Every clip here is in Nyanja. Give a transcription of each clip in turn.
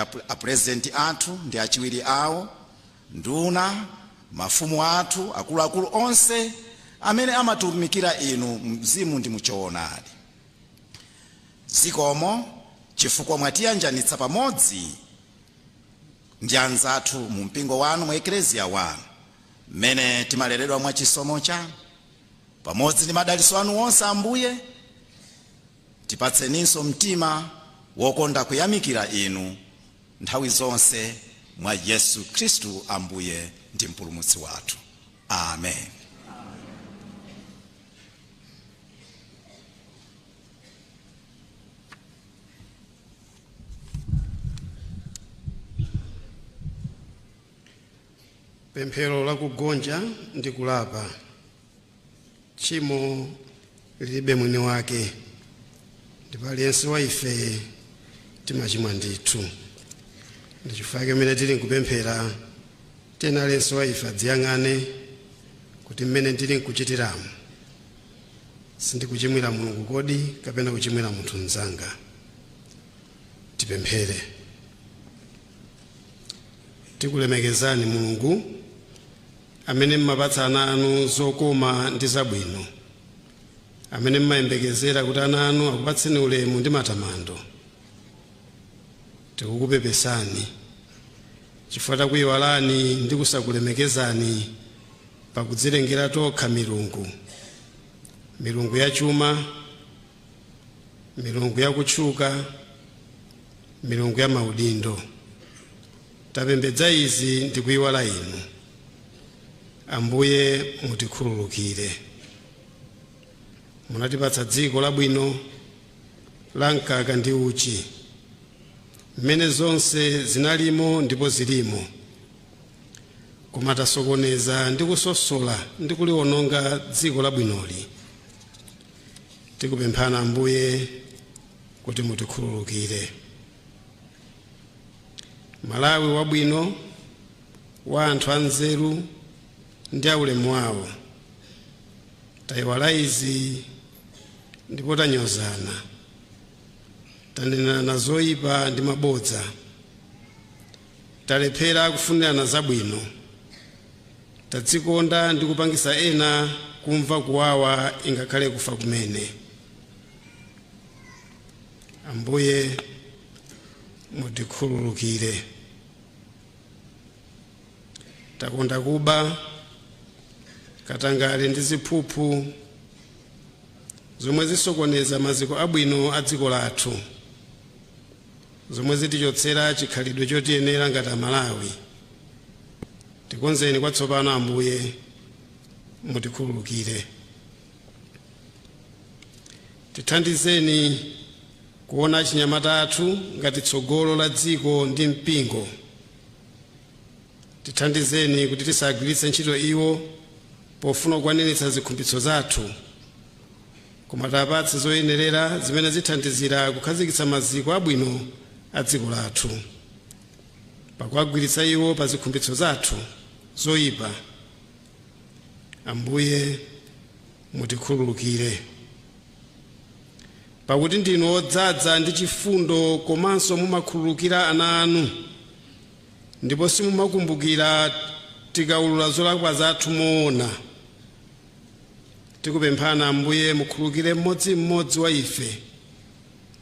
apresidenti athu ndi achiwiri awo, nduna, mafumu athu, akuluakulu onse amene amatumikira inu mzimu ndi muchoonadi. Zikomo chifukwa mwatiyanjanitsa pamodzi ndi anzathu mu mpingo wanu, mwa ekleziya wanu, mmene timaleredwa mwa chisomo chanu. Pamodzi ndi madalitso anu onse Ambuye, tipatseninso mtima wokonda kuyamikira inu nthawi zonse, mwa Yesu Khristu Ambuye ndi mpulumutsi wathu. Amen. Pemphero la kugonja ndi kulapa. Tchimo lilibe mwini wake, ndipo aliyense wa ife timachimwa ndithu. Ndi chifukwa chake mmene tili nkupemphera, tena aliyense wa ife adziyang'ane kuti mmene tili nkuchitiramu sindikuchimwira Mulungu kodi kapena kuchimwira munthu mnzanga. Tipemphere. Tikulemekezani Mulungu amene mmapatsa ana anu zokoma ndi zabwino, amene mmayembekezera kuti ana anu akupatseni ulemu ndi matamando. Tikukupepesani chifukwa takuyiwalani ndi kusakulemekezani pakudzilengera tokha milungu, milungu ya chuma, milungu ya kutchuka, milungu ya maudindo. Tapembedza izi ndi kuyiwala inu. Ambuye mutikhululukire. Munatipatsa dziko labwino la mkaka ndi uchi, mmene zonse zinalimo ndipo zilimo, koma tasokoneza ndi kusosola ndi kuliwononga dziko labwinoli. Tikupemphana Ambuye kuti mutikhululukire. Malawi wabwino wa anthu anzeru ndi aulemu wawo, tayiwala izi ndipo tanyozana, tanenana zoyipa ndi mabodza, talephera kufunirana zabwino, tadzikonda ndi kupangisa ena kumva kuwawa ingakhale kufa kumene. Ambuye mutikhululukire. Takonda kuba, katangale ndi ziphuphu zomwe zisokoneza maziko abwino a dziko lathu, zomwe zitichotsera chikhalidwe chotiyenera ngati Amalawi. Tikonzeni kwatsopano Ambuye, mutikhululukire. Tithandizeni kuona chinyamata athu ngati tsogolo la dziko ndi mpingo. Tithandizeni kuti tisagwiritse ntchito iwo pofuna kukwaniritsa zikhumbitso zathu, koma tapatse zoyenerera zimene zithandizira kukhazikitsa maziko abwino a dziko lathu, pakuagwiritsa iwo pa zikhumbitso zathu zoyipa. Ambuye mutikhululukire. Pakuti ndinu odzaza ndi chifundo komanso mumakhululukira ana anu, ndipo simumakumbukira tikaulula zolakwa zathu moona. Tikupemphana Ambuye mukhululukire mmodzimmodzi wa ife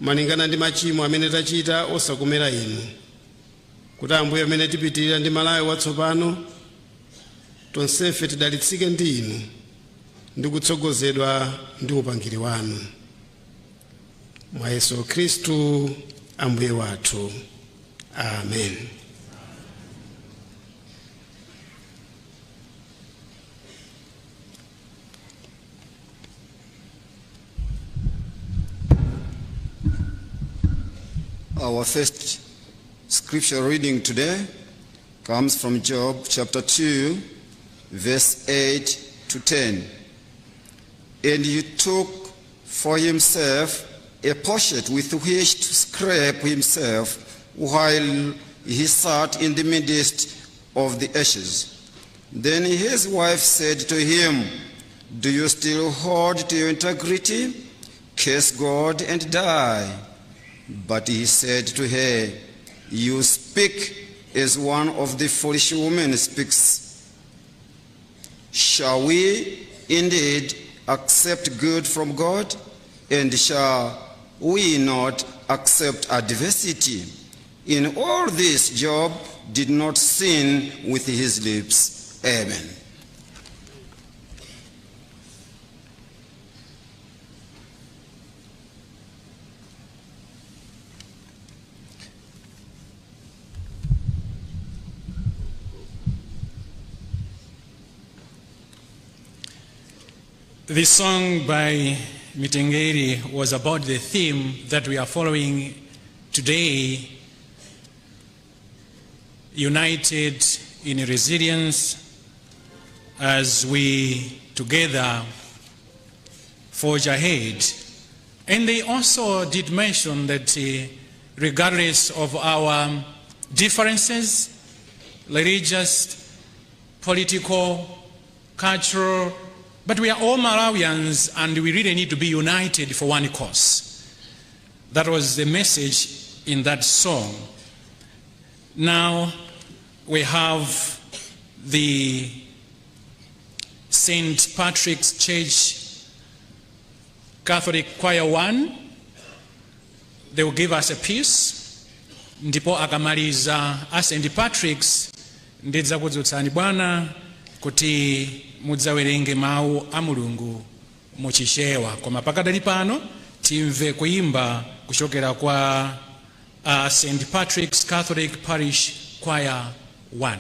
malingana ndi machimo amene tachita osakomera inu, kuti Ambuye amene tipitirira ndi Malawi watsopano, tonsefe tidalitsike ndi inu ndi kutsogozedwa ndi upangiri wanu. Mwa Yesu Khristu Ambuye wathu. Amen. Our first scripture reading today comes from Job chapter 2, verse 8 to 10. And he took for himself a potsherd with which to scrape himself while he sat in the midst of the ashes. Then his wife said to him, "Do you still hold to your integrity? Curse God and die." But he said to her, you speak as one of the foolish women speaks. Shall we indeed accept good from God? And shall we not accept adversity? In all this, Job did not sin with his lips. Amen. This song by Mitengeri was about the theme that we are following today, united in resilience as we together forge ahead. And they also did mention that regardless of our differences, religious, political, cultural, but we are all Malawians and we really need to be united for one cause. That was the message in that song. Now we have the St. Patrick's Church Catholic Choir 1. They will give us a piece. Ndipo akamaliza a St. Patrick's ndidza kudzutsani Bwana kuti mudzawerenge mawu a Mulungu muchishewa. Koma pakadali pano timve kuimba kuchokera kwa St. Patrick's Catholic Parish Choir 1.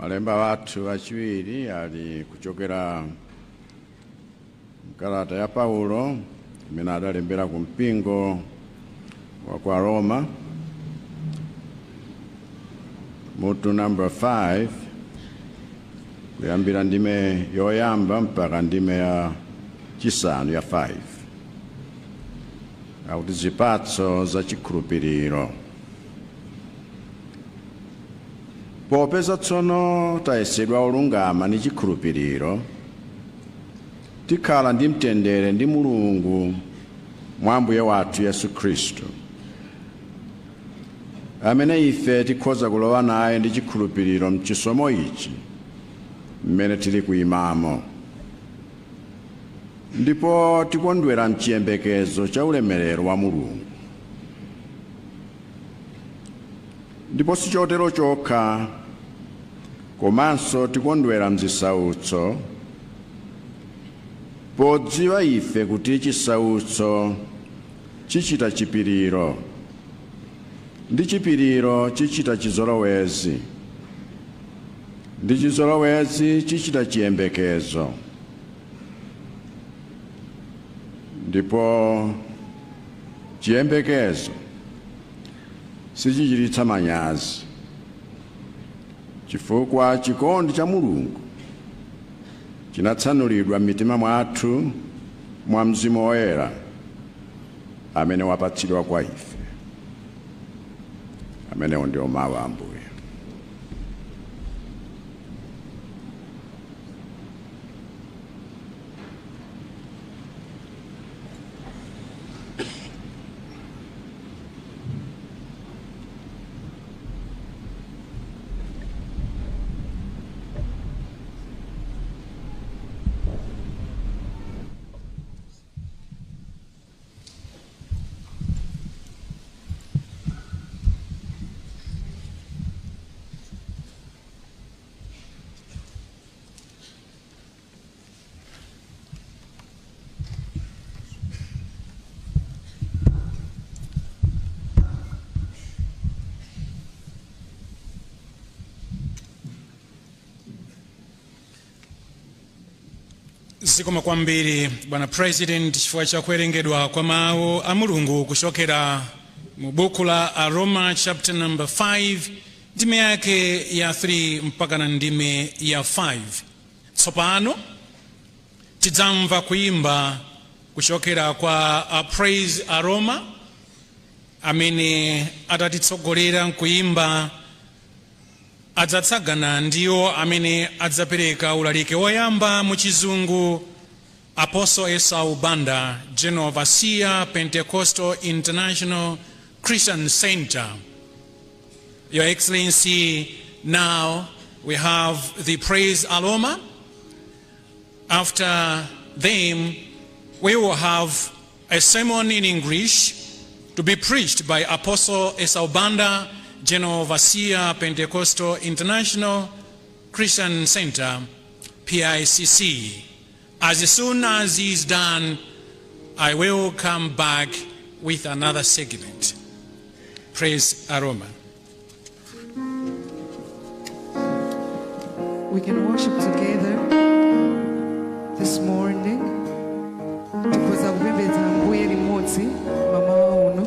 Malemba wathu achiwiri ali kuchokera mkalata ya Paulo imene adalembera ku mpingo wa kwa Roma, mutu number 5, kuyambira ndime yoyamba mpaka ndime ya chisanu ya 5. Akuti zipatso za chikhulupiriro. Popeza tsono tayesedwa olungama ndi chikhulupiriro, tikhala ndi mtendere ndi Mulungu mwa Ambuye wathu Yesu Khristu, amene ife tikhoza kulowa naye ndi chikhulupiriro mchisomo ichi mmene tili kuyimamo, ndipo tikondwera mchiyembekezo cha ulemerero wa Mulungu. Ndipo si chotero chokha, komanso tikondwera mzisautso, podziwa ife kuti chisautso chichita chipiriro, ndi chipiriro chichita chizolowezi, ndi chizolowezi chichita chiyembekezo, ndipo chiyembekezo sichichititsa manyazi, chifukwa chikondi cha Mulungu chinatsanulidwa m'mitima mwathu mwa Mzimu Woyera amene wapatsidwa kwa ife. Amenewo ndiwo mawu a Ambuye. Zikomo kwambiri Bwana President chifukwa cha kuwerengedwa kwa mawu a Mulungu kuchokera mu buku la Aroma chapter number 5 ndime yake ya 3 mpaka na ndime ya 5. Tsopano tidzamva kuimba kuchokera kwa Praise Aroma amene atatitsogolera kuimba adzatsagana ndiwo amene adzapereka ulalike woyamba mu chizungu. Apostle Esau Banda, General Overseer, Pentecostal International Christian Center. Your Excellency, now we have the Praise Aroma. After them, we will have a sermon in English to be preached by Apostle Esau Banda, General Overseer, Pentecostal International Christian Center, PICC. As soon as he is done, I will come back with another segment. Praise Aroma. We can worship together this morning because I've been very moti, Mama Uno.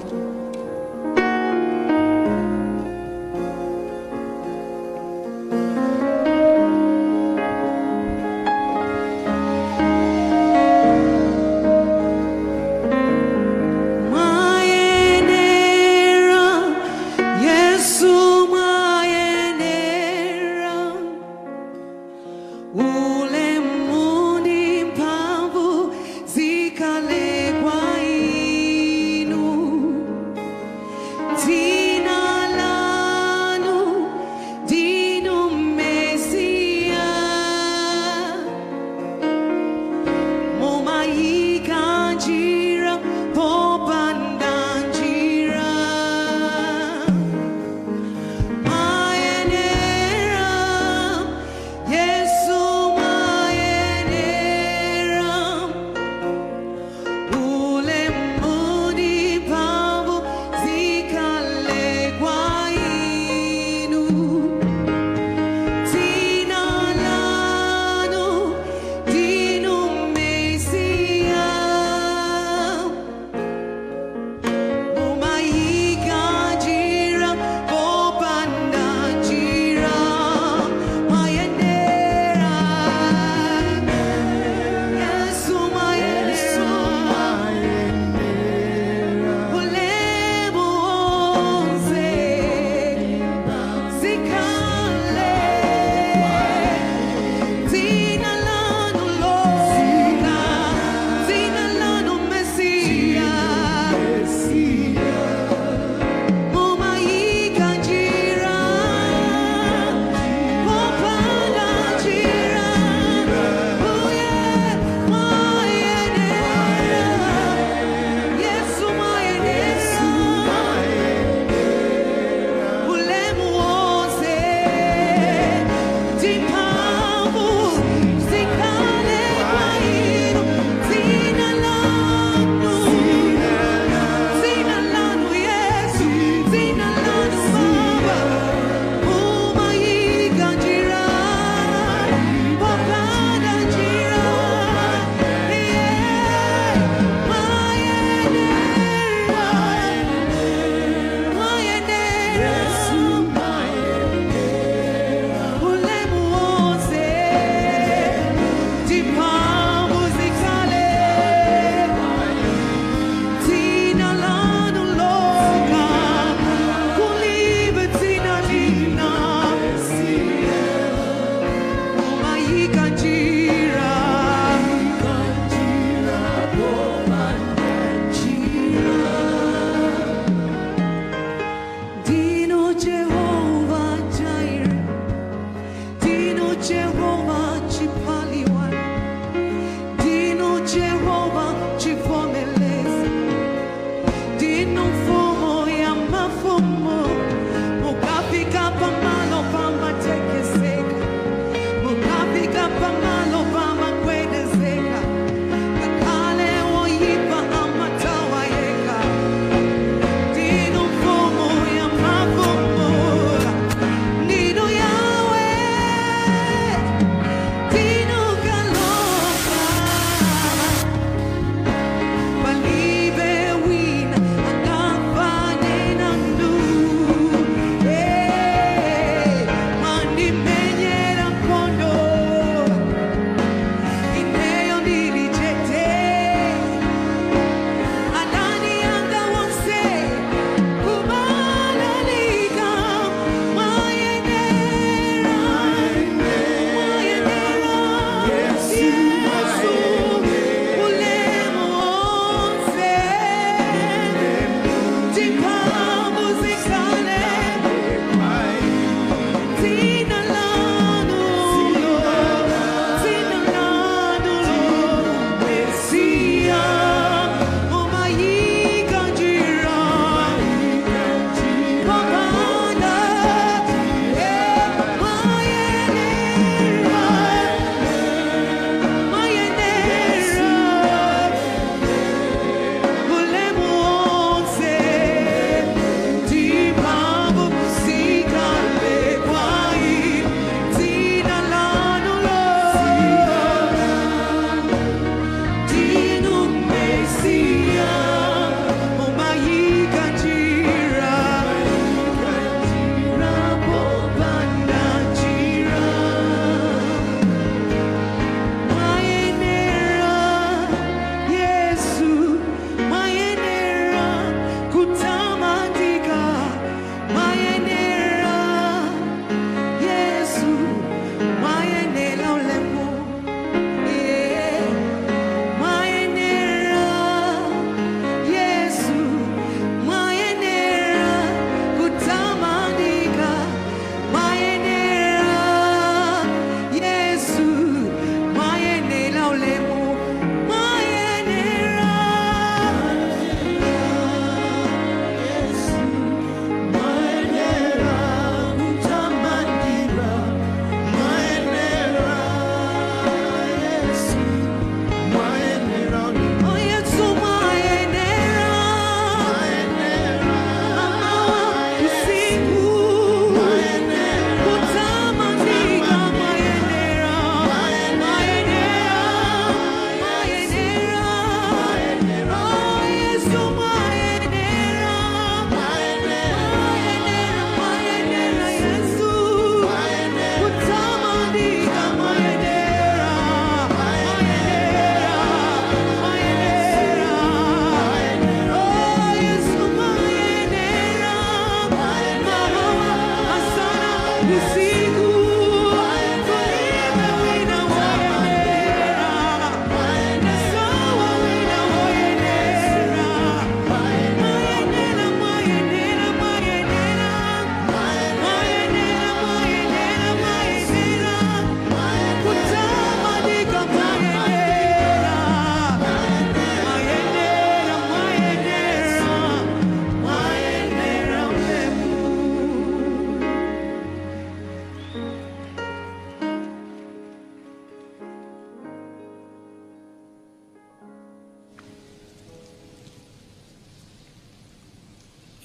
Ule mundi mpamvu zikale kwa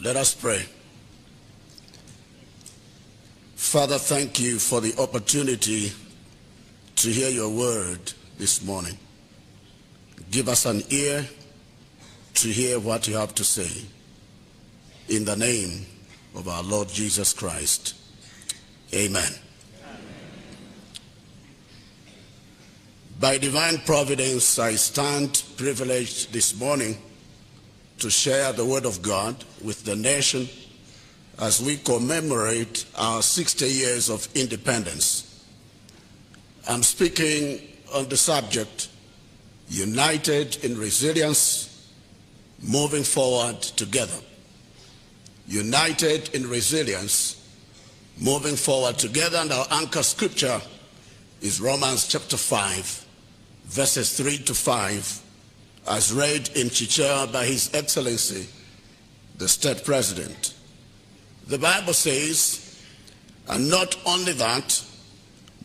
Let us pray. Father, thank you for the opportunity to hear your word this morning. Give us an ear to hear what you have to say. In the name of our Lord Jesus Christ. Amen. By divine providence, I stand privileged this morning to share the word of God with the nation as we commemorate our 60 years of independence. I'm speaking on the subject, United in Resilience, Moving Forward Together. United in Resilience, Moving Forward Together, and our anchor scripture is Romans chapter 5, verses 3 to 5, as read in Chicha by His Excellency, the State President. The Bible says, and not only that,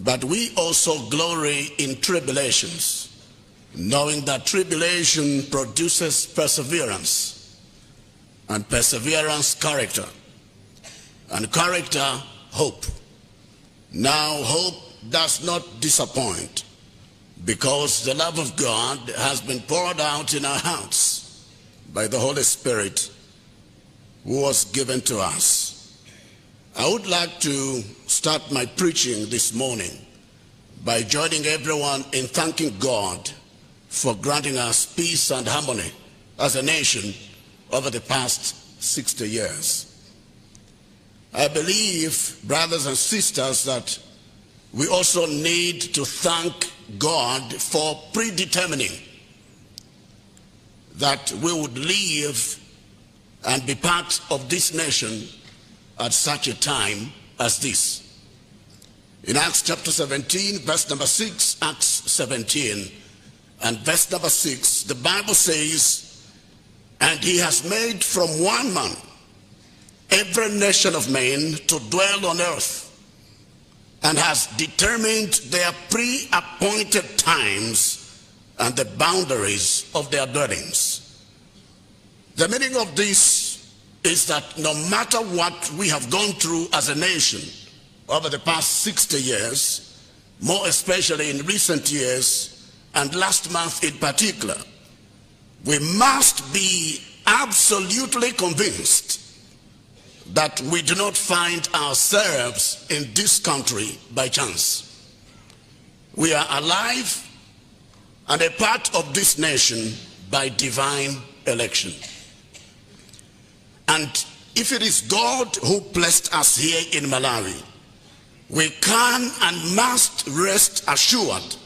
but we also glory in tribulations, knowing that tribulation produces perseverance, and perseverance character, and character hope. Now hope does not disappoint, because the love of God has been poured out in our hearts by the Holy Spirit who was given to us. I would like to start my preaching this morning by joining everyone in thanking God for granting us peace and harmony as a nation over the past 60 years. I believe, brothers and sisters, that we also need to thank God for predetermining that we would live and be part of this nation at such a time as this. In Acts chapter 17, verse number 6, Acts 17 and verse number 6, the Bible says, "And he has made from one man every nation of men to dwell on earth, and has determined their pre-appointed times and the boundaries of their dwellings." The meaning of this is that no matter what we have gone through as a nation over the past 60 years, more especially in recent years, and last month in particular, we must be absolutely convinced that we do not find ourselves in this country by chance. We are alive and a part of this nation by divine election. And if it is God who placed us here in Malawi, we can and must rest assured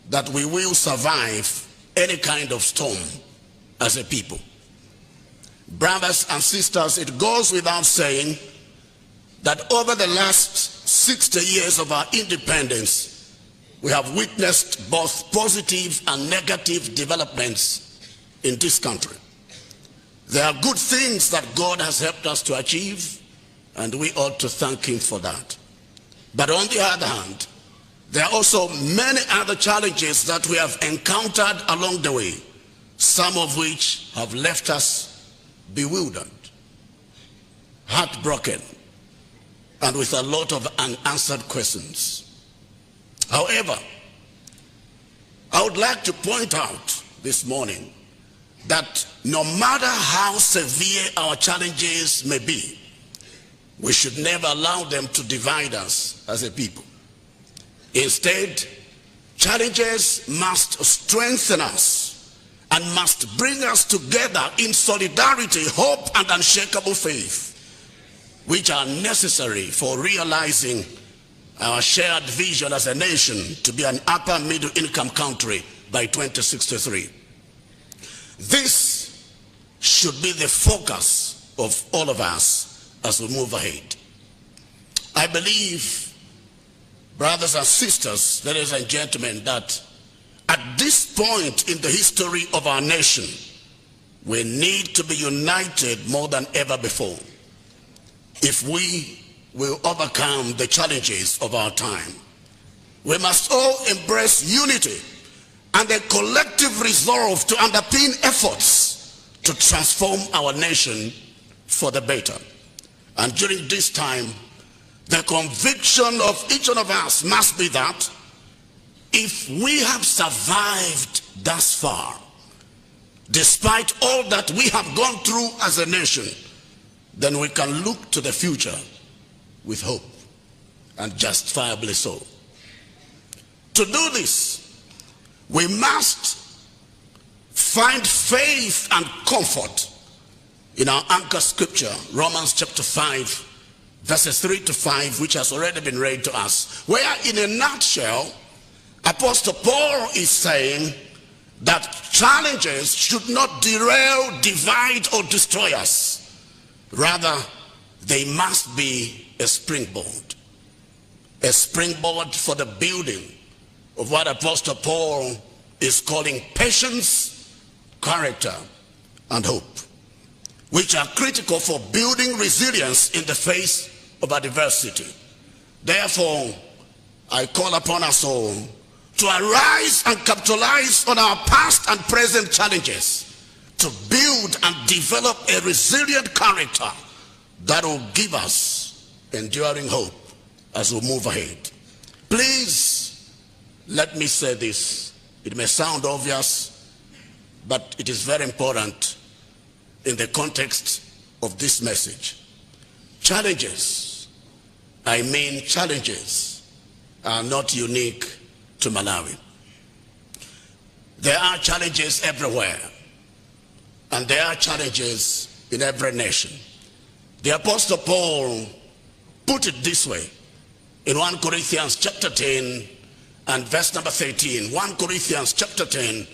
that we will survive any kind of storm as a people. Brothers and sisters, it goes without saying that over the last 60 years of our independence, we have witnessed both positive and negative developments in this country. There are good things that God has helped us to achieve, and we ought to thank Him for that. But on the other hand, there are also many other challenges that we have encountered along the way, some of which have left us bewildered, heartbroken, and with a lot of unanswered questions. However, I would like to point out this morning that no matter how severe our challenges may be, we should never allow them to divide us as a people. Instead, challenges must strengthen us and must bring us together in solidarity, hope, and unshakable faith. which are necessary for realizing our shared vision as a nation to be an upper middle income country by 2063. This should be the focus of all of us as we move ahead. I believe, brothers and sisters, ladies and gentlemen, that at this point in the history of our nation, we need to be united more than ever before if we will overcome the challenges of our time. We must all embrace unity and a collective resolve to underpin efforts to transform our nation for the better. And during this time, the conviction of each one of us must be that if we have survived thus far, despite all that we have gone through as a nation, then we can look to the future with hope, and justifiably so. To do this, we must find faith and comfort in our anchor scripture, Romans chapter 5, verses 3 to 5, which has already been read to us, where in a nutshell, Apostle Paul is saying that challenges should not derail, divide, or destroy us. Rather, they must be a springboard for the building of what Apostle Paul is calling patience, character, and hope, which are critical for building resilience in the face of adversity. Therefore, I call upon us all to arise and capitalize on our past and present challenges, to build and develop a resilient character that will give us enduring hope as we move ahead. Please, let me say this. It may sound obvious, but it is very important in the context of this message. Challenges, challenges are not unique to Malawi. There are challenges everywhere, and there are challenges in every nation. The Apostle Paul put it this way in 1 Corinthians chapter 10 and verse number 13. 1 Corinthians chapter 10,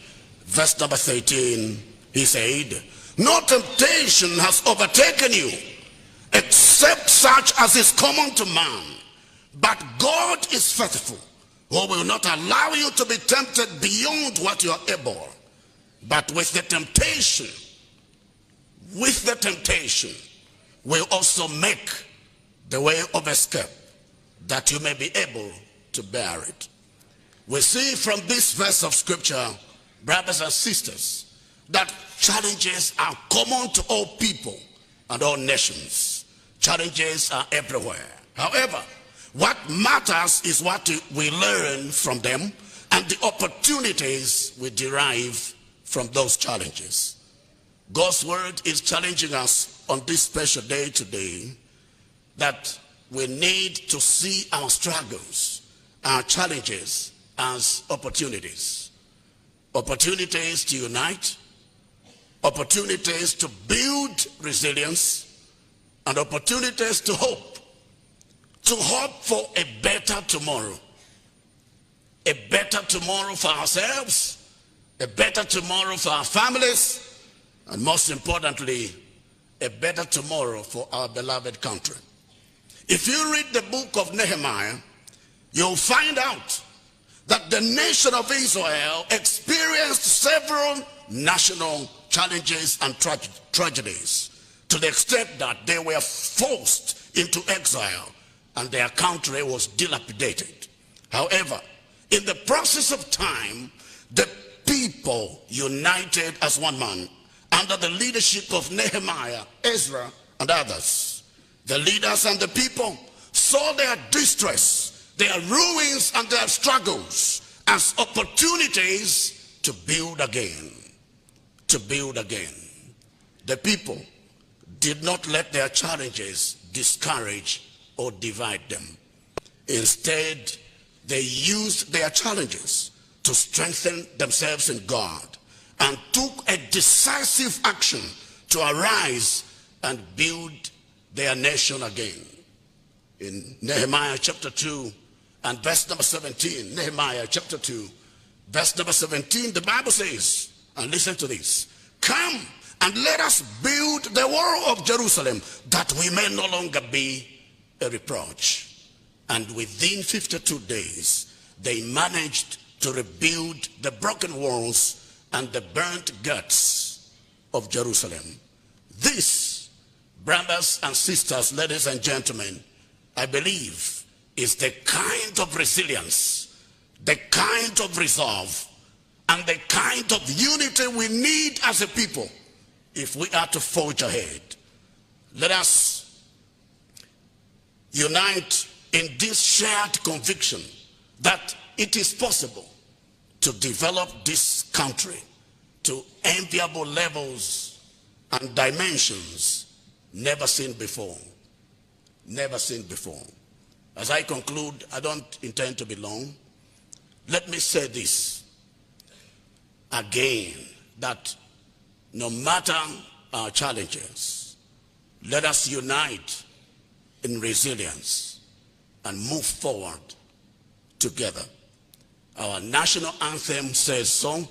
verse number 13, he said, "No temptation has overtaken you, except such as is common to man. But God is faithful, who will not allow you to be tempted beyond what you are able. But with the temptation, will also make the way of escape, that you may be able to bear it." We see from this verse of scripture, brothers and sisters, that challenges are common to all people and all nations. Challenges are everywhere. However, what matters is what we learn from them and the opportunities we derive from those challenges. God's word is challenging us on this special day today that we need to see our struggles, our challenges as opportunities. Opportunities to unite, opportunities to build resilience, and opportunities to hope. To hope for a better tomorrow. A better tomorrow for ourselves, a better tomorrow for our families, and most importantly, a better tomorrow for our beloved country. If you read the book of Nehemiah, you'll find out that the nation of Israel experienced several national challenges and tragedies, to the extent that they were forced into exile and their country was dilapidated. However, in the process of time, the people united as one man under the leadership of Nehemiah, Ezra, and others. The leaders and the people saw their distress, their ruins, and their struggles as opportunities to build again. To build again. The people did not let their challenges discourage or divide them. Instead, they used their challenges to strengthen themselves in God and took a decisive action to arise and build their nation again. In Nehemiah chapter 2 and verse number 17, Nehemiah chapter 2, verse number 17, the Bible says, and listen to this, "Come and let us build the wall of Jerusalem, that we may no longer be a reproach." And within 52 days, they managed to rebuild the broken walls and the burnt guts of Jerusalem. This, brothers and sisters, ladies and gentlemen, I believe is the kind of resilience, the kind of resolve, and the kind of unity we need as a people if we are to forge ahead. Let us unite in this shared conviction that it is possible to develop this country to enviable levels and dimensions never seen before. Never seen before. As I conclude, I don't intend to be long. Let me say this again, that no matter our challenges, let us unite in resilience and move forward together. Our national anthem says so.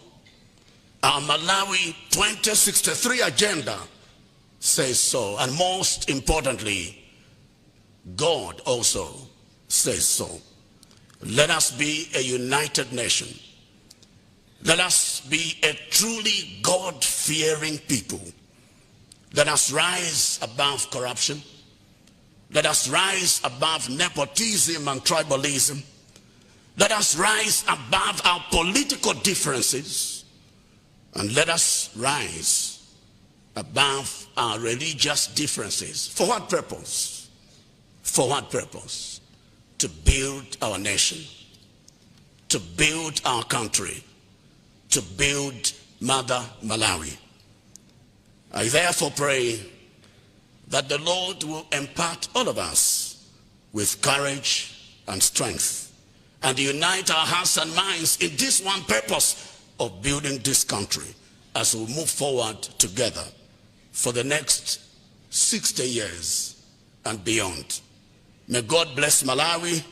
Our Malawi 2063 agenda says so. And most importantly, God also says so. Let us be a united nation. Let us be a truly God-fearing people. Let us rise above corruption. Let us rise above nepotism and tribalism. Let us rise above our political differences. And let us rise above our religious differences. For what purpose? For what purpose? To build our nation, to build our country, to build Mother Malawi. I therefore pray that the Lord will impart all of us with courage and strength and unite our hearts and minds in this one purpose of building this country as we move forward together for the next 60 years and beyond. May God bless Malawi,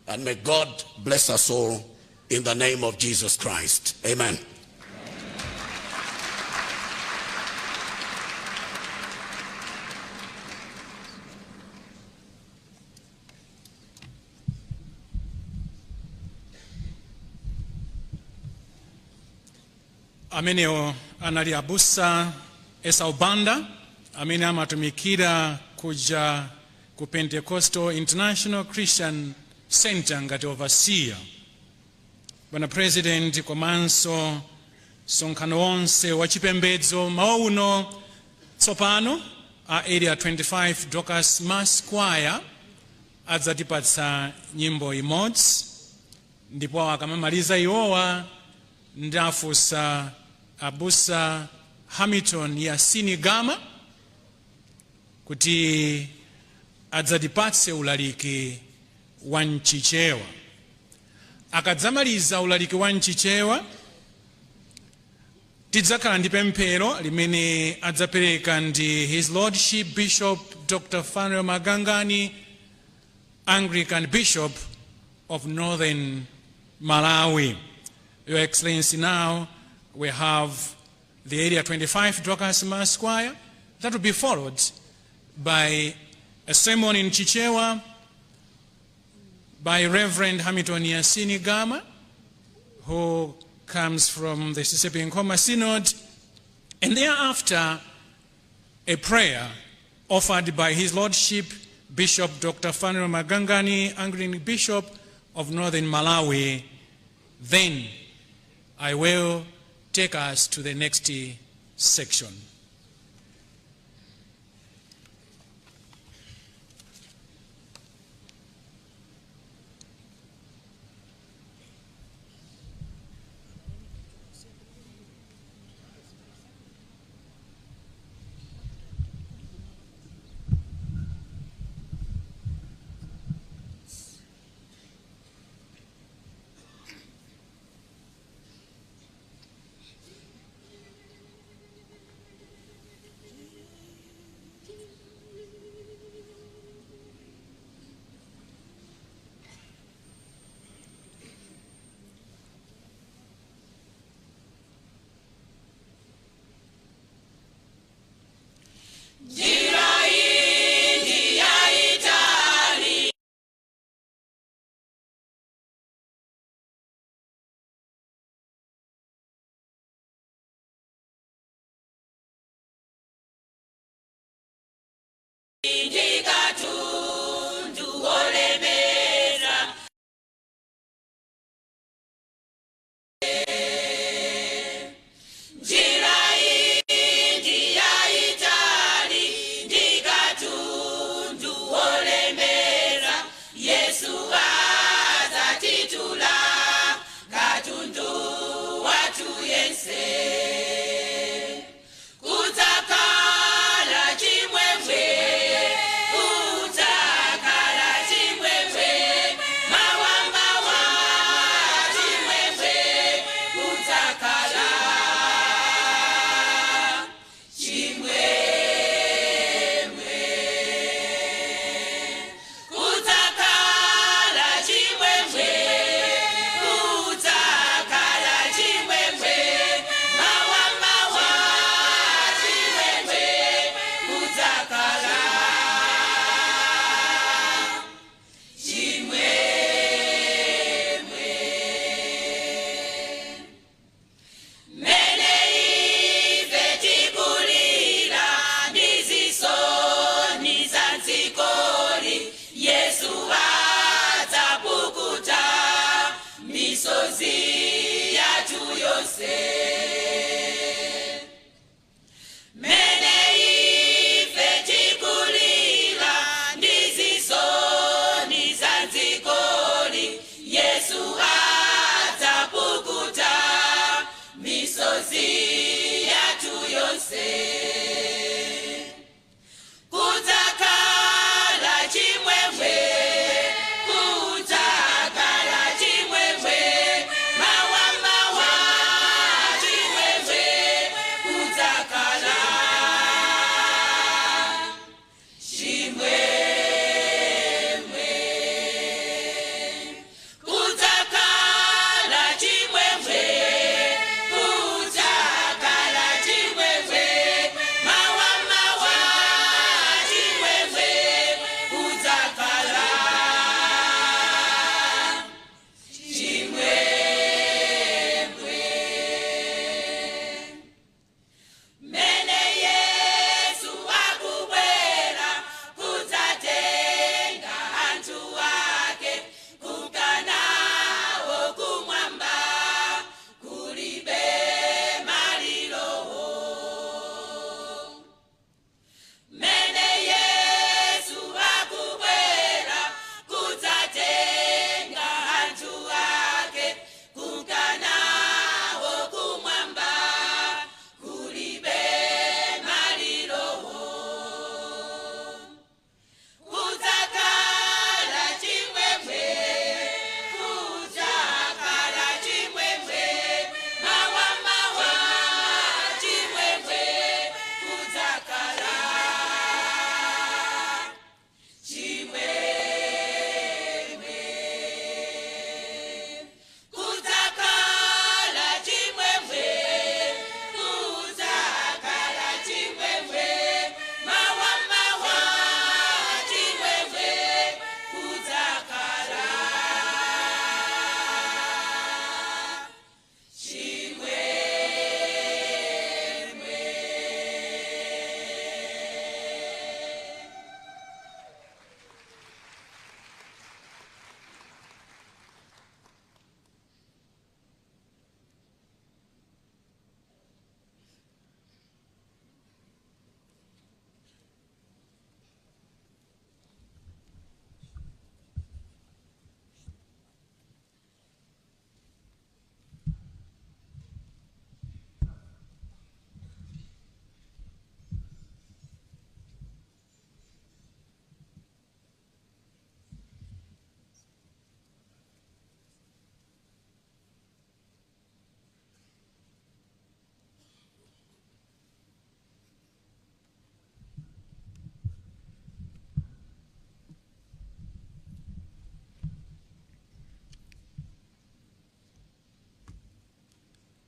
and may God bless us all in the name of Jesus Christ. Amen. Ameneo anali abusa Esaubanda, amene amatumikira kuja ku Pentecostal International Christian Center ngati overseer. Bwana President komanso msonkhano wonse wachipembedzo mauno tsopano a Area 25 Dorcas Mass Choir adzatipatsa nyimbo imodzi, ndipo akamamaliza iwowa ndafusa abusa Hamilton Yasini Gama kuti adzatipatse ulaliki wa mchichewa. Akadzamaliza ulaliki wa mchichewa, tidzakhala ndi pemphero limene adzapereka ndi His Lordship Bishop Dr. Fanuel Magangani, Anglican Bishop of Northern Malawi. Your Excellency, now we have the Area 25 Dorcas Mass Choir. That will be followed by a sermon in Chichewa by Reverend Hamilton Yasini Gama, who comes from the Sisepi Nkoma Synod, and thereafter a prayer offered by His Lordship Bishop Dr. Fanuel Magangani, Anglican Bishop of Northern Malawi. Then I will take us to the next section. tuyonse. Mene ife tikulira ndizisoni zanzikoli, Yesu adzapukuta misozi yathu yonse. Kudzakhala chimwemwe, kudzakhala chimwemwe, mawa chimwemwe, kudzakhala chimwemwe, kudzakhala chimwemwe, kudzakhala chimwemwe, mawa chimwemwe, kudzakhala chimwemwe. Mene Yesu akubwera kudzatenga anthu ake, kukanawo kumwamba kulibe malirowo. Mene Yesu akubwera kudzatenga anthu ake, kukanawo kumwamba kulibe malirowo. Kudzakhala chimwemwe, kudzakhala chimwemwe, mawa chimwemwe, kudzakhala chimwemwe, kudzakhala chimwemwe, kudzakhala chimwemwe, mawa chimwemwe, kudzakhala chimwemwe.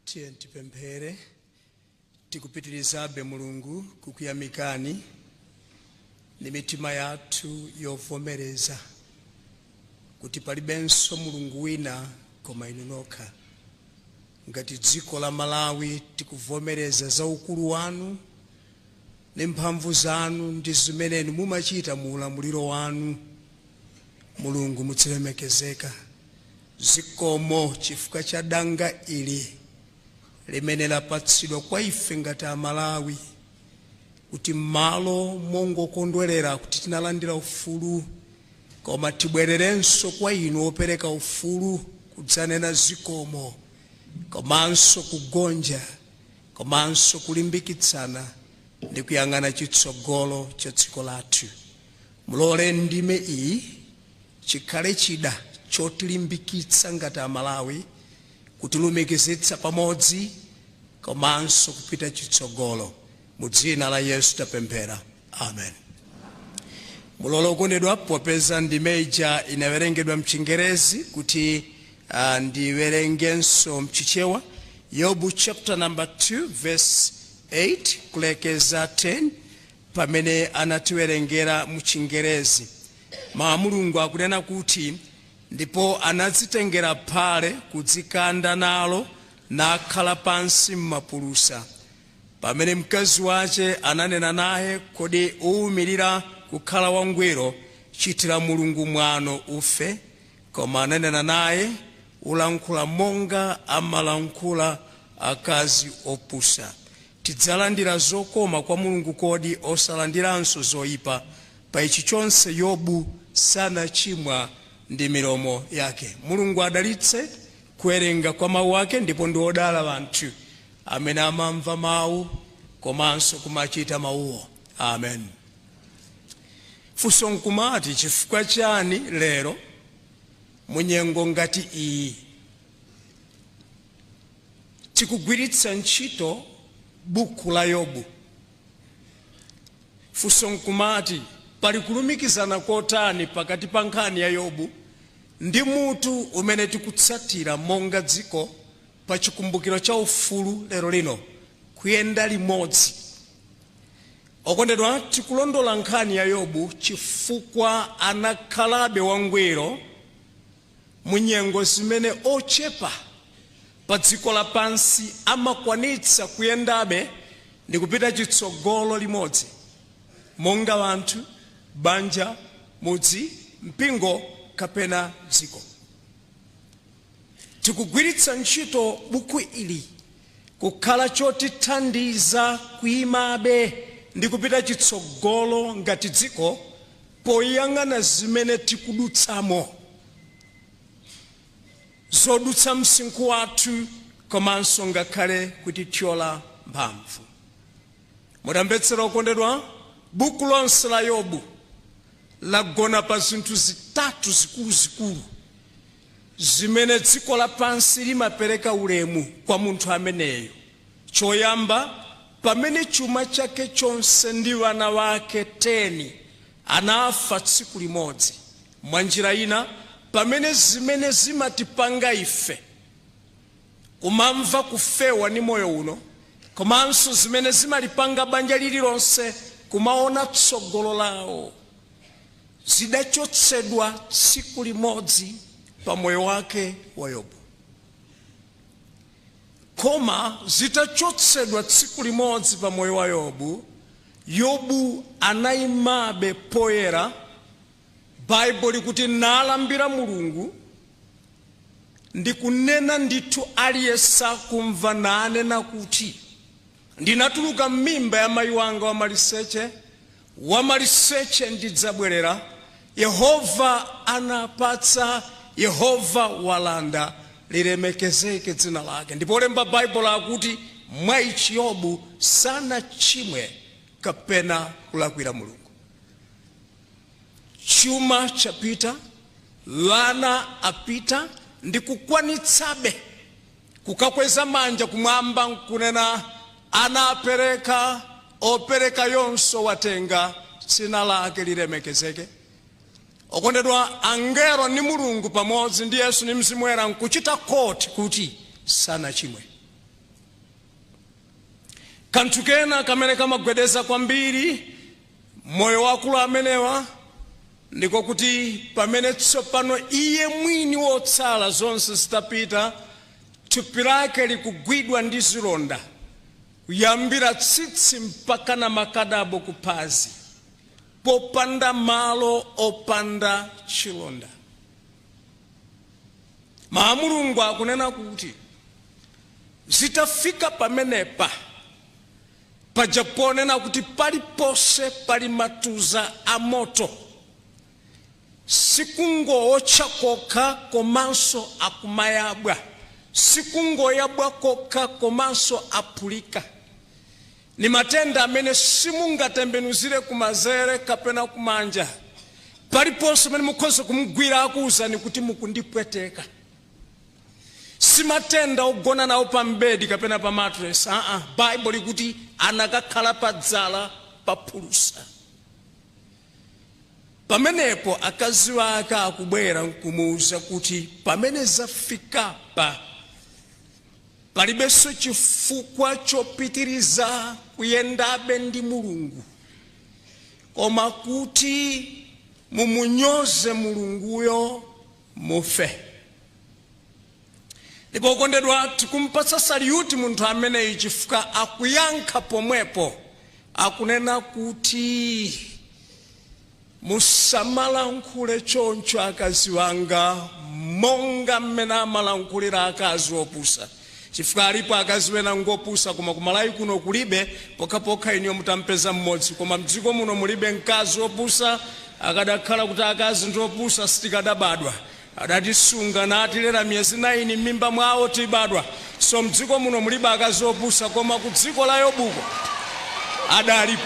tiye tipemphere tikupitirizabe Mulungu kukuyamikani ndi mitima yathu yovomereza kuti palibenso Mulungu wina koma inu nokha. Ngati dziko la Malawi tikuvomereza za ukulu wanu ndi mphamvu zanu ndi zimene inu mumachita mu ulamuliro wanu. Mulungu mutsilemekezeka. Zikomo chifukwa cha danga ili limene lapatsidwa kwa ife ngati Amalawi, kuti malo mongokondwerera kuti tinalandira ufulu, koma tibwererenso kwa inu opereka ufulu kudzanena zikomo, komanso kugonja, komanso kulimbikitsana ndi kuyang'ana chitsogolo cha dziko lathu. Mulole ndime iyi chikhale chida chotilimbikitsa ngati Amalawi, kutilumikiza pamodzi, komanso kupita chitsogolo. Mu dzina la Yesu tapemphera, amen. Mulole okondedwa, popeza ndime ija inawerengedwa mchingerezi kuti ndiwerengenso mchichewa. Yobu chapter number 2 verse 8 kulekeza 10 pamene anatiwerengera mchingerezi. Mulungu akunena kuti ndipo anadzitengera phale kudzikanda nalo nakhala pansi m'mapulusa. Pamene mkazi wace ananena naye, kodi uwumirira kukhala wangwiro, chitira Mulungu mwano ufe. Koma ananena naye, ulankhula monga amalankhula akazi opusa. Tidzalandira zokoma kwa Mulungu kodi osalandiranso zoyipa. Pa ichi chonse Yobu sanachimwa ndi milomo yake. Mulungu adalitse kuwerenga kwa mawu ake, ndipo ndi odala anthu amene amamva mawu komanso kumachita mawuwo. Amen. Funso nkumati chifukwa chani lero munyengo ngati iyi tikugwiritsa ntchito buku la Yobu? Funso nkumati pali kulumikizana kotani pakati pa nkhani ya Yobu ndi mutu umene tikutsatira monga dziko pa chikumbukiro cha ufulu lero lino, kuyenda limodzi. Okondedwa, tikulondola nkhani ya Yobu chifukwa anakhalabe wangwiro munyengo zimene ochepa pa dziko lapansi amakwanitsa kuyendabe ndi kupita chitsogolo limodzi, monga wanthu, banja, mudzi, mpingo kapena dziko. Tikugwiritsa ntchito buku ili kukhala chotithandiza kuyimabe ndi kupita chitsogolo ngati dziko poyang'ana zimene tikudutsamo, zodutsa msinkhu wathu komanso ngakhale kutithyola mphamvu. Mutamvetsera okondedwa, buku lonse la Yobu lagona pa zinthu zitatu zikuluzikulu zimene dziko lapansi limapereka ulemu kwa munthu ameneyo. Choyamba, pamene chuma chake chonse ndi wana wake 10 anafa tsiku limodzi. Mwa njira ina, pamene zimene zimatipanga ife kumamva kufewa ni moyo uno, komanso zimene zimalipanga banja lililonse kumaona tsogolo lawo, zidachotsedwa tsiku limodzi pa moyo wake wa Yobu. Koma zitachotsedwa tsiku limodzi pa moyo wa Yobu, Yobu anayimabe poyera. Bible kuti nalambira Mulungu ndi kunena ndithu aliyesa kumva nanena kuti ndinatuluka m'mimba ya mayi wanga wamaliseche ndidzabwerera. Yehova anapatsa, Yehova walanda, lilemekezeke dzina lake. Ndipo lemba Bible akuti mwa ichi Yobu sanachimwe kapena kulakwira Mulungu. Chuma chapita, wana apita, ndi kukwanitsabe kukakweza manja kumwamba nkunena anapereka, opereka yonso watenga, dzina lake lilemekezeke. Okondedwa, angelo ni Mulungu pamodzi ndi Yesu ni Mzimu Woyera nkuchita koti kuti sanachimwe. Kanthu kena kamene kamagwedeza kwambiri moyo wakulu amenewa ndiko kuti pamene tsopano iye mwini wotsala zonse zitapita, thupi lake likugwidwa ndi zilonda kuyambira tsitsi mpaka na makadabo kuphazi, popanda malo opanda chilonda. Mulungu akunena kuti zitafika pamenepa pajaponena kuti palipose pali matuza amoto, sikungootcha kokha komanso akumayabwa, sikungoyabwa kokha komanso aphulika. Ni matenda amene simungatembenuzire kumazere kapena kumanja. Paliponse amene mukhoza kumugwira akuwuzani kuti mukundipweteka. Si matenda ogona nawo pa mbedi kapena pa mattress. Bible ikuti anakakhala pa dzala pa phulusa. Pamenepo akazi wake akubwera nkumuwuza kuti pamene zafika palibenso chifukwa chopitiriza kuyendabe ndi Mulungu, koma kuti mumunyoze Mulunguyo mufe. Ndipo okondedwa, tikumpatsa saliyuti munthu ameneyi chifukwa akuyankha pomwepo, akunena kuti musamalankhule choncho akazi wanga monga mmene amalankhulira akazi opusa, chifukwa alipo akazi wena ngopusa koma ku Malawi kuno kulibe, pokhapokha iniyo mutampeza mmodzi, koma mdziko muno mulibe mkazi wopusa. Akadakhala kuti akazi ndiopusa sitikadabadwa, adatisunga natilera miyezi 9 m'mimba mwawo tibadwa. So mdziko muno mulibe akazi opusa, koma ku dziko la Yobuko adalipo.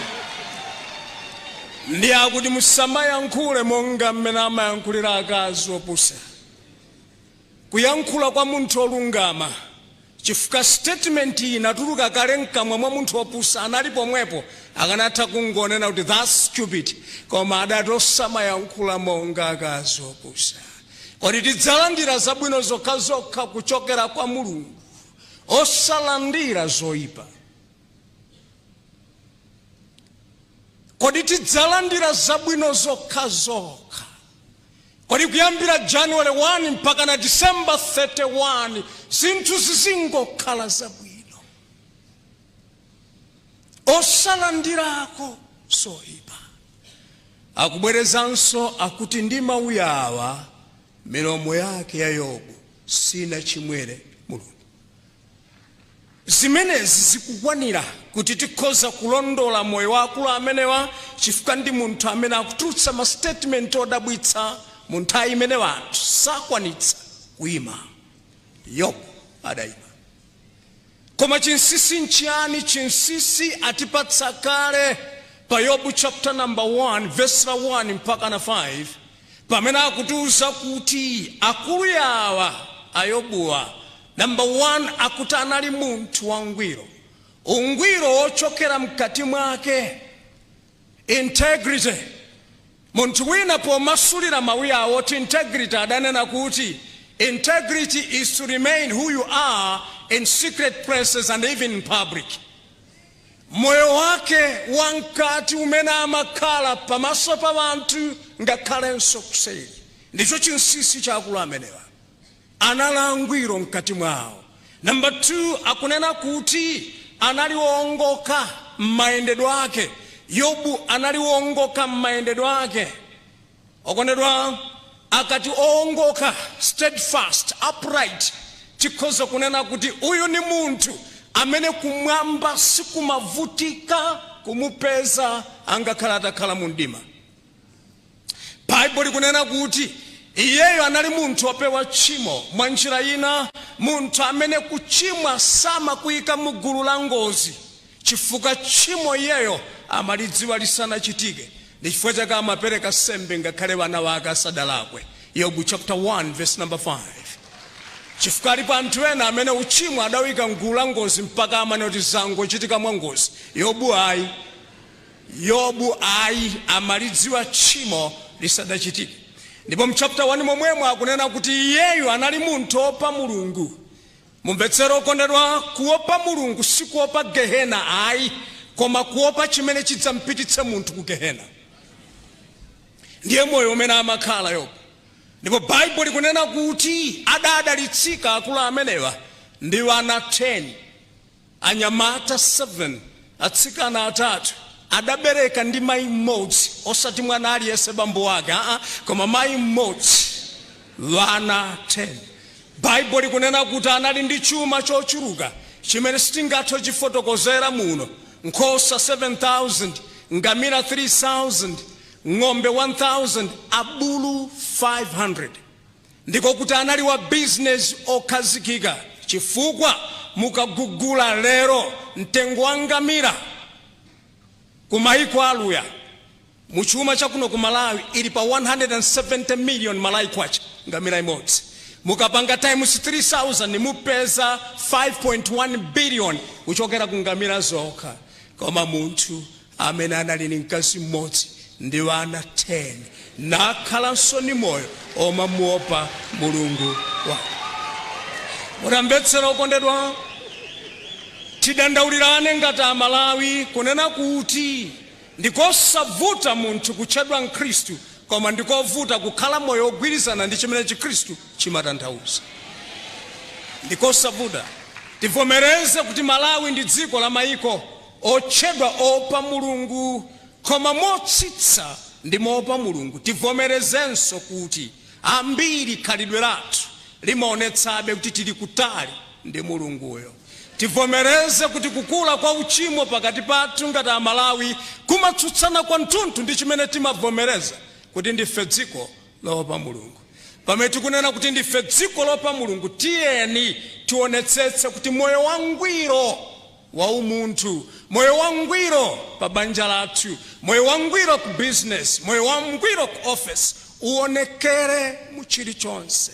Ndi akuti musamayankhule monga mmene amayankhulira akazi opusa. Kuyankhula kwa munthu olungama, chifukwa statement inatuluka kale mkamwa mwa munthu opusa, anali pomwepo akanatha kungonena kuti that's stupid, koma adati osamayankhula monga akazi opusa. Kodi tidzalandira zabwino zokhazokha kuchokera kwa Mulungu, osalandira zoyipa? Kodi tidzalandira zabwino zokhazokha? Kodi kuyambira January 1 mpaka na December 31 zinthu zizingokhala zabwino, osalandirako zoyipa? Akubwerezanso akuti ndi mawu awa milomo yake ya Yobu sina chimwere Mulungu. Zimenezi zikukwanira kuti tikhoza kulondola moyo wakulu amenewa, chifukwa ndi munthu amene akutulutsa ma statement odabwitsa mu nthawi imene wanthu sakwanitsa kuima. Yobu adayima. Koma chinsisi nchiyani? Chinsisi atipatsa kale pa Yobu chapter number 1 verse 1 mpaka na 5, pamene akutiuza kuti akulu yawa ayobuwa, number 1 akuti anali munthu wangwiro. Ungwiro wochokera mkati mwake, integrity. Munthu wina pomasulira mawu awo ti integrity adanena kuti integrity is to remain who you are in secret places and even in public. Moyo wake wankati umene amakhala pamaso pa wanthu ngakhalenso kuseri. Ndicho chinsisi cha akulu amenewa, analangwiro mkati mwawo. Number 2 akunena kuti anali woongoka m'mayendedwe ake. Yobu anali woongoka m'mayendedwe ake. Okondedwa, akati oongoka, steadfast, upright, tikhoza kunena kuti uyu ni munthu amene kumwamba sikumavutika kumupeza angakhala atakhala mu mdima. Bible likunena kuti iyeyo anali munthu opewa tchimo. Mwa njira ina, munthu amene kuchimwa samakuyika mu gulu la ngozi, chifukwa tchimo iyeyo amalidziwa lisanachitike. Ndi chifukwa chake amapereka sembe ngakhale wana wake asadalakwe. Yobu chapter 1 verse number 5. Chifukwa alipo anthu ena amene uchimwa adawika mgulu la ngozi mpaka amanoti zango chitika mwa ngozi. Yobu ayi amalidziwa tchimo lisadachitike. Ndipo mchapter 1 momwemo akunena kuti iyeyo anali munthu opa Mulungu. Mumvetsere okondedwa, kuopa Mulungu si kuopa Gehena ayi, koma kuopa chimene chidzampititse munthu ku Gehena. Ndiye moyo umene amakhala Yobu. Ndipo Bible likunena kuti adadalitsika akulu amenewa ndi wana 10, anyamata 7, atsikana 3. Adabereka ndi mayi mmodzi, osati mwana aliyense bambo wake, koma mayi mmodzi, wana 10. Bible likunena kuti anali ndi chuma chochuluka chimene sitingathe chifotokozera muno. Nkhosa 7,000, ngamira 3,000, ng'ombe 1,000, abulu 500. Ndiko kuti anali wa business okhazikika, chifukwa mukagugula lero mtengo wa ngamira kumaiko aluya muchuma chakuno ku Malawi ili pa 170 million Malawi kwacha ngamira imodzi. Mukapanga times 3,000 mupeza 5.1 billion kuchokera ku ngamira zokha. Koma munthu amene anali ndi mkazi mmodzi ndi wana 10, nakhalanso ni moyo omamuopa Mulungu wake. Muramvetsera okondedwa, tidandaulirane ngati Amalawi kunena kuti ndikosavuta munthu kutchedwa Mkhristu, koma ndikovuta kukhala moyo ogwirizana ndi chimene Chikhristu chimatanthauza. Ndikosavuta. Tivomereze kuti Malawi ndi dziko la maiko otchedwa opa Mulungu, koma motsitsa ndi moopa Mulungu. Tivomerezenso kuti ambiri khalidwe lathu limaonetsabe kuti tili kutali ndi mulunguyo. Tivomereze kuti kukula kwa uchimo pakati pathu ngati Amalawi kumatsutsana kwathunthu ndi chimene timavomereza kuti ndife dziko lopa Mulungu. Pamene tikunena kuti ndife dziko lopa Mulungu, tiyeni tionetsetse kuti moyo wangwiro wa umunthu, moyo wangwiro pa banja lathu, moyo wangwiro ku business, moyo wangwiro ku office uonekere mu chilichonse.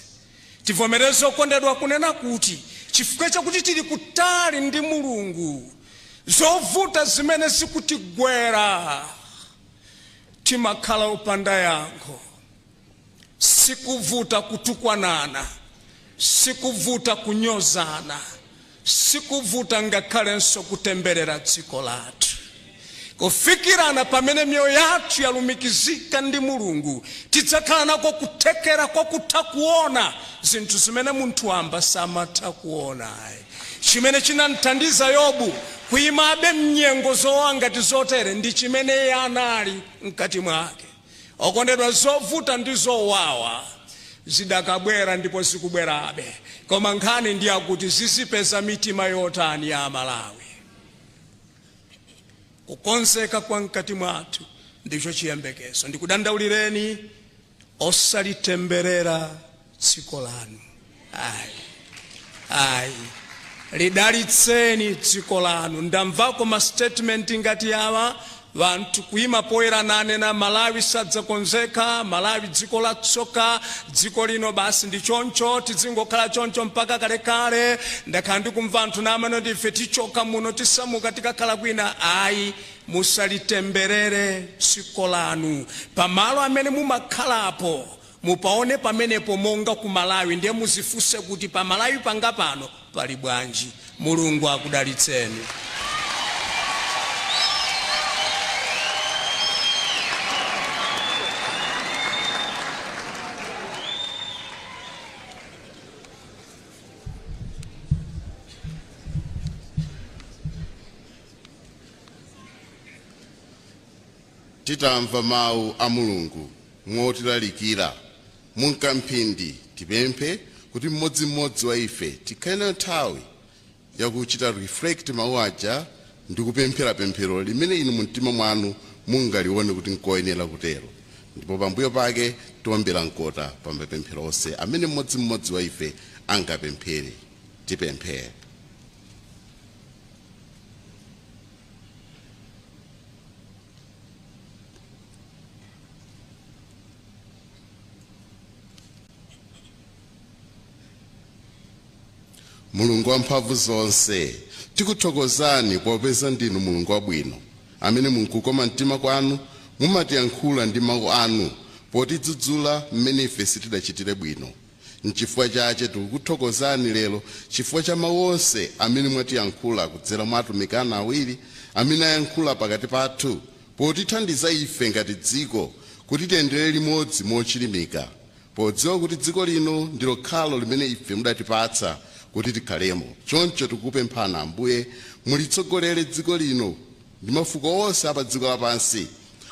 Tivomereze okondedwa kunena kuti chifukwa chakuti tili kutali ndi Mulungu, zovuta zimene zikutigwera timakhala opanda yankho. Sikuvuta kutukwanana, sikuvuta kunyozana, sikuvuta ngakhalenso kutemberera dziko lathu. Kufikirana pamene mioyo yathu yalumikizika ndi Mulungu, tidzakhala nako kuthekera kwa kutha kuona zinthu zimene munthu wamba samatha kuona. Chimene chinamthandiza Yobu kuyimabe mnyengo zowanga zotere ndi chimene iye anali mkati mwake. Okondedwa, zovuta ndi zowawa zidakabwera ndipo zikubwerabe, koma nkhani ndi yakuti zizipeza mitima yotani ya Amalawi. Kukonzeka kwa mkati mwathu ndicho chiyembekezo. Ndikudandaulireni osalitemberera dziko lanu. Lidalitseni dziko lanu. Ndamvako ma statement ngati awa, vantu kuima poera nane na Malawi sadzakonzeka, Malawi dziko la tsoka, dziko lino basi ndi choncho, tizingokhala choncho mpaka kale kale. Ndakhala ndikumva anthu namene ndife tichoka muno tisamuka tikakhala kwina. Musalitemberere dziko lanu. Pamalo amene mumakhalapo mupaone pamenepo monga ku Malawi, ndiye muzifunse kuti pa Malawi panga pano pali bwanji. Mulungu akudalitseni. Titamva mawu a Mulungu motilalikira munkamphindi, tipemphe kuti mmodzimmodzi wa ife tikhale nthawi yakuchita reflect mawu aja ndi kupemphera pemphero limene inu mumtima mwanu mungalione kuti nkoyenera kutero, ndipo pambuyo pake tiombera mkota pa mapemphero onse amene mmodzimmodzi wa ife angapemphere. Tipemphere. Mulungu wamphamvu zonse, tikuthokozani popeza ndinu Mulungu wabwino, amene mukukoma mtima kwanu mumatiyankhula ndi mawu anu potidzudzula mmene ife sitidachitire bwino. N'chifukwa chache tikukuthokozani lero chifukwa cha mawu onse amene mwatiyankhula kudzera mwa atumiki anu awiri amene ayankhula pakati pathu potithandiza ife ngati dziko kuti tiyendere limodzi mochilimika, podziwa kuti dziko lino ndilo khalo limene ife mudatipatsa kuti tikhalemo. Choncho tikupemphana Ambuye mulitsogolere dziko lino ndi mafuko onse apa dziko lapansi,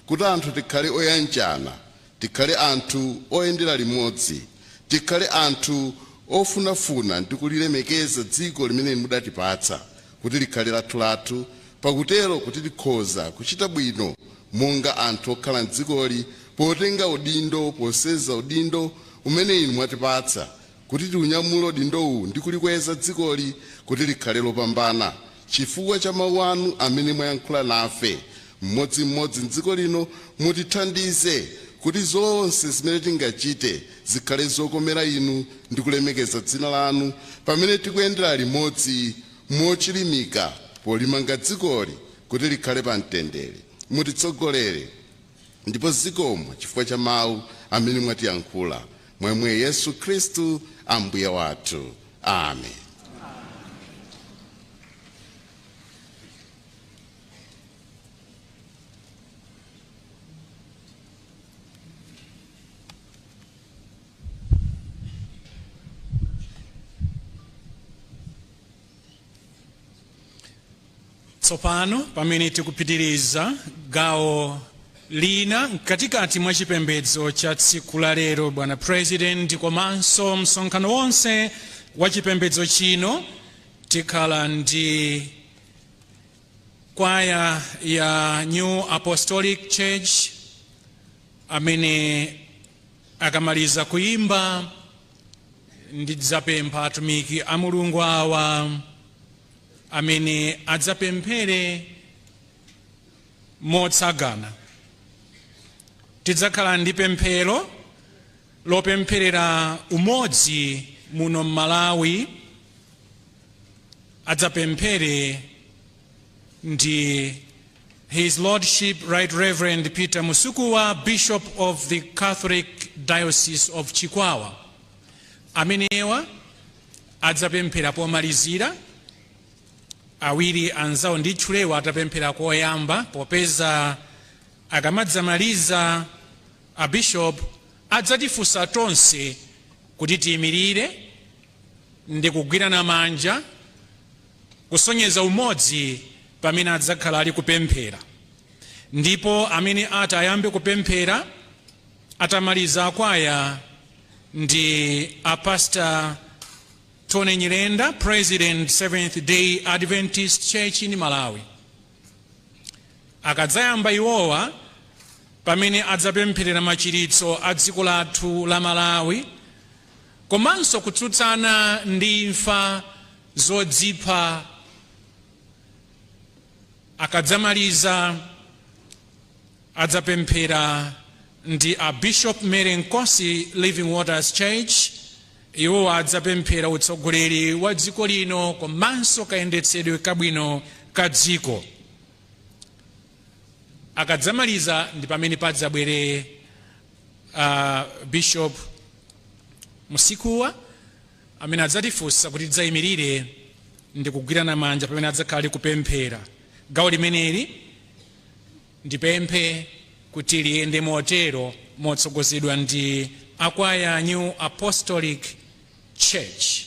kuti anthu tikhale oyanjana, tikhale anthu oyendera limodzi, tikhale anthu ofunafuna ndi kulilemekeza dziko limene mudatipatsa kuti likhale lathu, pakutero kuti tikhoza kuchita bwino monga anthu okhala mdzikoli, potenga udindo, poseza udindo umene inu mwatipatsa, kuti tiunyamule udindowu ndi kulikweza dzikoli kuti likhale lopambana. Chifukwa cha mawu anu amene mwayankhula nafe mmodzimmodzi m'dziko lino, mutithandize kuti zonse zimene tingachite zikhale zokomera inu ndi kulemekeza dzina lanu, pamene tikuyendera limodzi mochilimika polimanga dzikoli kuti likhale pa mtendere. Mutitsogolere ndipo zikomo chifukwa cha mawu amene mwatiyankhula mwa Yesu Khristu Ambuye wathu. Amen. Tsopano pamene tikupitiriza gawo lina katikati mwa chipembedzo cha tsiku la lero, Bwana President komanso msonkhano wonse wa chipembedzo chino tikhala ndi kwaya ya New Apostolic Church amene akamaliza kuimba ndidzapempha atumiki a Mulungu awa amene adzapemphere motsagana. Tidzakhala ndi pemphero lopempherera umodzi muno Malawi. Adzapemphere ndi His Lordship Right Reverend Peter Musukuwa, Bishop of the Catholic Diocese of Chikwawa. Amenewa adzapemphera pomalizira. Awiri anzawo ndi tchulewa atapemphera koyamba, popeza akamadzamaliza a bishop adzatifunsa tonse kuti tiyimirire ndi kugwirana manja kusonyeza umodzi pamene adzakhala ali kupemphera. Ndipo amene ati ayambe kupemphera atamaliza kwaya ndi a Pastor Tony Nyirenda, President Seventh Day Adventist Church in Malawi. Akadzayamba iwowa pamene adzapempherera machiritso a dziko lathu la Malawi, komanso kutsutsana ndi imfa zodzipha. Akadzamaliza adzapemphera ndi a Bishop Mary Nkosi, Living Waters Church. Iwo adzapemphera utsogoleri wa dziko lino komanso kayendetsedwe kabwino ka dziko. Akadzamaliza ndi pamene padzabwere Bishop Musikuwa amene adzatifunsa kuti tidzayimirire ndi kugwirana manja pamene adzakhala ali kupemphera. Gawo limeneli ndipemphe kuti liyende motero motsogozedwa ndi akwaya New Apostolic Church.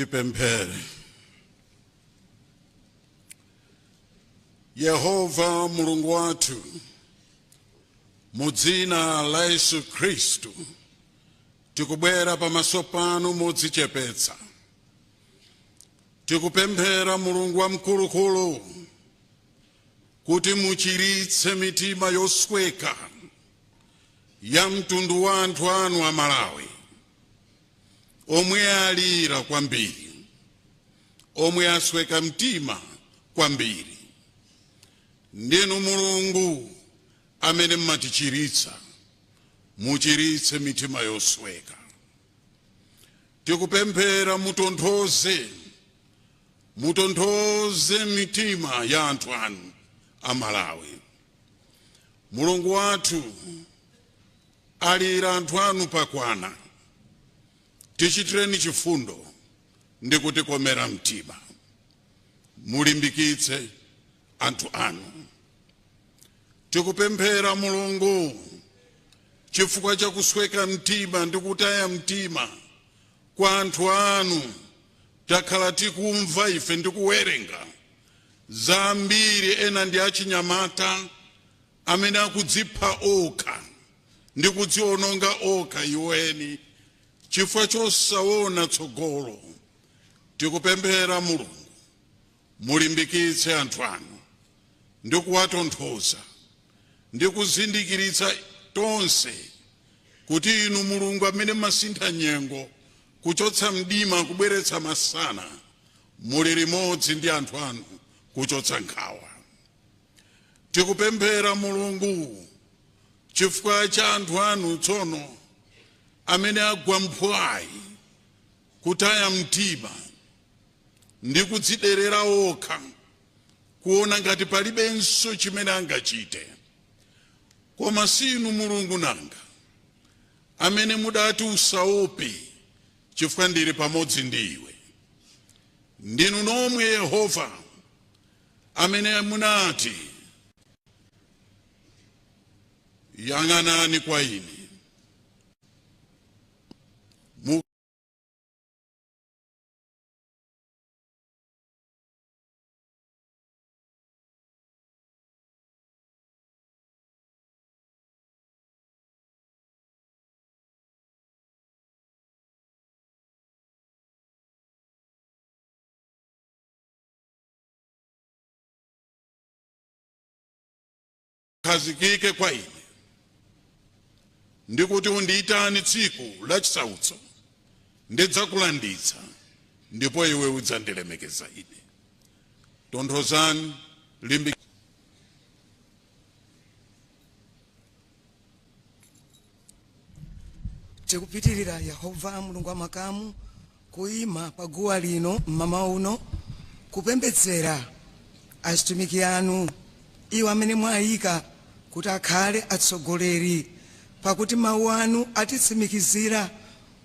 Tipemphere. Yehova Mulungu wathu, mudzina la Yesu Kristu, tikubwera pamaso panu modzichepetsa. Tikupemphera Mulungu wamkulukulu kuti muchiritse mitima yosweka ya mtundu wa anthu anu a Malawi, omwe alira kwambiri, omwe asweka mtima kwambiri. Ndinu Mulungu amene mmatichiritsa, muchiritse mitima yosweka. Tikupemphera mutonthoze mitima ya anthu anu a Malawi. Mulungu wathu, alira anthu anu pakwana. Tichitireni chifundo ndi kutikomera mtima. Mulimbikitse anthu anu. Tikupemphera Mulungu chifukwa cha kusweka mtima ndi kutaya mtima kwa anthu anu. Takhala tikumva ife ndi kuwerenga zambiri ena ndi achinyamata amene akudzipha okha ndi kudziononga okha iweni chifukwa chosaona tsogolo. Tikupemphera Mulungu mulimbikitse anthu anu ndi kuwatonthoza ndi kuzindikiritsa tonse kuti inu Mulungu amene masintha nyengo kuchotsa mdima kubweretsa masana, muli limodzi ndi anthu anu kuchotsa nkhawa. Tikupemphera Mulungu chifukwa cha anthu anu tsono amene agwa mphwayi kutaya mtima ndi kudziderera okha, kuona ngati palibenso chimene angachite. Koma sinu Mulungu nanga amene mudati usaope chifukwa ndili pamodzi ndi iwe. Ndinu nomwe Yehova amene munati yang'anani kwa ine. Khazikike kwa ine ndikuti undiyitane tsiku la chisautso ndidzakulanditsa ndipo iwe udzandilemekeza ine. Tonthozani, limbikitsani. Tikupitirira Yehova Mulungu wamakamu kuima paguwa lino mama uno kupembedzera atumiki anu iwo amene mwayika kuti akhale atsogoleri, pakuti mawu anu atitsimikizira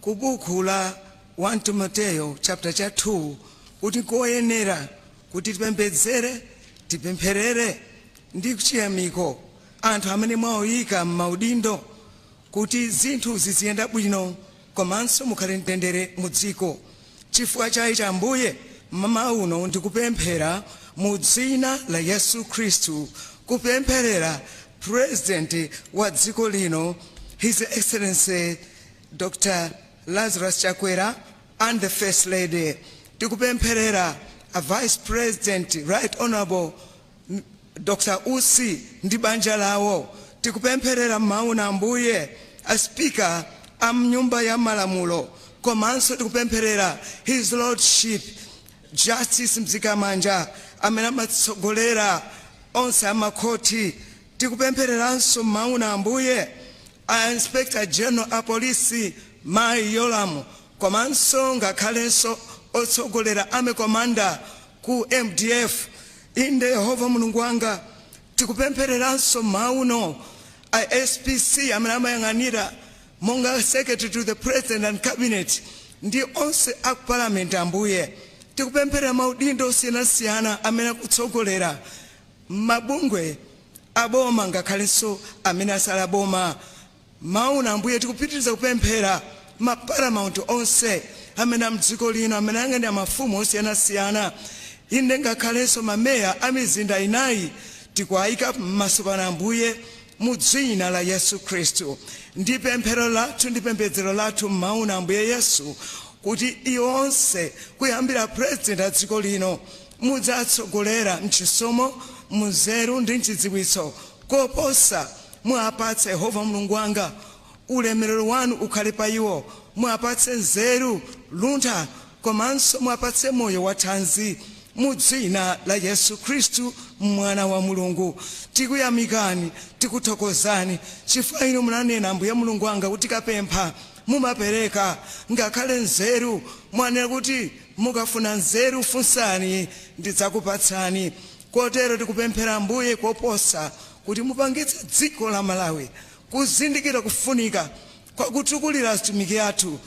ku buku la 1 Timoteyo chapter 2 kuti koyenera kuti tipempherere ndi chiyamiko anthu amene mwayika m'maudindo kuti zinthu ziziyenda bwino komanso mukhale mtendere mu dziko. Chifukwa chake Ambuye mama uno ndikupemphera mu dzina la Yesu Kristu kupempherera President wa dziko lino, His Excellency Dr. Lazarus Chakwera and the First Lady. Tikupempherera a Vice President Right Honorable Dr. Usi ndi banja lawo. Tikupempherera mauna Ambuye a Speaker nyumba ya malamulo, komanso tikupempherera His Lordship Justice Mzikamanja amene amatsogolera onse amakoti. Tikupemphereranso mauna Ambuye a Inspector General a Police Mai Yolamu, komanso ngakhalenso otsogolera ame komanda ku MDF. Inde Yehova Mulungu wanga, tikupemphereranso mauno a SPC amene amayang'anira monga Secretary to the President and Cabinet ndi onse a Parliament. Ambuye tikupempherera maudindo osiyanasiyana amene akutsogolera mabungwe aboma ngakhalenso amene asala boma. Mauna Ambuye tikupitiriza kupemphera ma Paramount onse amene mdziko lino amene angene mafumu osiyanasiyana inde ngakhalenso mameya a mizinda inayi tikuwayika m'maso pano Ambuye mu dzina la Yesu Khristu. Ndi pemphero lathu ndi pembedzero lathu m'mawu Ambuye Yesu kuti iwo onse kuyambira president a dziko lino mudzatsogolera mchisomo munzeru ndi mchidziwitso koposa muapatse Yehova Mulungu wanga ulemerero wanu ukhale pa iwo, muapatse nzeru luntha komanso muapatse moyo wathanzi mu dzina la Yesu Khristu mwana wa Mulungu. Tikuyamikani tikuthokozani chifukwa inu munanena Ambuye Mulungu wanga kuti kapempha mumapereka ngakhale nzeru mwanena kuti mukafuna nzeru funsani ndidzakupatsani. Kotero tikupemphera Ambuye koposa kuti mupangitse dziko la Malawi kuzindikira kufunika kwa kutukulira atumiki athu,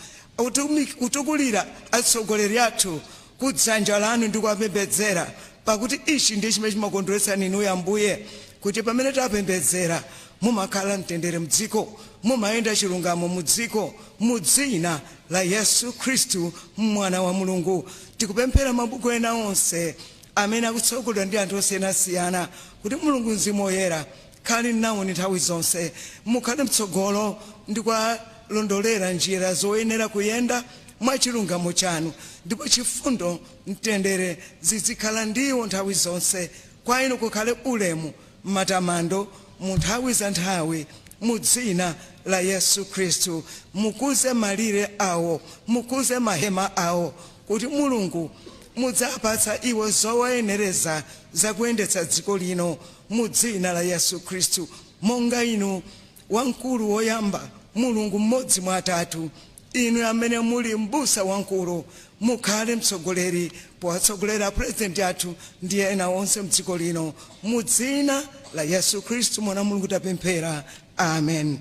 kutukulira atsogoleri athu kudzanja lanu ndi kuwapembedzera, pakuti ichi ndiye chimene chimakondweretsani inu Ambuye, kuti pamene tapembedzera mumakhala mtendere mdziko, mumayenda chilungamo mudziko mu dzina la Yesu Khristu mwana wa Mulungu. Tikupemphera mabuku ena onse amene akutsogoledwa ndi anthu osiyanasiyana kuti Mulungu Mzimu Woyera khali nawo nthawi zonse, mukhale mtsogolo ndi kuwalondolera njira zoyenera kuyenda mwa chilungamo chanu, ndipo chifundo mtendere zizikhala ndiwo nthawi zonse. Kwa inu kukhale ulemu matamando mu nthawi za nthawi mu dzina la Yesu Khristu. Mukuze malire awo, mukuze mahema awo, kuti Mulungu mudzapatsa iwo zowayenereza zakuyendetsa dziko lino mu dzina la Yesu Khristu. Monga inu wamkulu woyamba Mulungu mmodzi mwa atatu, inu amene muli mbusa wamkulu mukhale mtsogoleri powatsogolera president athu ndi ena onse mdziko lino mu dzina la Yesu Khristu mwana wa Mulungu tapemphera, amen.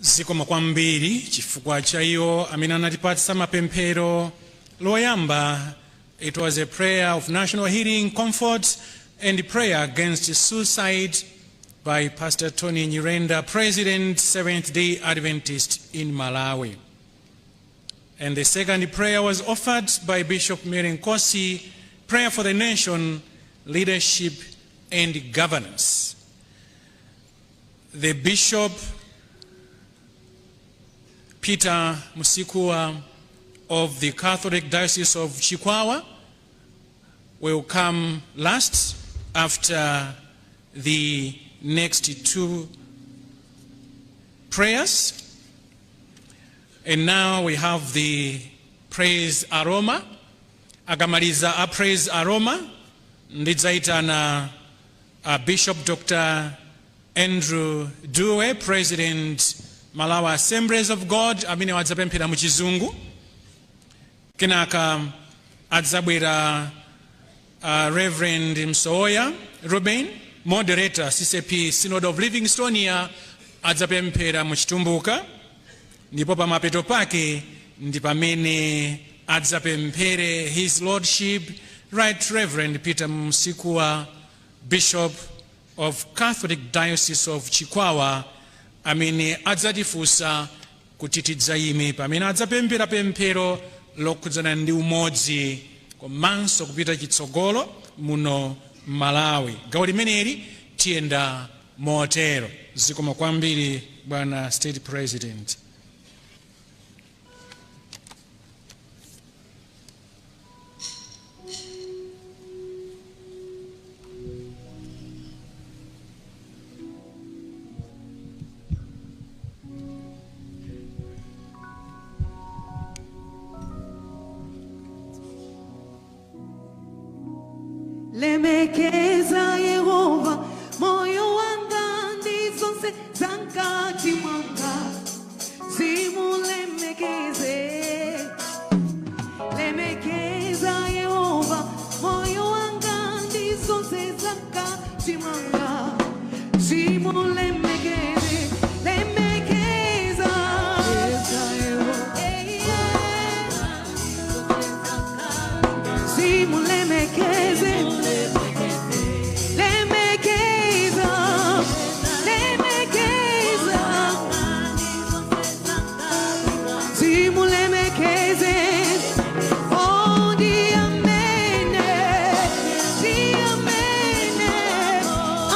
Zikomo kwambiri chifukwa cha iwo amene anatipatsa mapemphero. Loyamba, it was a prayer of national healing, comfort, and prayer against suicide by Pastor Tony Nyirenda, President, Seventh-day Adventist in Malawi. And the second prayer was offered by Bishop Mary Nkosi, prayer for the nation, leadership, and governance. The Bishop Peter Musikua of the Catholic Diocese of Chikwawa will come last after the next two prayers. And now we have the praise aroma. Akamaliza a praise aroma, ndidzaitana Bishop Dr. Andrew Due, President Malawi Assemblies of God, amene wadzapemphera mu chizungu. Kenaka adzabwera Reverend Msoya Ruben, Moderator CCP Synod of Livingstonia, adzapemphera mu chitumbuka. Ndipo pamapeto pake ndi pamene adzapemphere His Lordship Right Reverend Peter Musikua, Bishop of Catholic Diocese of Chikwawa, amene adzatifunsa kuti tidzayime pamene adzapemphera pemphero lokhudzana ndi umodzi komanso kupita chitsogolo muno Malawi. Gawo limeneli tiyenda motero. Zikomo kwambiri Bwana State President. Lemekeza Yehova, moyo wanga ndizonse zankati mwanga, zimulemekeze. Lemekeza Yehova, moyo wanga ndizonse zankati mwanga, zimulemekeze. Lemekeza Yehova. Simulemekeze, lemekeza, lemekeza. Simulemekeze, oh diamene, diamene.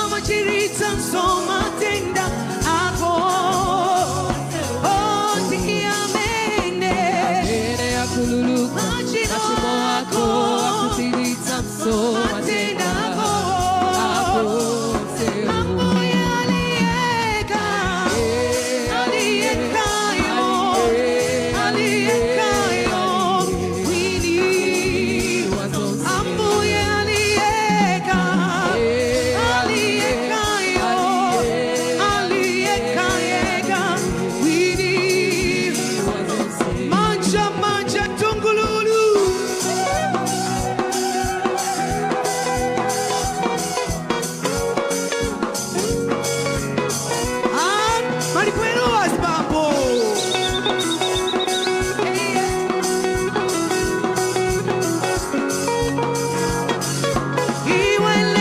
Amachirita soma tenda ako, oh diamene. Kululu, machimo ako, akutiliza mso, matenda ako, mambo yalieka, aliekayo, aliekayo, wini, mambo yalieka, aliekayo, aliekayeka, wini, manja, manja, tungululu. Ah, maricueros, papo.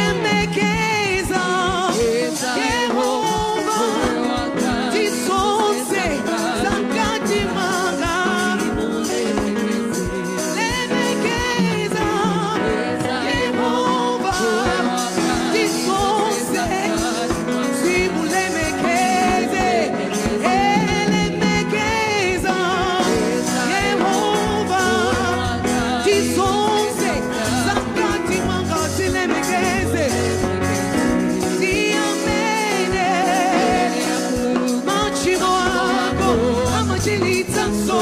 Iwelemekeza, Yehova, tisonse, sankatimanga. Lemekeza, Yehova, tisonse, simulemekeze, elemekeza, Yehova, tisonse, sankatimanga, silemekeze, siamene, machimo ako, amachilitsa so,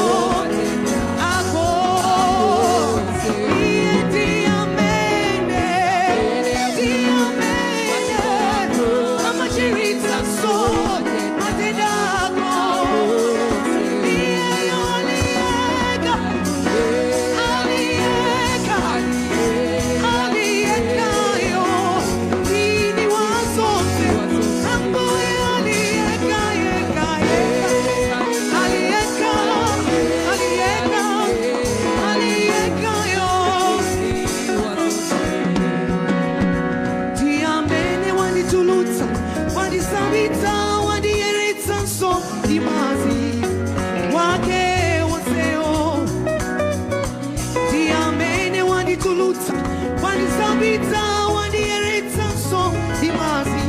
ako, diamene, diamene, amachilitsa so, matenda ako, alieka, alieka, aliekayo, dini wasonse, amboye alieka, alieka, alieka, alieka, aliekayo. Diamene wanditulutsa, wandisabitsa, wandieretsa so dimazi wake wonseo. Diamene wanditulutsa, wandisabitsa, wandieretsa so dimazi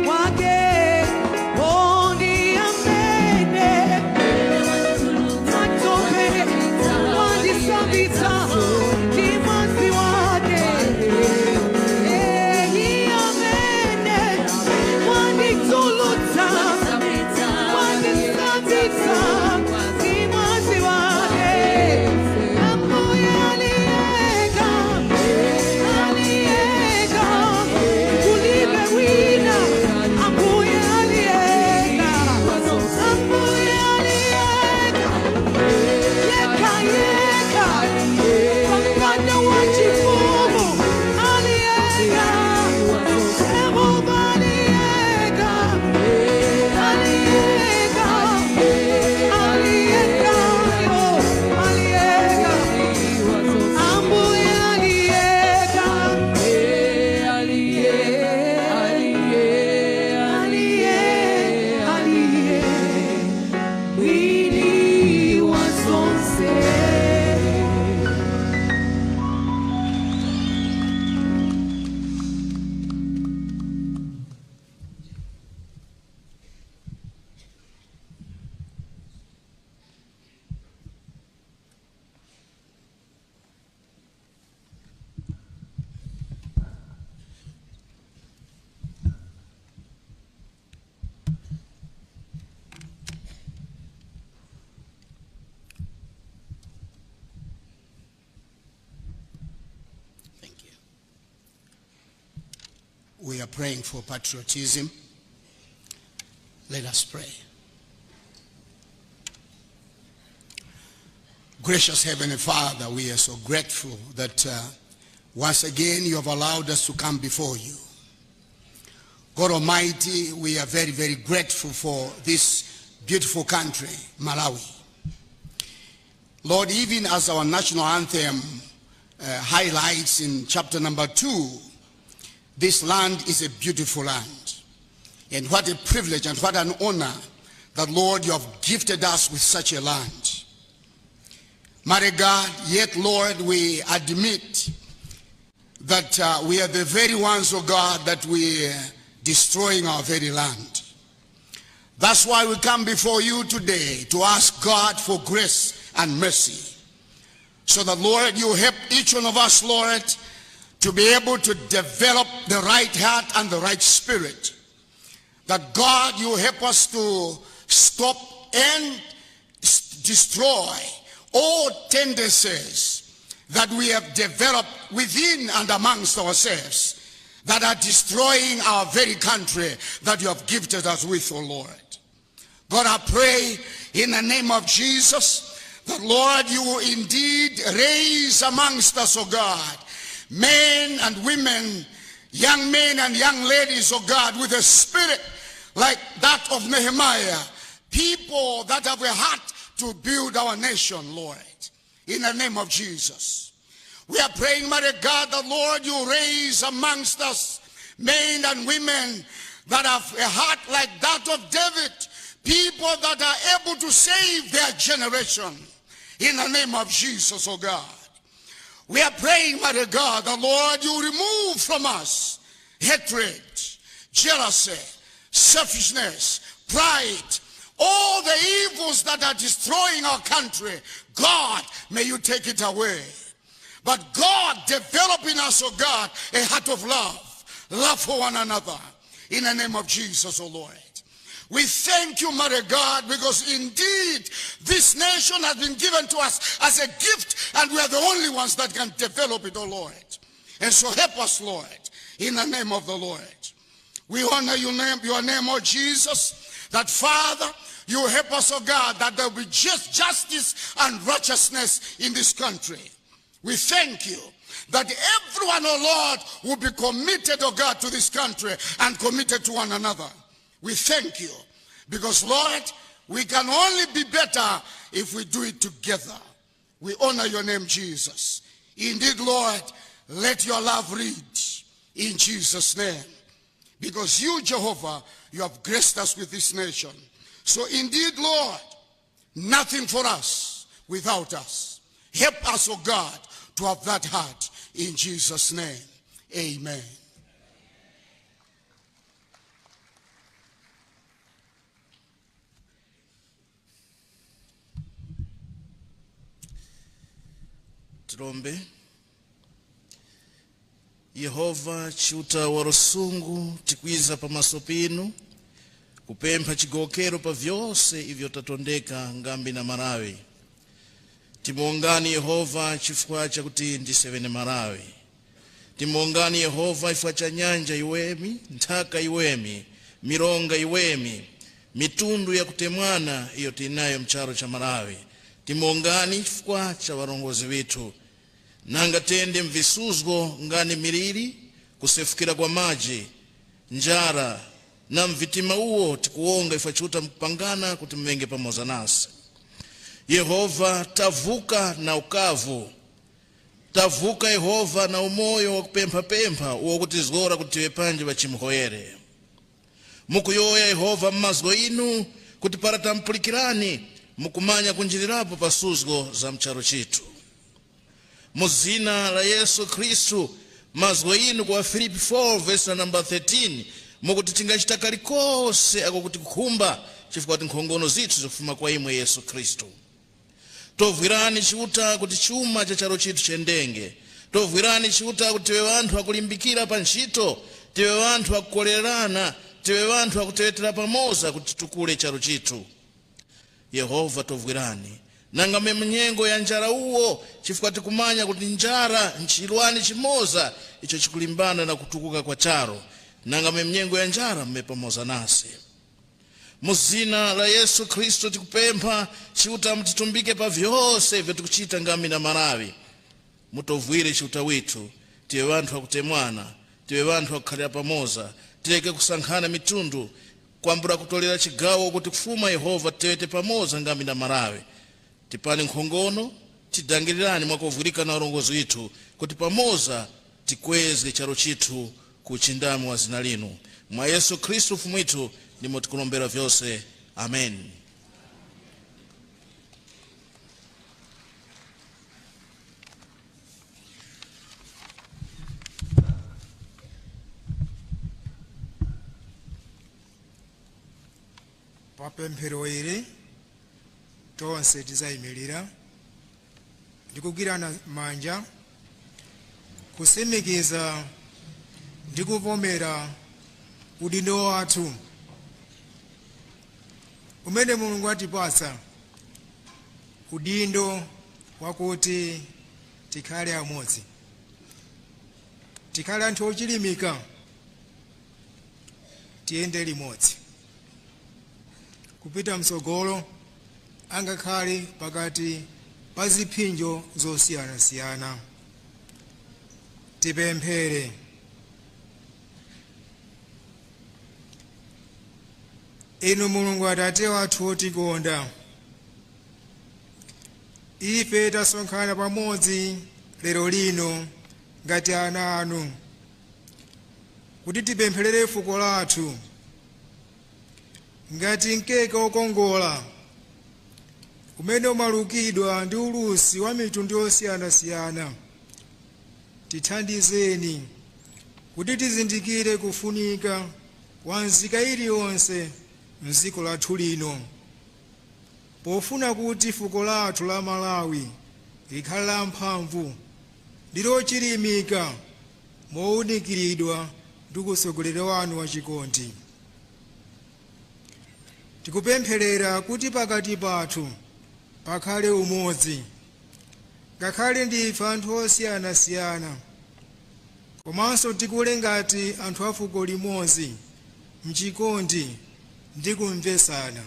wake. Oh, diamene, matopene, wandisabitsa, dimazi wake. Diamene, wanditulutsa, wandisabitsa, dimazi wake. Amboye alieka, alieka, kulibe wina. Amboye alieka, amboye alieka, yeka yeka, pakana wachifumu alieka, Yehova alieka, alieka, alieka, yo, alieka, amboye alieka, alieka, wini wasonse. Thank you. We are praying for patriotism. Let us pray. Gracious Heavenly Father, we are so grateful that once again you have allowed us to come before you. God Almighty, we are very, very grateful for this beautiful country, Malawi. Lord, even as our national anthem highlights in chapter number 2, this land is a beautiful land. And what a privilege and what an honor that, Lord, you have gifted us with such a land. Mighty God, yet, Lord, we admit that we are the very ones, oh God, that we are destroying our very land. That's why we come before you today to ask God for grace and mercy. So that, Lord, you help each one of us, Lord, to be able to develop the right heart and the right spirit. That, God, you help us to stop and destroy all tendencies that we have developed within and amongst ourselves that are destroying our very country that you have gifted us with, O Lord. God, I pray in the name of Jesus that, Lord, you will indeed raise amongst us, O God, men and women, young men and young ladies, O God, with a spirit like that of Nehemiah, people that have a heart to build our nation, Lord, in the name of Jesus. We are praying, mighty God, that, Lord, you raise amongst us men and women that have a heart like that of David, people that are able to save their generation, in the name of Jesus, oh God. We are praying, mighty God, that, Lord, you remove from us hatred, jealousy, selfishness, pride, all the evils that are destroying our country. God, may you take it away. But God, develop in us, oh God, a heart of love for one another, in the name of Jesus, oh Lord. We thank you, mighty God, because indeed this nation has been given to us as a gift, and we are the only ones that can develop it, oh Lord. And so help us, Lord, in the name of the Lord. We honor your name, oh Jesus, that, Father, you help us, oh God, that there will be justice and righteousness in this country. We thank you that everyone, oh Lord, will be committed, oh God, to this country and committed to one another. We thank you because, Lord, we can only be better if we do it together. We honor your name, Jesus. Indeed, Lord, let your love read in Jesus' name. Because you, Jehovah, you have graced us with this nation. So indeed, Lord, nothing for us without us. Help us, oh God, to have that heart in Jesus' name. Amen. Tirombe. Yehova chiuta warusungu tikwiza pamaso pinu kupempha chigokero pa vyose ivyo tatondeka ngambi na Malawi. Timongani Yehova chifukwa chakuti ndisevene Malawi. Timongani Yehova chifukwa cha nyanja iwemi, nthaka iwemi, mironga iwemi, mitundu ya kutemwana iyo tinayo mcharo cha Malawi. Timongani chifukwa cha warongozi wetu. Nanga tende mvisuzgo ngani miriri kusefukira kwa maji, njara na mvitima uo tikuonga ifachuta mpangana kuti mmenge pamoza nasi. Yehova tavuka na ukavu. Tavuka Yehova na umoyo wa kupempha uo kutizgora kutiwe panje bachimuhoyere. Mukuyoya Yehova mmazgo inu kuti paratampulikirani mukumanya kunjirirapo pasuzgo za mcharo chitu. Muzina la Yesu Kristu mazgo inu kwa Filipi 4 verse number 13 mukuti tingachitaka likose akukuti kukhumba chifukwa tinkhongono zithu zofuma kwa imwe Yesu Kristu. Tovwirani chiuta kuti chuma cha charo chitu chendenge. Tovwirani chiuta kuti tiwe wanthu akulimbikira pa ntchito, tiwe wanthu akukolerana, tiwe wanthu akutewetera pamoza kuti tukule charo chitu. Yehova tovwirani. Nanga mnyengo ya njara uo chifukwa tikumanya kuti njara nchilwani chimoza icho chikulimbana na kutukuka kwa charo. Nanga mnyengo ya njara mmepamoza nasi. Muzina la Yesu Kristo tikupempha chiuta mtitumbike pa vyose ivyo tikuchita ngambi na Malawi. Mutovwire chiuta witu, tiwe wanthu akutemwana, tiwe wanthu akukhalira pamoza, tileke kusankhana mitundu, kwambura kutolera chigawo kuti kufuma Yehova tewete pamoza ngambi na Malawi. Tipani nkhongono, tidangirirani mwakovulika na ulongozi withu kuti pamoza tikweze charo chithu ku chindami wa zina linu mwa Yesu Kristu mfumu withu ndimo tikulombera vyose. Amen. Papemphero iri tonse tizayimirira ndikugwirana manja kusimikiza ndikuvomera udindo wathu umene Mulungu atipatsa, udindo wakuti tikhale amodzi, tikhale anthu ochilimika, tiyende limodzi kupita msogolo angakhale pakati pa ziphinjo zosiyanasiyana. Tipemphere. Inu Mulungu Atate wathu otikonda, ife tasonkhana pamodzi lero lino ngati ana anu kuti tipempherere fuko lathu ngati mkeka okongola umene umalukidwa ndi ulusi wa mitundu yosiyanasiyana. Tithandizeni kuti tizindikire kufunika kwa nzika iliyonse mdziko lathu lino, pofuna kuti fuko lathu la Malawi likhale la mphamvu ndi lochilimika mowunikiridwa ndi kutsogolera wanu wachikondi. Tikupempherera kuti pakati pathu pakhale umodzi, ngakhale ndife anthu osiyanasiyana, komanso tikule ngati anthu a fuko limodzi mchikondi ndi kumvesana.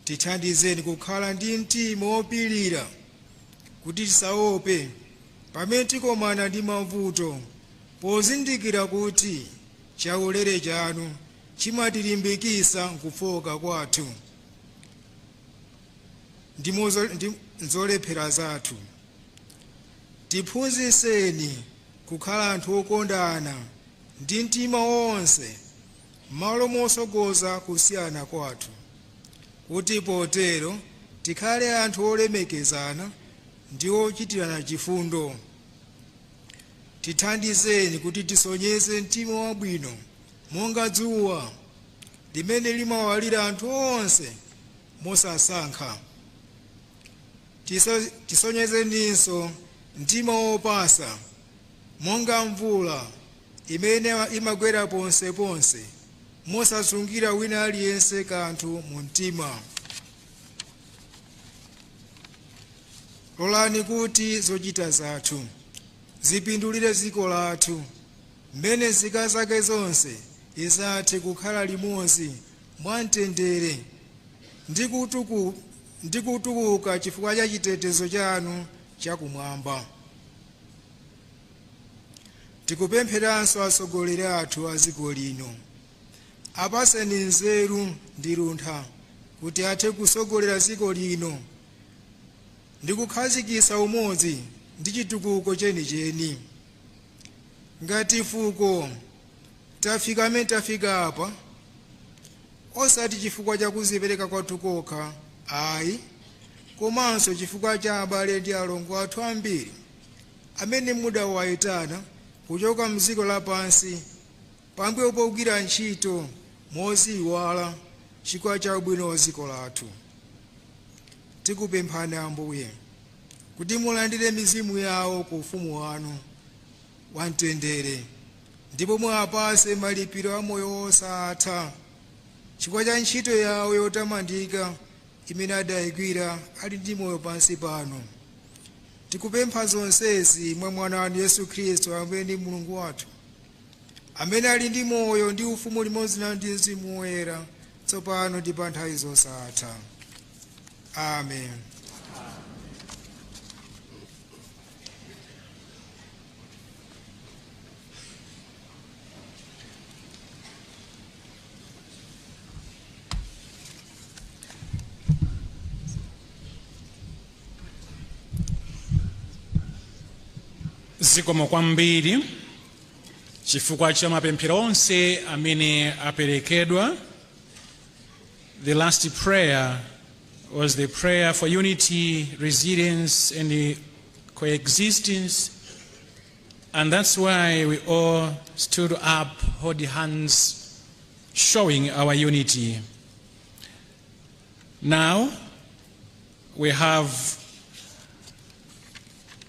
Tithandizeni kukhala ndi mtima wopirira kuti tisaope pamene tikomana ndi mavuto, pozindikira kuti chaulere chanu chimatilimbikitsa nkufoka kwathu ndi zolephera zathu. Tiphunzitseni kukhala anthu okondana ndi mtima wonse m'malo mosogoza kusiyana kwathu, kuti potero tikhale anthu olemekezana ndi ochitirana chifundo. Tithandizeni kuti tisonyeze mtima wabwino monga dzuwa limene limawalira anthu onse mosasankha. Tisonyezeninso mtima wopasa monga mvula imene imagwera ponseponse mosasungira wina aliyense kanthu mu mtima. Lolani kuti zochita zathu zipindulire dziko lathu, mmene nzika zake zonse izathe kukhala limodzi mwamtendere ndi kutukuka chifukwa cha chitetezo chanu chakumwamba. Tikupempheranso atsogoleri athu a dziko lino, apaseni nzeru ndi luntha kuti athe kusogolera dziko lino ndi kukhazikitsa umodzi ndi chitukuko chenicheni. Ngati fuko tafika amene tafika apa, osati chifukwa cha kuzipereka kwathu kokha ayi, komanso chifukwa cha abale ndi alongo athu ambiri amene mudawayitana kuchoka mdziko lapansi pambuyo pogwira ntchito moziyiwala chifukwa cha ubwino wa dziko lathu. Tikupemphani Ambuye kuti mulandire mizimu yawo ku ufumu wanu wamtendere, ndipo muwapatse malipiro a moyo osatha chifukwa cha ntchito yawo yotamandika imene adayigwira ali ndi moyo pansi pano. Tikupempha zonsezi mwa mwana wanu Yesu Khristu amene ndi Mulungu wathu, amene ali ndi moyo ndi ufumu limodzi na ndi Mzimu Woyera, tsopano ndi pa nthawi zosatha. Amen. Zikomo kwambiri chifukwa cha mapemphero onse amene aperekedwa. The last prayer was the prayer for unity, resilience, and the coexistence. And that's why we all stood up, holding hands, showing our unity. Now, we have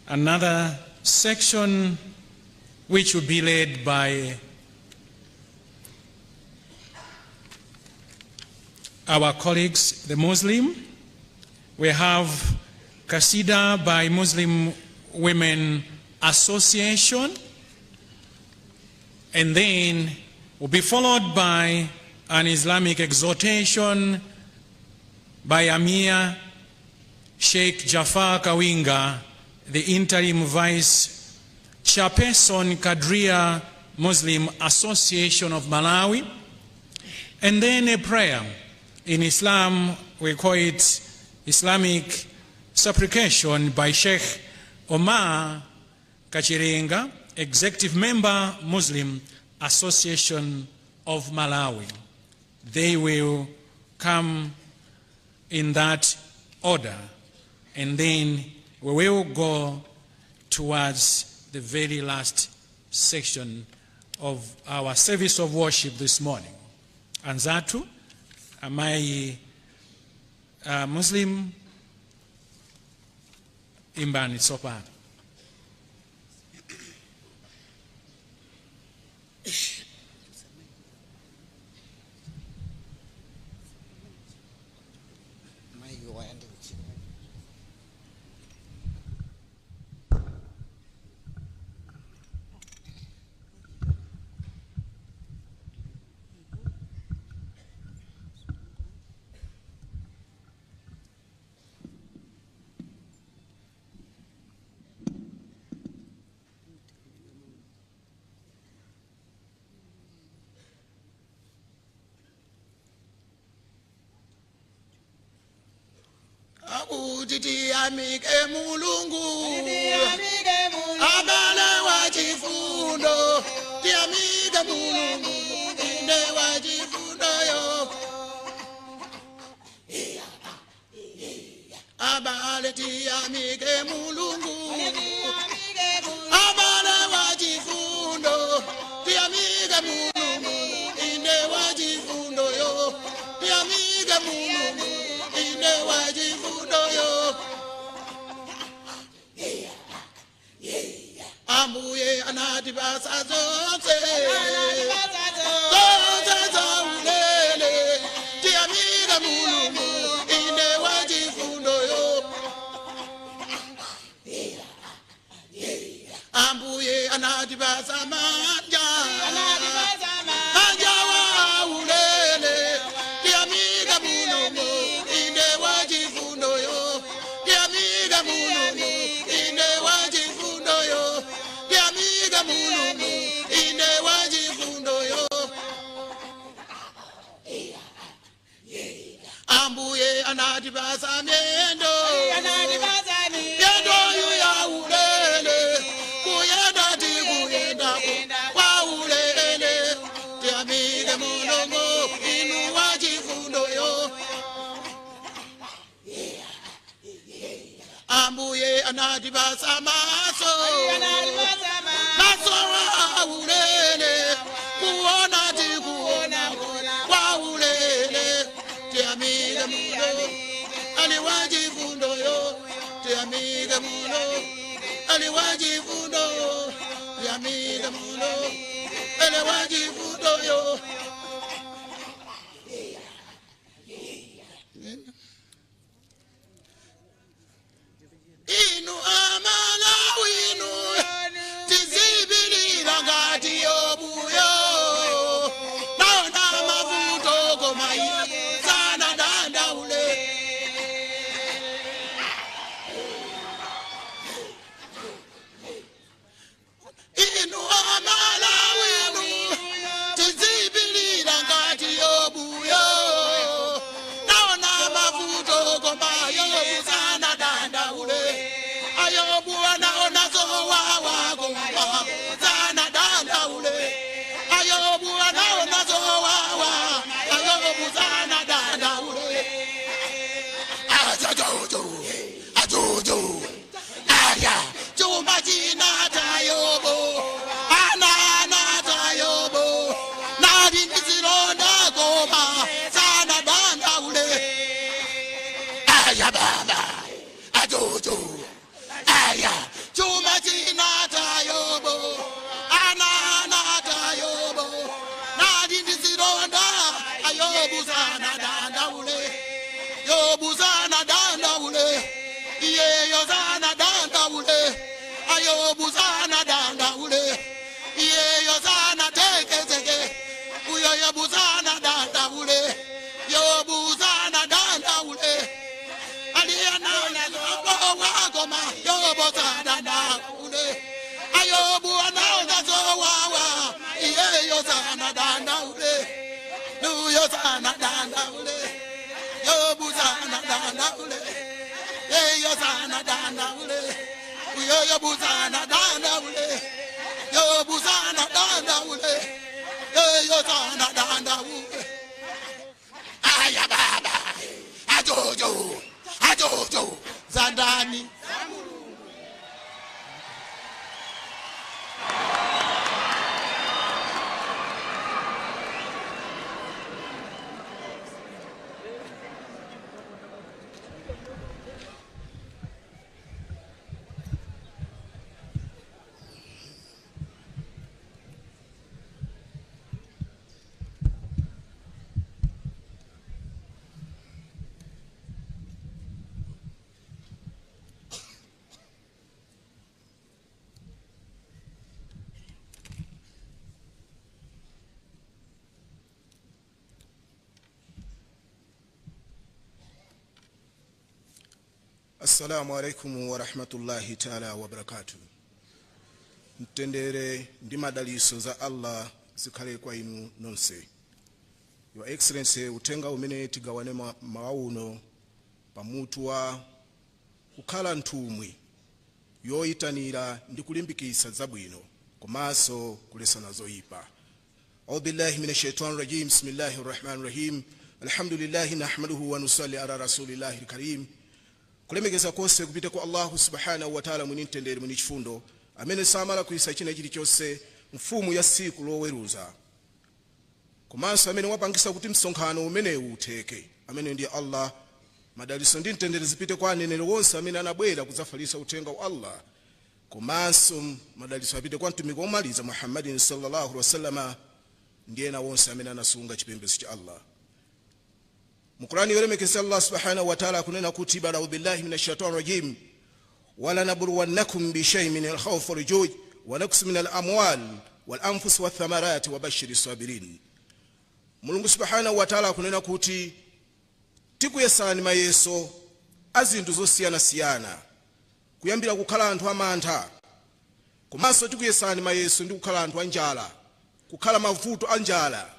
another section which will be led by our colleagues, the Muslim. We have Qasida by Muslim Women Association, and then will be followed by an Islamic exhortation by Amir Sheikh Jafar Kawinga, the interim vice chairperson, Kadria Muslim Association of Malawi, and then a prayer. In Islam, we call it Islamic supplication by Sheikh Omar Kachirenga, executive member, Muslim Association of Malawi. They will come in that order, and then we will go towards the very last section of our service of worship this morning. Anzatu, amai Muslim imbani sopa. Titi amike mulungu abale wachifundo ti amike mulungu inde wachifundo yo abale ti amike mulungu abale wachifundo ti amike mulungu inde wachifundo yo ti amike mulungu inde wachifundo yo ambuye anati basa zonse zaulele ti amike mulungu inde wachifundo yo ambuye anati basa manja manja waulele ti amike mulungu inde wachifundo yo ti amike mulungu inde wachifundo yo ti amike mulungu inde wachifundo yo ambuye anati basa miendo miendo yu ya ulele kuyenda ti kuyenda kwa ulele ti amike mulungu inu wachifundo yo ambuye anati basa maso maso wa ulele kuona ti kuona kwa ulele ti amike mulungu ali wachifundo yo ti amike mulungu ali wachifundo yo ti amike mulungu ali wachifundo yo inu Malawi inu tizibilira ngati yobuyo naona mavuto koma iye sana dandaule inu Malawi inu tizibilira chinata yobo ananata yobo nali ndizilonda koma sana danda ule aya baba ajojo aya chuma chinata yobo ananata yobo nali ndizilonda ayobu sana danda ule yobu sana danda ule iyeyo sana danda ule ayobu sana danda ule iyeyo sana tekezeke uyo yobu sana danda ule yobu sana danda ule aliyanana zobo wakoma yobu sana danda ule ayobu anaona zowawa iyeyo sana danda ule nuyo sana danda ule yobu sana danda ule yeyo sana danda ule uyoyo buzana danda ule yo buzana danda ule yeyo sana danda ule aya baba ajojo zandani Assalamu alaikum wa rahmatullahi ta'ala wa barakatuh. Mtendere ndi madaliso za Allah zikhale kwa inu nonse. Your Excellency, utenga umene tigawane mawauno pamutu wa kukhala nthumwi yoyitanira ndi kulimbikitsa zabwino komanso kulesana zoyipa. A'udhu billahi minash shaitani rajim. Bismillahir rahmanir rahim. Alhamdulillahi nahmaduhu wa nusalli ala rasulillahil karim. Kulemekeza konse kupite kwa Allah subhanahu wa ta'ala mwini mtendere mwini chifundo amene samala kuisa china chilichonse mfumu ya siku loweruza komanso amene wapangisa kuti msonkhano umenewu utheke amene ndiye Allah. Madaliso ndi mtendere zipite kwa aneneri wonse amene anabwera kudzafalitsa uthenga wa Allah komanso madaliso apite kwa mtumiki womaliza Muhammadin sallallahu alaihi wasallam ndiye na wonse amene anasunga chipembedzo cha Allah. Mukurani yolemekeza Allah subhanahu wa ta'ala kunena kuti ba'udhu billahi minash shaitani rajim wala nabluwannakum bi shay'in min al-khawfi wal-ju'i wa naqsin min al-amwal wal-anfus wath-thamarati wa bashiris sabirin. Mulungu subhanahu wa ta'ala kunena kuti tikuyesani mayeso azinthu zosiyana kuyambira kukhala anthu amantha komanso tikuyesani mayeso ndi kukhala anthu anjala kukhala mavuto anjala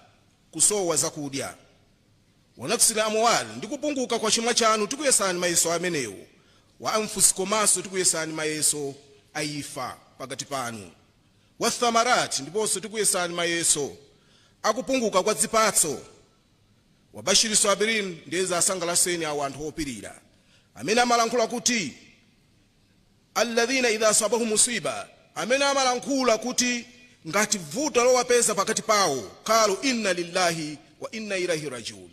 kusowa zakudya wanakusila amwali ndi kupunguka kwa chuma chanu tikuyesani mayeso amenewo wa anfusi komanso tikuyesani mayeso aifa pakati panu wathamarati ndiponso tikuyesani mayeso akupunguka kwa zipatso wabashiri sabirin ndeza asangalaseni awo anthu opirira amene amalankhula kuti alladhina idha asabahu musiba amene amalankhula kuti ngati vuto lowapeza pakati pawo kalu inna lillahi wa inna ilaihi rajiun.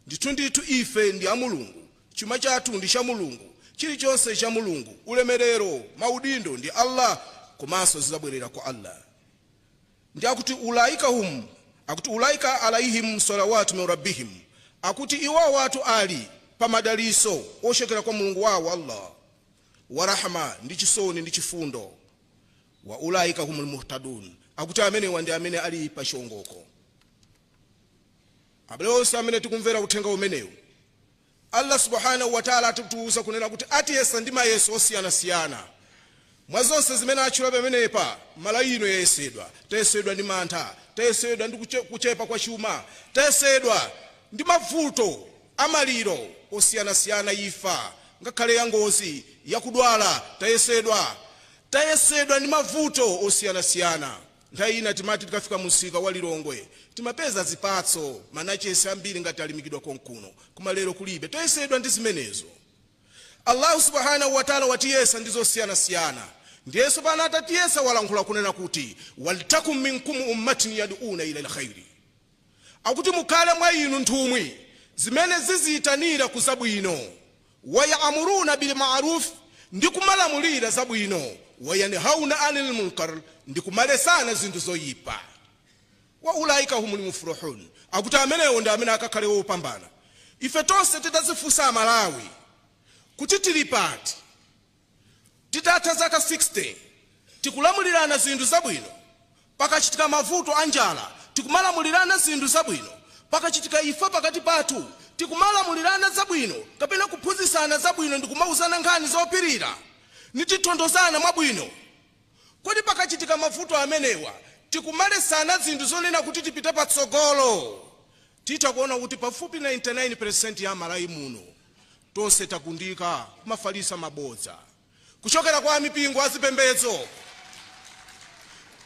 Ndithu ife ndi a Mulungu, chuma chathu ndi cha Mulungu, chilichonse cha Mulungu, ulemerero maudindo ndi Allah komanso zizabwerera kwa Allah. Ndi akuti ulaika alaihim salawatu min rabbihim akuti iwo watu ali pamadaliso oshekera kwa Mulungu wawo Allah wa rahma ndi chisoni ndi chifundo wa ulaika humul muhtadun akuti amene ndi amene ali pa chongoko. Abelonse amene tikumvera uthenga umenewu Allah subhanahu wa ta'ala atituuza kunena kuti atiyesa ndi mayeso osiyana mwazonse zimene achula pamenepa mala ino yesedwa tayesedwa ndi mantha tayesedwa ndi kuchepa kwa chuma tayesedwa ndi mavuto amaliro osiyana ifa ngakhale ya ngozi yakudwala tayesedwa ndi mavuto osiyana. Nthawi ina timati tikafika musika wa Lilongwe timapeza zipatso manachesi ambiri ngati alimikidwa konkuno koma lero kulibe tayesedwa ndi zimenezo. Allah subhanahu wa ta'ala watiyesa ndi zosiyana ndiyeso pana atatiyesa walankhula kunena kuti waltakum minkum ummatin yad'una ila alkhairi, akuti mukhale mwa inu nthumwi zimene ziziyitanira ku zabwino, wayamuruna bil ma'ruf, ndi kumalamulira zabwino, wayanhauna anil munkar, ndi kumalesana zinthu zoyipa. Wa ulaika humul muflihun, akuti amenewo ndi amene akakhale wopambana. Ife tonse titazifunsa Malawi kuti tili pati, titatha zaka 60 tikulamulirana zinthu zabwino, pakachitika mavuto anjala tikumalamulirana zinthu zabwino, pakachitika ifa pakati pathu tikumalamulirana zabwino, kapena kuphunzitsana zabwino ndi kumauzana nkhani zopirira ndi tithondozana mwabwino. Kodi pakachitika mavuto amenewa tikumalesana zinthu zonena kuti tipite patsogolo, titakuona kuti pafupi 99% ya Malawi muno tonse takundika kumafalisa mabodza, kuchokera kwa mipingo azipembedzo,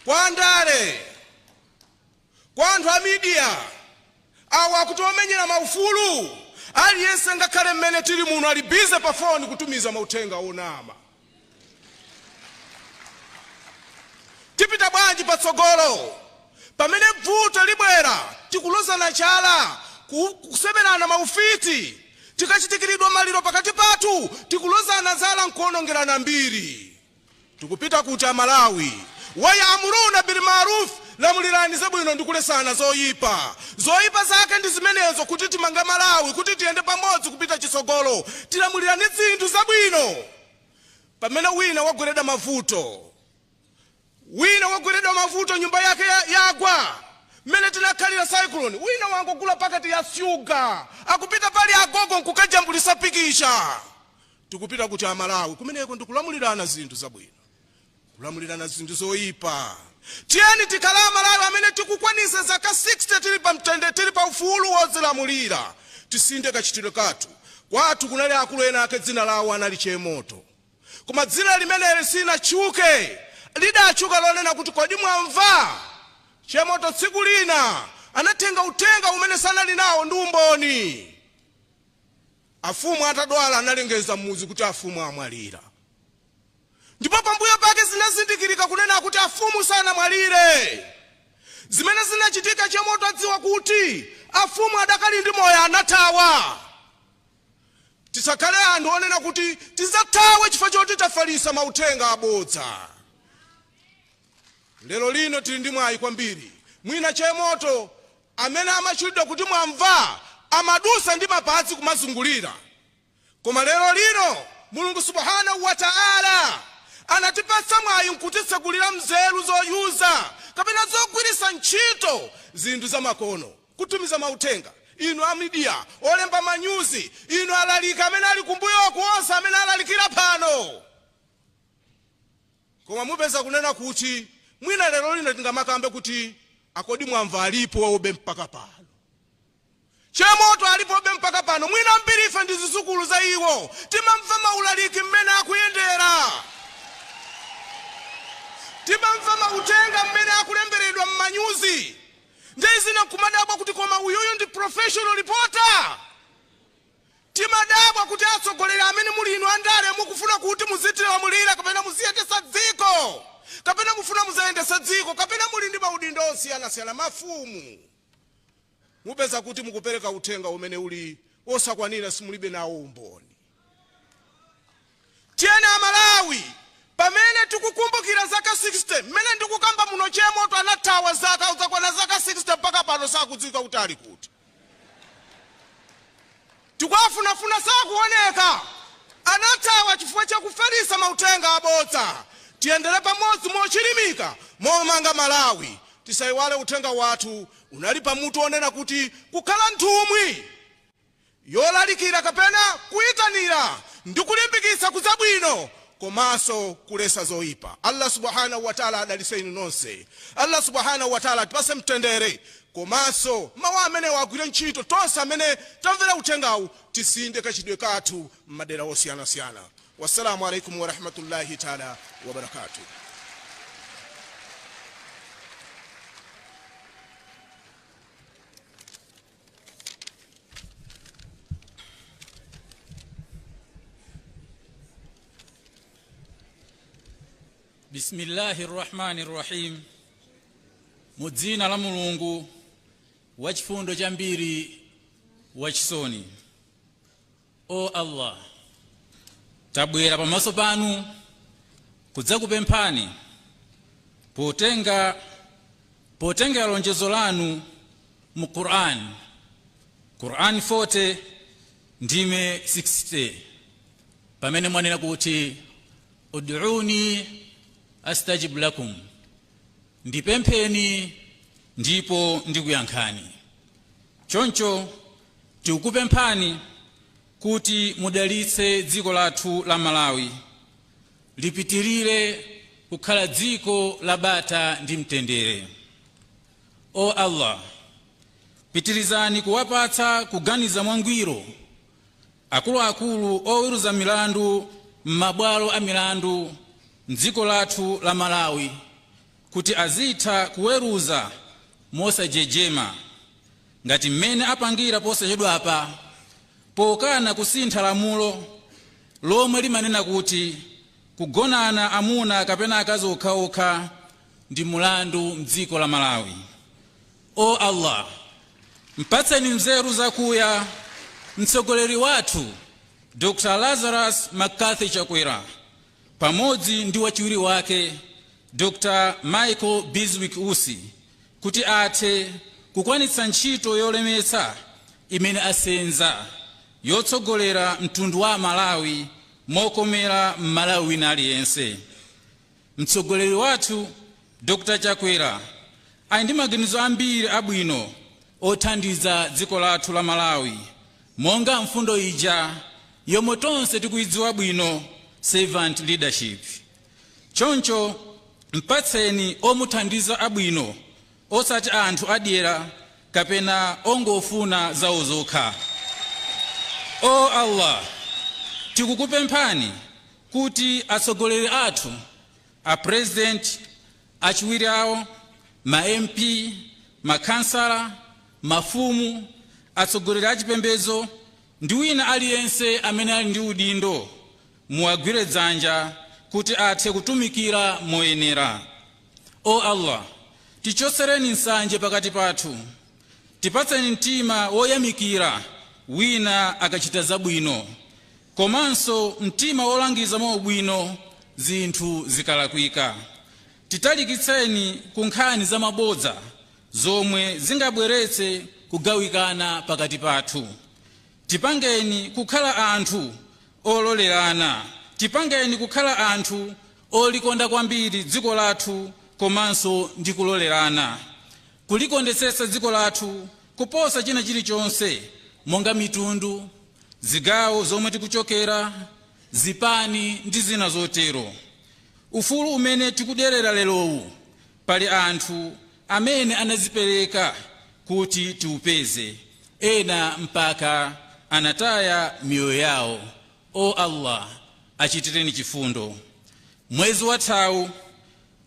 kwa ndale, kwa anthu a media awa akuti omenyera maufulu. Aliyense ngakhale mmene tili muno ali bize pa phone kutumiza mauthenga onama. Tipita bwanji patsogolo pamene vuto libwera tikulozana chala, kuseberana maufiti, tikachitikiridwa maliro pakati pathu tikulozana zala nkuonongerana mbiri. Tikupita kuti Malawi wayamuruna bil ma'ruf, lamulirani zabwino ndi kulesana zoyipa. Zoyipa zake ndi zimenezo kuti timanga Malawi, kuti tiyende pamodzi kupita chitsogolo, tilamulirani zinthu zabwino. Pamene wina wagwereda mavuto, wina wagwereda mavuto nyumba yake yagwa, mmene tinakhalira cyclone, wina wangogula pakati ya sugar akupita pali agogo nkukajambulisa pikisha. Tikupita kuti Malawi kumeneko ndikulamulirana zinthu zabwino, kulamulirana zinthu zoyipa. Tiyeni tikhala Malawi amene tikukwanisa zaka 60 tili pa mtende, tili pa ufulu wozilamulira, tisinde kachitidwe kathu. Kwathu kunali akulu ena ake dzina lawo anali Chemoto, koma dzina limeneli sinachuke, lidachuka lonena kuti kodi mwamva. Chemoto tsiku lina anatenga utenga umene sanali nawo ndi umboni. Afumu atadwala analengeza muzi kuti afumu amwalira, ndipo pambuyo pake zinazindikirika kunena kuti afumu sanamwalire. Zimene zinachitika Chemoto adziwa kuti afumu adakali ndi moyo anathawa. Tisakhale anthu onena kuti tizathawe chifukwa choti tafalisa mautenga abodza. Lero lino tili ndi mwayi kwambiri. Mwina Chemoto amene amachulidwa kuti mwamva amadusa ndi mapazi kumazungulira, koma lero lino Mulungu subhanahu wa ta'ala anatipatsa mwayi nkutitsegulira mzeru zoyuza kapena zogwirisa ntchito zinthu zamakono, kutumiza mautenga. Inu a media, olemba manyuzi, inu alalika amene ali kumbuyo kuonse amene alalikira pano. Koma mupeza kunena kuti mwina lero lino tingamakambe kuti akodi mwamva alipo obe mpaka pano. Chemoto alipo obe mpaka pano. Mwina mbiri ife ndi zizukulu za iwo timamva maulaliki mmene akuyendera, timamva mautenga mmene akulemberedwa mmanyuzi. Ndezina kumadabwa kuti koma uyuyu ndi professional reporter. Timadabwa kuti atsogolera amene muli inu andale mukufuna kuti muzitilamulira kapena muziyendesa dziko, kapena mufuna muzayendesa dziko, kapena muli ndi maudindo osiyana-siyana mafumu. Mupeza kuti mukupereka utenga umene uli osakwanira, simulibe nawo umboni. Tiyeni a Malawi pamene tikukumbukira zaka 60, mmene ndikukamba muno Chemoto anathawa zaka uzakwana zaka 60 mpaka pano sakudziwika kuti ali kuti. Tikuwafunafuna sakuoneka, anathawa chifukwa chakufalisa mautenga abodza. Tiyendere pamodzi mochilimika momanga Malawi. Tisayiwale utenga wathu unali pamutu onena kuti kukhala nthumwi yolalikira kapena kuyitanira ndi kulimbikitsa kuzabwino komanso kulesa zoyipa. Allah subhanahu wa ta'ala adalitse inu nonse. Allah subhanahu wa ta'ala atipase mtendere komanso mawu amene wagwire ntchito tonse amene tamvera utengawu tisinde kachidwe kathu m'madera osiyana-siyana. Wassalamu alaikum wa rahmatullahi ta'ala wa barakatuh. Bismillahirrahmanirrahim. Mudzina la Mulungu wachifundo chambiri wachisoni. O Allah, tabwera pamaso panu kudzakupemphani potenga lonjezo lanu mu Qur'an 40 ndime 60 pamene mwanena kuti ud'uni astajib lakum, ndipempheni ndipo ndikuyankhani. Choncho tikukupemphani kuti mudalitse dziko lathu la Malawi lipitirire kukhala dziko la bata ndi mtendere. O Allah, pitirizani kuwapatsa kuganiza mwangwiro akuluakulu oweruza milandu m'mabwalo a milandu m'dziko lathu la Malawi kuti azitha kuweruza mosajejema ngati mmene apangira posachedwapa pokana kusintha lamulo lomwe limanena kuti kugonana amuna kapena akazi okhaokha ndi mulandu m'dziko la Malawi. O Allah, mpatseni nzeru zakuya mtsogoleri wathu Dr. Lazarus McCarthy Chakwera pamodzi ndi wachiwiri wake Dr. Michael Biswick Usi kuti athe kukwanitsa ntchito yolemetsa imene asenza yotsogolera mtundu wa Malawi mokomera Malawi na aliyense. Mtsogoleri wathu Dr. Chakwera ali ndi maganizo ambiri abwino othandiza dziko lathu la Malawi monga mfundo ija yomwe tonse tikuidziwa bwino, servant leadership. Choncho mpatseni omuthandiza abwino osati anthu adyera kapena ongofuna zawo zokha. O Allah, tikukupemphani kuti atsogoleri athu, a president, achiwiri awo, ma MP, makansala, mafumu, atsogoleri achipembedzo ndi wina aliyense amene ali ndi udindo muwagwire dzanja kuti athe kutumikira moyenera. O Allah, tichotsereni nsanje pakati pathu, tipatseni mtima woyamikira wina akachita zabwino, komanso mtima wolangiza mwaubwino zinthu zikalakwika. Titalikitseni ku nkhani za mabodza zomwe zingabweretse kugawikana pakati pathu. Tipangeni kukhala anthu ololerana, tipangeni kukhala anthu olikonda kwambiri dziko lathu komanso ndi kulolerana, kulikondetsetsa dziko lathu kuposa china chilichonse monga mitundu, zigawo zomwe tikuchokera, zipani ndi zina zotero. Ufulu umene tikuderera lerowu pali anthu amene anazipereka kuti tiupeze, ena mpaka anataya miyoyo yawo. O Allah, achitireni chifundo. Mwezi wathawu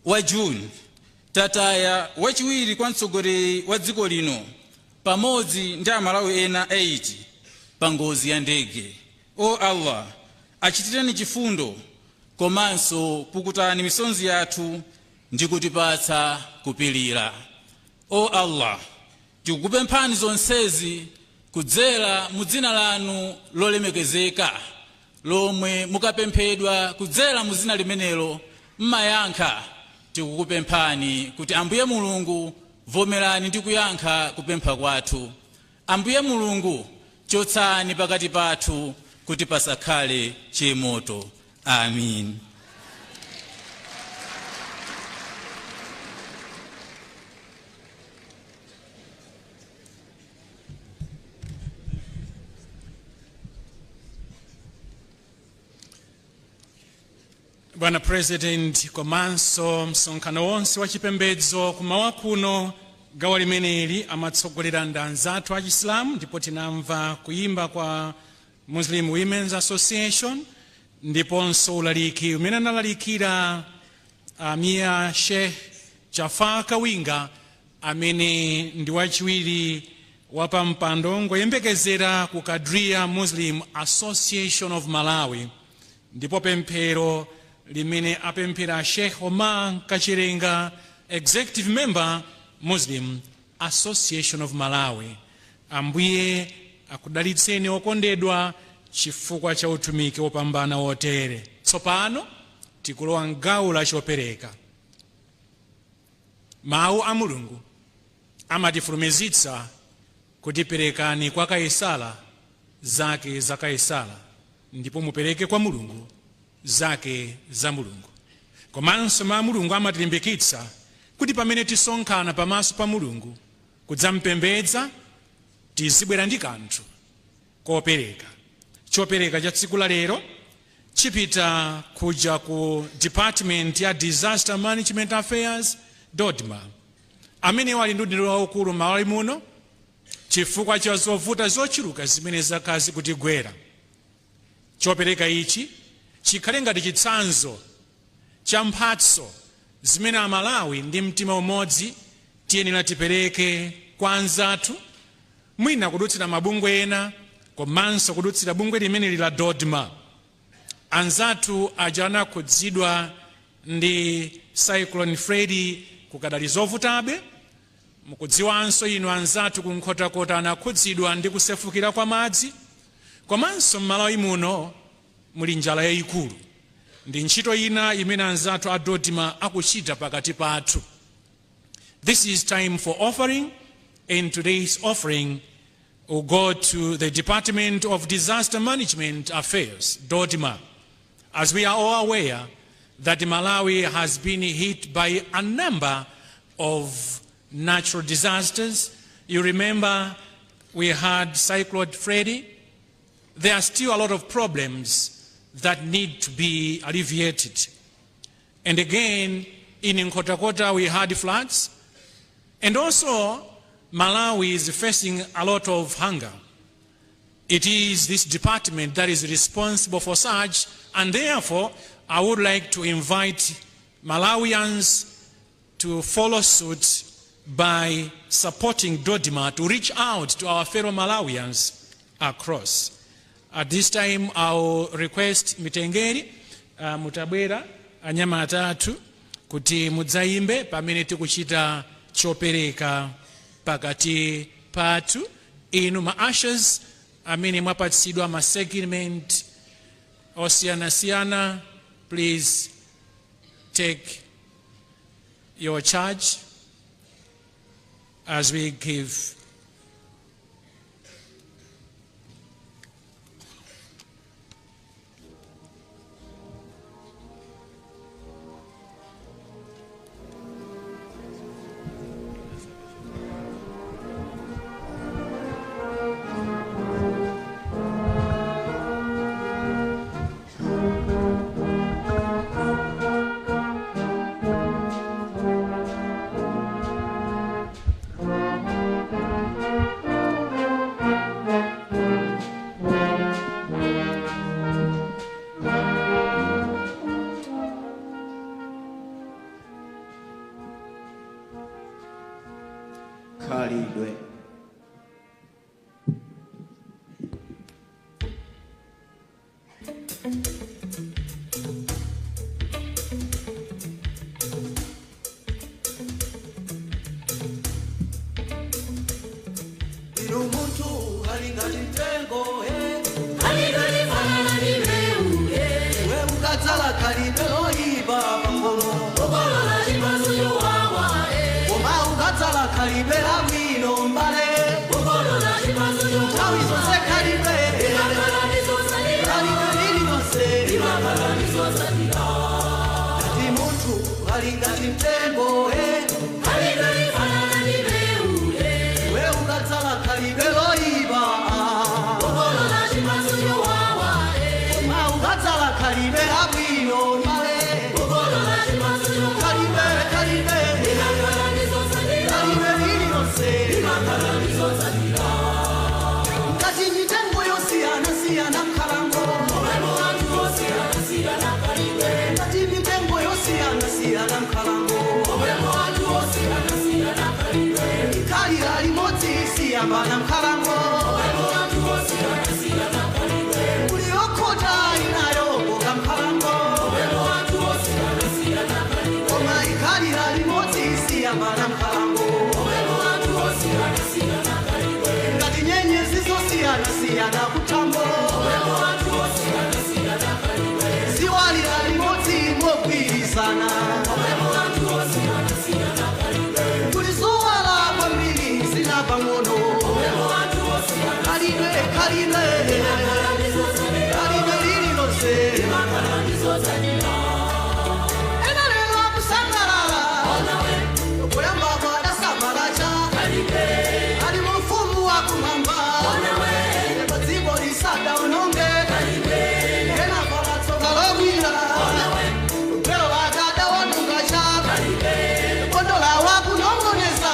wa June tataya wachiwiri kwa mtsogoleri wa dziko lino pamodzi ndi Amalawi ena 8 pa ngozi ya ndege. O Allah, achitireni chifundo komanso pukutani misonzi yathu ndi kutipatsa kupilira. O Allah, tikukupemphani zonsezi kudzera mu dzina lanu lolemekezeka lomwe mukapemphedwa kudzera mu dzina limenelo mmayankha. Tikukupemphani kuti Ambuye Mulungu vomerani ndi kuyankha kupempha kwathu. Ambuye Mulungu chotsani pakati pathu kuti pasakhale chimoto. Amin. Bwana President, komanso msonkhano wonse wa chipembedzo kumawa kuno gawo limeneli amatsogolera ndanzathu achisilamu, ndipo tinamva kuyimba kwa Muslim Women's Association ndiponso ulaliki umene analalikira Mia Sheikh Jafar Kawinga amene ndi wachiwiri wapa mpando ngoyembekezera ku Kadria Muslim Association of Malawi, ndipo pemphero limene apemphera Sheikh Omar Kachirenga, Executive Member, Muslim Association of Malawi. Ambuye akudalitseni okondedwa chifukwa cha utumiki wopambana wotere. Tsopano tikulowa m'gawo la chopereka. Mawu a Mulungu amatifulumizitsa kuti perekani kwa Kaisala zake za Kaisala, ndipo mupereke kwa Mulungu zake za Mulungu. Komanso mawu a Mulungu amatilimbikitsa kuti pamene tisonkhana pamaso pa Mulungu kudzampembedza, tizibwera ndi kanthu kopereka. Chopereka cha tsiku la lero chipita kuja ku Department ya Disaster Management Affairs Dodma, amene wali ndi udindo waukulu m'Malawi muno chifukwa cha zovuta zochuluka zimene zakhala zikutigwera. Chopereka ichi chikhale ngati chitsanzo cha mphatso zimene Amalawi ndi mtima umodzi tiyenera tipereke kwa anzathu, mwina kudutsira mabungwe ena, komanso kudutsira bungwe limene lila Dodma. Anzathu aja anakhudzidwa ndi Cyclone Freddy kukadali zovutabe. Mukudziwanso inu anzathu kunkhotakota anakhudzidwa ndi kusefukira kwa madzi. Komanso m'Malawi muno muli njala yayikulu. Ndi ntchito ina imene anzathu a Dodma akuchita pakati pathu. This is time for offering, and today's offering will go to the Department of Disaster Management Affairs, Dodma. As we are all aware that Malawi has been hit by a number of natural disasters. You remember we had Cyclone Freddy. There are still a lot of problems that need to be alleviated. And again, in Nkhotakota we had floods. And also, Malawi is facing a lot of hunger. It is this department that is responsible for such, and therefore, I would like to invite Malawians to follow suit by supporting Dodma to reach out to our fellow Malawians across. At this time, I will request Mitengeri Mutabwera anyama atatu kuti mudzaimbe pamene tikuchita chopereka pakati patu. Inu ma-ushers amene mwapatsidwa ma-segment osiyana-siyana, please take your charge as we give. Khalidwe. Uliokota inayo kwa mkarango ziwalira limodzi siyambana mkalango ngati nyenyezi zosiyana kutambo ziwalira limodzi mogwirizana kuli zowala kwambiri zina pang'ono kalidwe lililonse ena lero akusangalala kuyamba kwadasamalacha ali mu mfumu wakumwamba pa dziko lisada unonge ena palatsoka lobwira gwero wakada wanungacha kondola wakunongoneza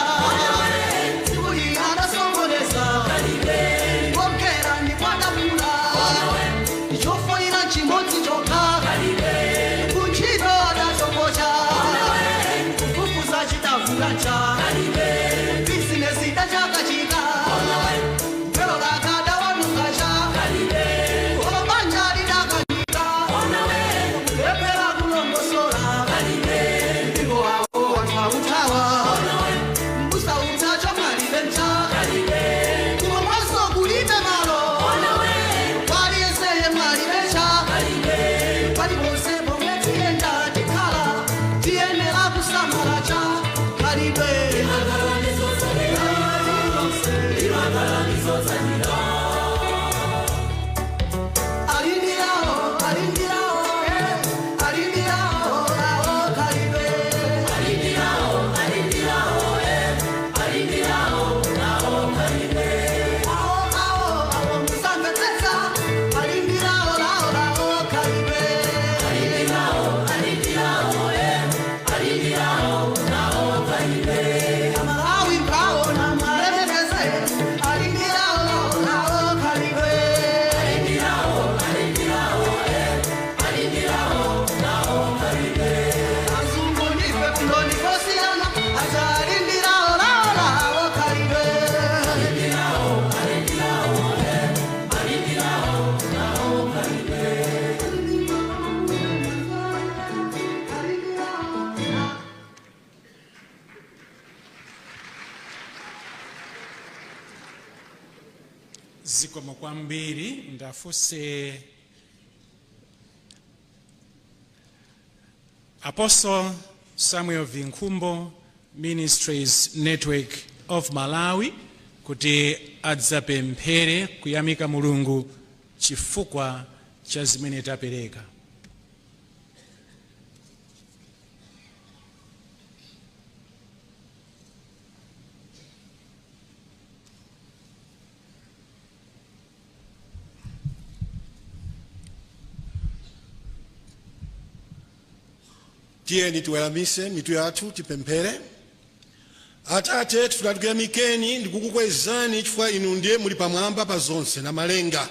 dzikuli adasongoneza ngomkera ndikwadakula ichofoira chimodzi chokha kuntchito adasokocha kufufuza chitavulacha bizinesi idachakachika gwero lakada wanungacha olobanja lidakanika kulephera kulongosola ndipo awo wanthu akuthawa mbusautsa chomalibe mcha kumomweso kulibe malo waliyeseye mwalibecha paliponse pomwe tiyenda tikhala tiyenera kusamalacha khalidwe Malawi mpaona mwalemekeze azungu ndife kuloni kosiyana acha alindirawo lawo khalidwe zikomo kwambiri ndafuse Apostle Samuel Vinkumbo Ministries Network of Malawi kuti adzapemphere kuyamika Mulungu chifukwa cha zimene tapereka. Tiyeni tiweramise mitu yathu tipemphere. Atate tikukuyamikeni ndikukukwezani chifukwa inu ndiye muli pamwamba pa zonse na malenga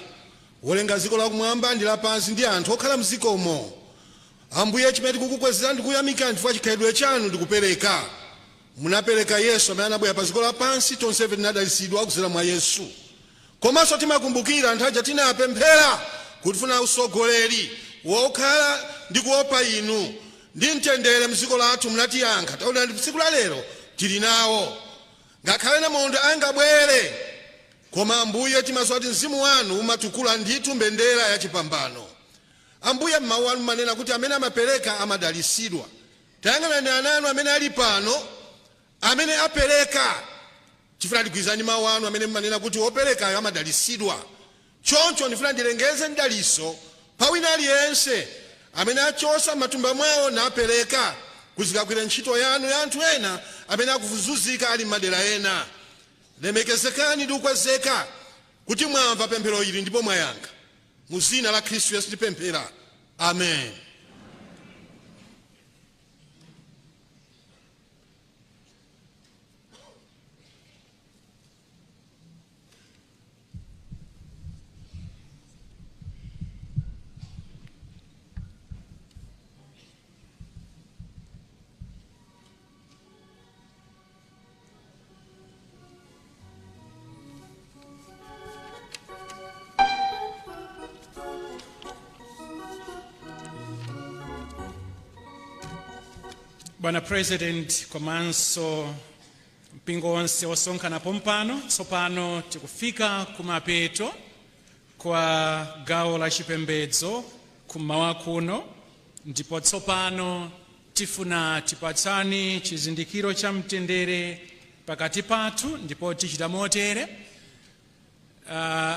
wolenga dziko lakumwamba ndi lapansi ndi anthu okhala mdzikomo. Ambuye chimene tikukukwezani ndikuyamikani chifukwa chikhalidwe chanu ndikupereka. Munapereka Yesu amene anabwera pa dziko lapansi tonse tinadalitsidwa kudzera mwa Yesu. Komanso timakumbukira anthu aja tinapemphera kuti funa usogoleri wokhala ndi kuopa inu ndi mtendere mdziko lathu munatiyankha. Taona ndi tsiku la lero tili nawo ngakhale namondo angabwere koma Ambuye timadziwa kuti mzimu wanu umatukula ndithu mbendera ya chipambano. Ambuye m'mawu anu manena kuti amene amapereka amadalitsidwa. Tayang'anani ananu amene ali pano amene apereka chifuna tigwizani mawu anu amene manena kuti wopereka amadalitsidwa. Choncho ndifuna ndilengeze mdaliso pa wina aliyense amene achosa matumba mwawo napereka kuzikakwira ntchito yanu ya anthu ena amene akuzunzika ali madera ena. Lemekezekani ndi kukwezeka kuti mwamva pemphero ili ndipo mwayankha. Mu dzina la Khristu Yesu tipemphera. Amen. Bwana President komanso mpingo wonse osonkhana pompano tsopano tikufika kumapeto kwa gawo la chipembedzo kummawa kuno, ndipo tsopano tifuna tipatsani chizindikiro cha mtendere pakati pathu, ndipo tichita motere.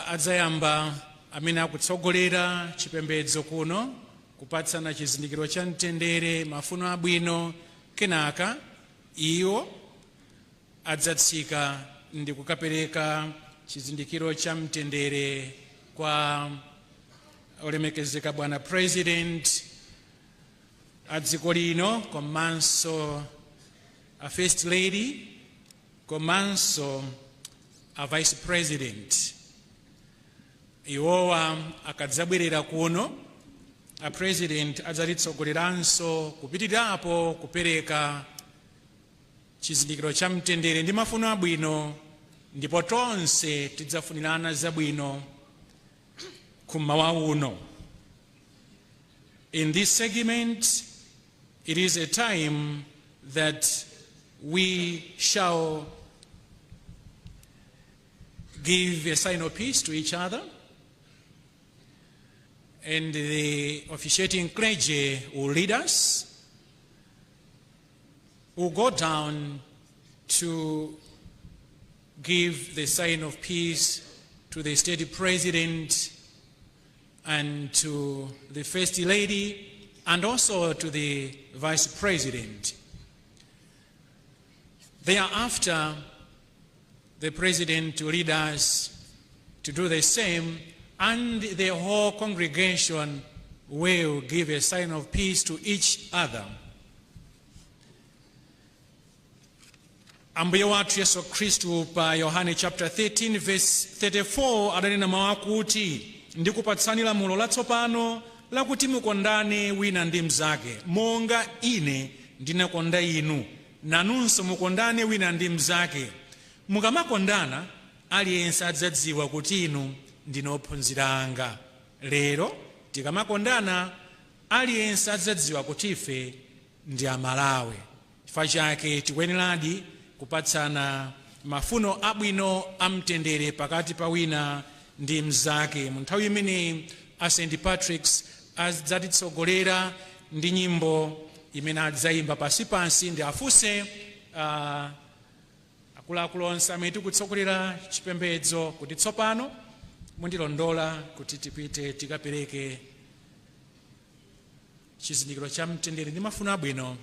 Adzayamba amene akutsogolera chipembedzo kuno kupatsana chizindikiro cha mtendere, mafuno abwino, kenaka iwo adzatsika ndi kukapereka chizindikiro cha mtendere kwa olemekezeka Bwana President a dziko lino komanso a First Lady komanso a Vice President. Iwowa akadzabwerera kuno, a President adzalitsogoleranso kupitirapo kupereka chizindikiro cha mtendere ndi mafuno abwino, ndipo tonse tidzafunirana zabwino kummawa uno. In this segment, it is a time that we shall give a sign of peace to each other, and the officiating clergy will lead us. We'll go down to give the sign of peace to the State President and to the First Lady and also to the Vice President. Thereafter, the President will lead us to do the same, and the whole congregation will give a sign of peace to each other. Ambuye wathu Yesu Khristu pa Yohane chapter 13 verse 34 adanena mawu akuti, ndikupatsani lamulo latsopano lakuti mukondane wina ndi mnzake monga ine ndinakonda inu, nanunso mukondane wina ndi mnzake. Mukamakondana aliyense adzadziwa kuti inu ndinu ophunzira anga. Lero tikamakondana aliyense adzadziwa kuti ife ndi Amalawi. Chifukwa chake tikuyeneradi kupatsana mafuno abwino amtendere pakati pa wina ndi mnzake. Mu nthawi imene a St. Patrick's adzatitsogolera ndi nyimbo imene adzayimba pansi ndi afunse akuluakulu onse amene tikutsogolera chipembedzo kuti tsopano mundilondola kuti tipite tikapereke chizindikiro cha mtendere ndi mafuno abwino.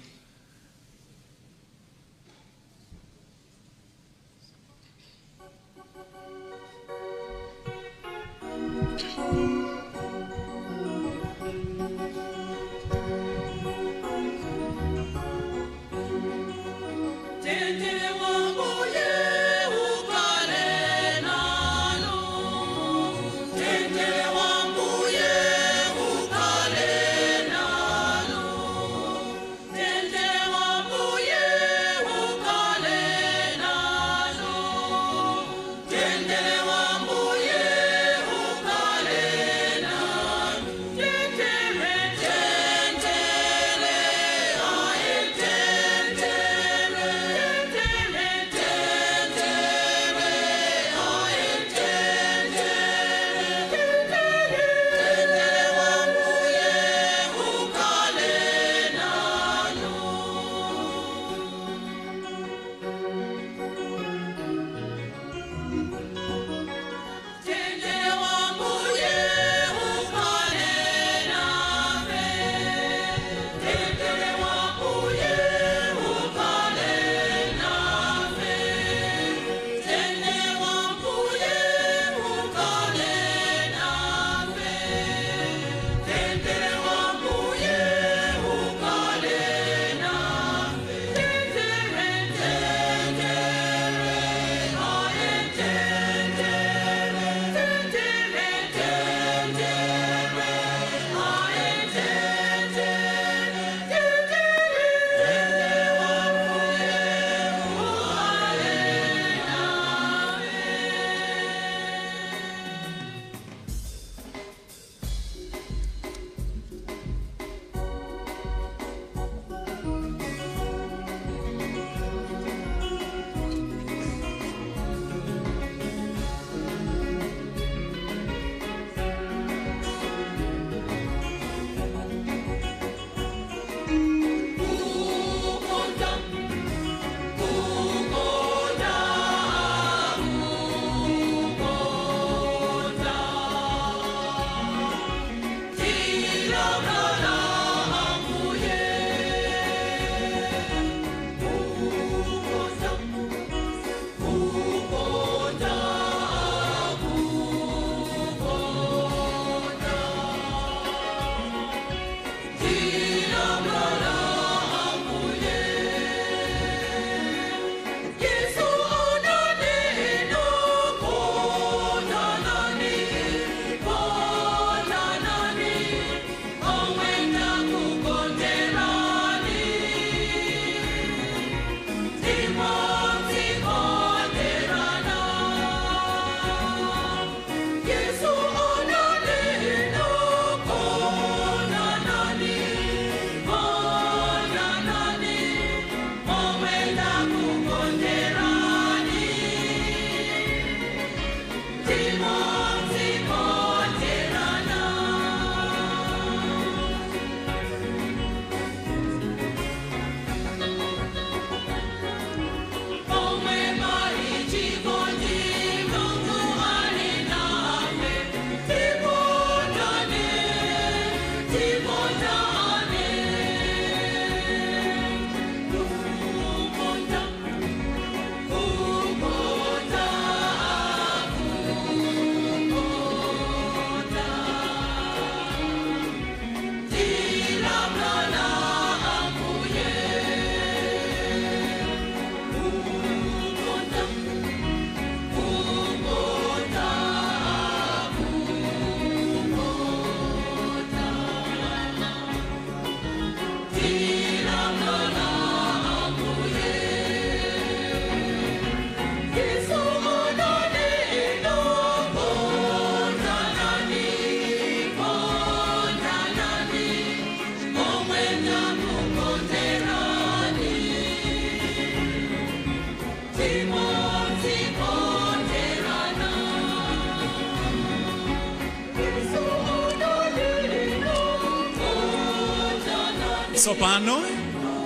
Tsopano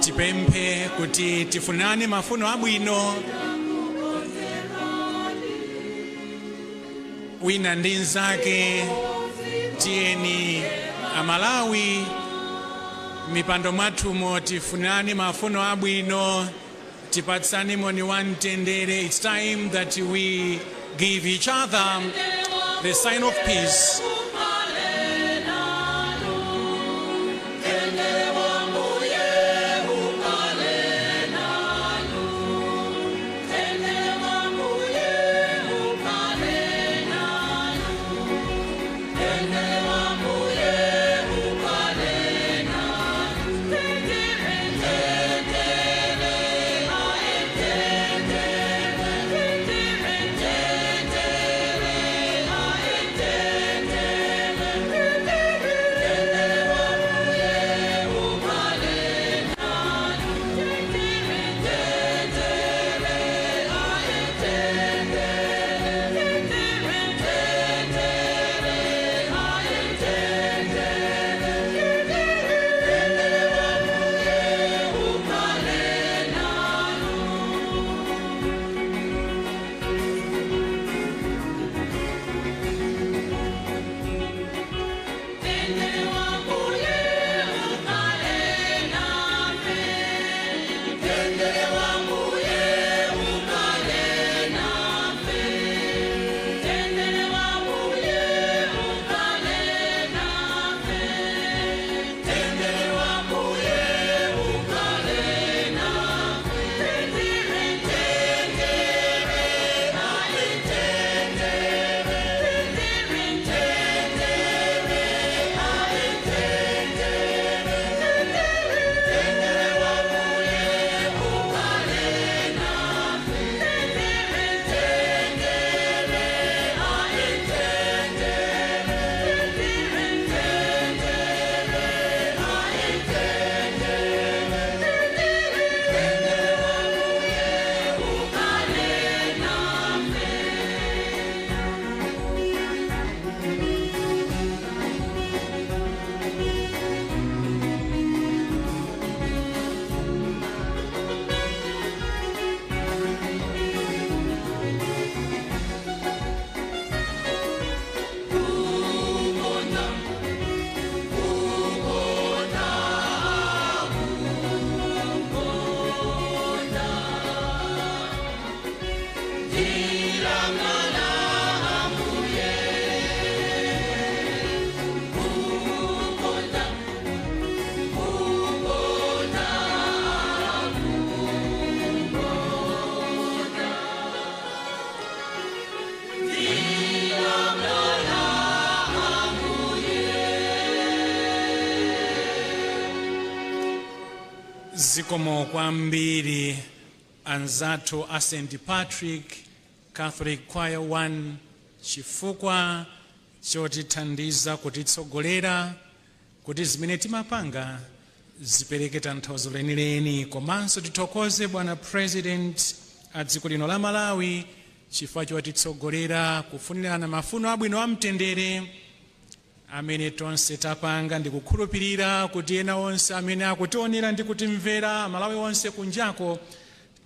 tipemphe kuti tifunane mafuno abwino wina ndi nzake. Tiyeni Amalawi mipando mwathumo tifunane mafuno abwino, tipatsane moni wamtendere. It's time that we give each other the sign of peace. Zikomo kwambiri anzathu a St. Patrick Catholic Choir 1 chifukwa chotithandiza kutitsogolera kuti zimene timapanga zipereke tanthauzo lenileni. Komanso tithokoze Bwana President a dziko lino la Malawi chifukwa chotitsogolera kufunirana mafuno abwino amtendere amene tonse tapanga. Ndikukhulupirira kuti ena onse amene akutionera ndi kutimvera Malawi onse kunjako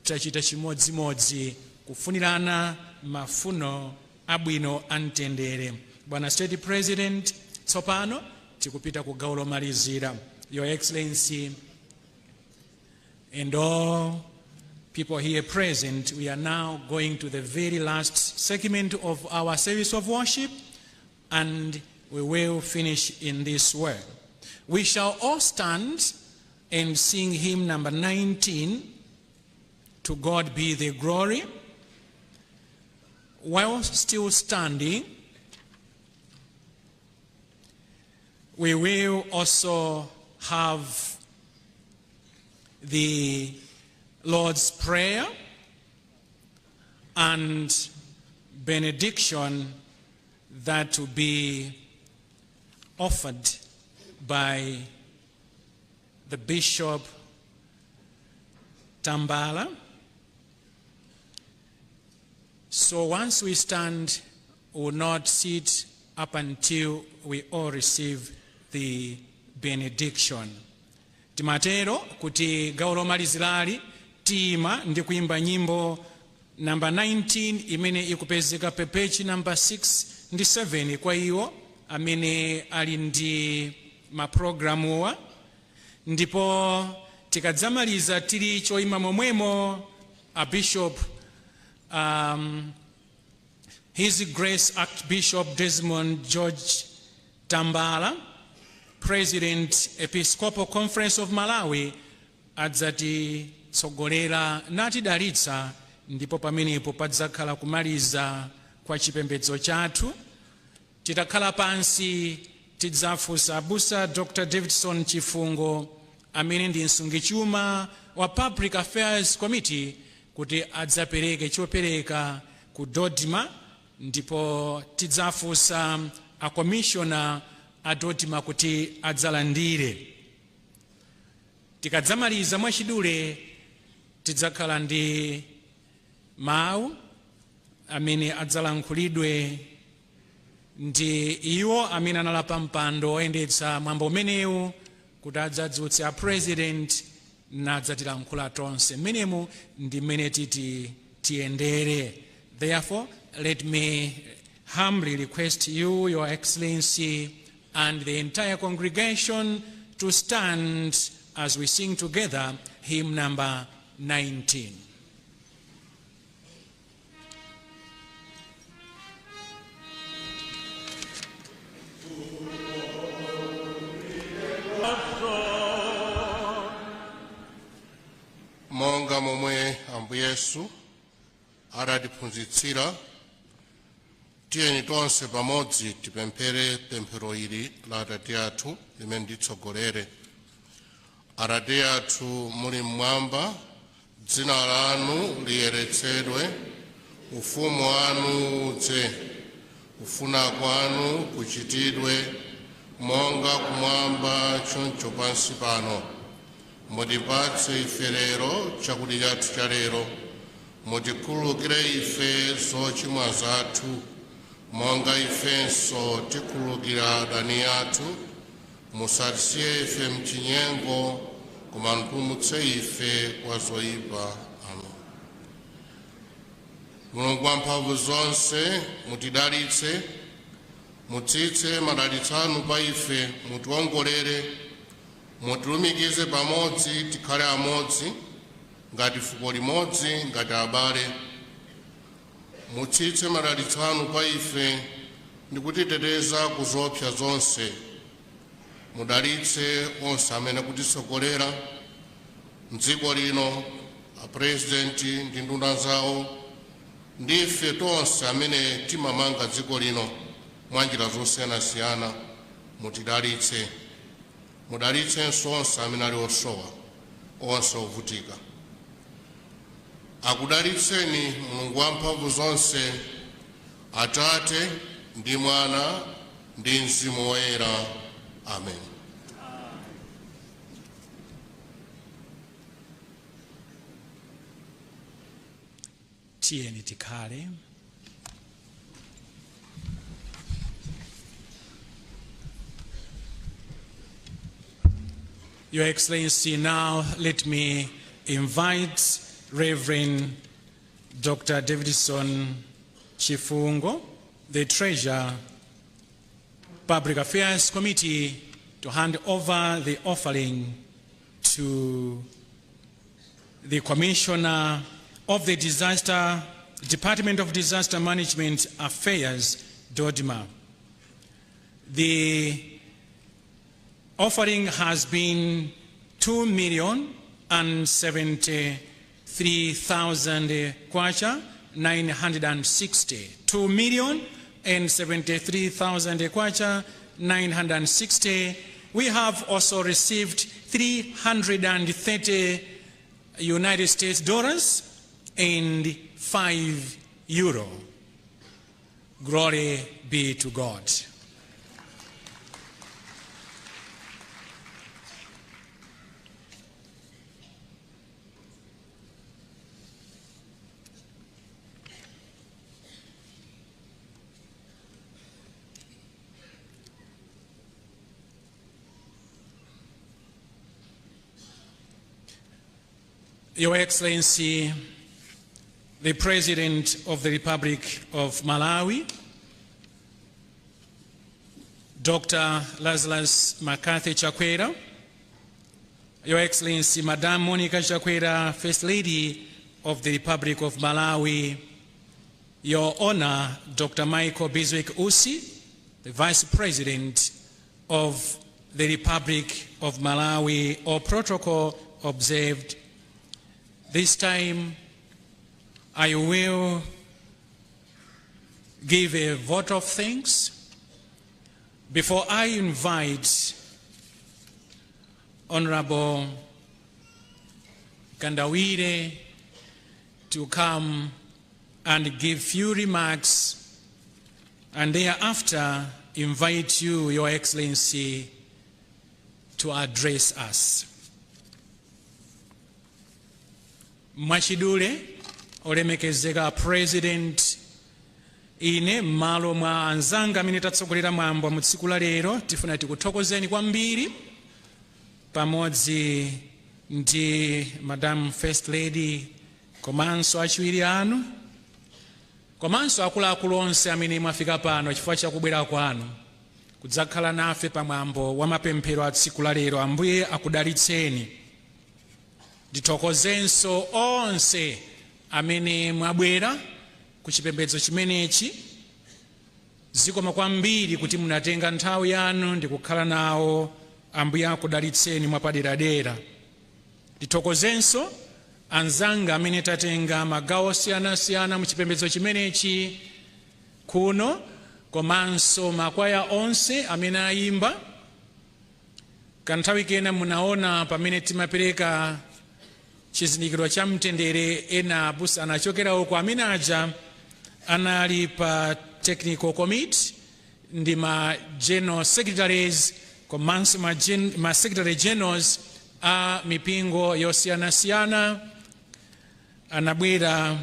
tachita chimodzimodzi kufunirana mafuno abwino amtendere. Bwana State President, tsopano tikupita ku gawo lomalizira. Your Excellency and all people here present, we are now going to the very last segment of our service of worship, and we will finish in this way. We shall all stand and sing hymn number 19, To God Be the Glory. While still standing, we will also have the Lord's Prayer and benediction that will be offered by the Bishop Tambala So once we stand, we will not sit up until we all receive the benediction. Timatero kuti gawo lomalizirali tima ndi kuimba nyimbo number 19 imene ikupezeka pa page number 6 ndi 7 kwa iwo amene ali ndi maprogramuwa, ndipo tikadzamaliza tili choima momwemo a bishop His Grace Archbishop Desmond George Tambala, President Episcopal Conference of Malawi, adzatitsogolera natidalitsa, ndipo pamenepo padzakhala kumaliza kwa chipembedzo chathu. Titakhala pansi tidzafunsa abusa Dr. Davidson Chifungo amene ndi msungichuma wa Public Affairs Committee kuti adzapereke chopereka ku Dodima, ndipo tidzafunsa a commissioner a Dodima kuti adzalandire. Tikadzamaliza mwachidule tidzakhala ndi mawu amene adzalankhulidwe ndi iwo amene analapa mpando oyendetsa mwambo umenewu kuti adzadzutse a president nadzatilankhula tonse. Mmenemu ndi mmene titi tiyendere. Therefore, let me humbly request you, Your Excellency, and the entire congregation to stand as we sing together hymn number 19. Monga momwe Ambuye Yesu adatiphunzitsira, tiyeni tonse pamodzi tipemphere pemphero ili la Atate athu limene nditsogolere. Atate athu muli mmwamba, dzina lanu liyeretsedwe, ufumu wanu udze, kufuna kwanu kuchitidwe monga kumwamba choncho pansi pano. Mutipatse ife lero chakudya chathu cha lero. Mutikhululukire ife zochimwa zathu monga ifenso tikhululukira adani athu. Musatisiye ife mchinyengo, koma mutipulumutse ife kwa zoyipa. Amen. Mulungu wamphamvu zonse mutidalitse, mutsitse madalitso anu pa ife, mutiwongolere, mutilumikize pamodzi tikhale amodzi ngati fuko limodzi, ngati abale. Mutsitse madalitso anu pa ife ndi kutiteteza ku zoopsa zonse. Mudalitse onse amene kutitsogolera mdziko lino, a president ndi nduna zawo, ndi ife tonse amene timamanga dziko lino mwa njira zosiyanasiyana. Mutidalitse. Mudalitsenso onse amene ali osowa, onse ovutika. Akudalitseni Mulungu wamphamvu zonse, Atate ndi Mwana ndi Mzimu Woyera. Amen. Tiyeni tikhale. Your Excellency, now let me invite Reverend Dr. Davidson Chifungo, the Treasurer, Public Affairs Committee, to hand over the offering to the Commissioner of the Department of Disaster Management Affairs, Dodima. The offering has been 2,073,000 kwacha 960. 2,073,000 kwacha 960. We have also received 330 United States dollars and €5. Glory be to God. Your Excellency, the President of the Republic of Malawi, Dr. Lazarus McCarthy Chakwera, Your Excellency, Madame Monica Chakwera, First Lady of the Republic of Malawi, Your Honor, Dr. Michael Biswick Usi, the Vice President of the Republic of Malawi, all protocol observed. This time, I will give a vote of thanks before I invite Honorable Kandawire to come and give few remarks, and thereafter invite you, Your Excellency, to address us. Mwachidule olemekezeka President, ine m'malo mwa anzanga amene tatsogolera mwambo mu tsiku la lero tifuna tikuthokozeni kwambiri pamodzi ndi Madam First Lady komanso achiwiri anu komanso akuluakulu onse amene mwafika pano chifukwa chakubwera kwanu kudzakhala nafe pamwambo wa mapemphero a tsiku la lero. Ambuye akudalitseni. Ndithokozenso onse amene mwabwera ku chipembedzo chimenechi. Zikoma kwambiri kuti munatenga nthawi yanu ndi kukhala nawo. Ambuye akudalitseni mwapaderadera. Ndithokozenso anzanga amene tatenga magawo osiyanasiyana mu chipembedzo chimenechi kuno, komanso makwaya onse amene ayimba. Kanthawi kena munaona pamene timapereka chizindikiro cha mtendere, ena abusa anachokera uko amene aja anali pa technical committee ndi ma general secretaries komanso ma secretary generals a mipingo yosiyanasiyana anabwera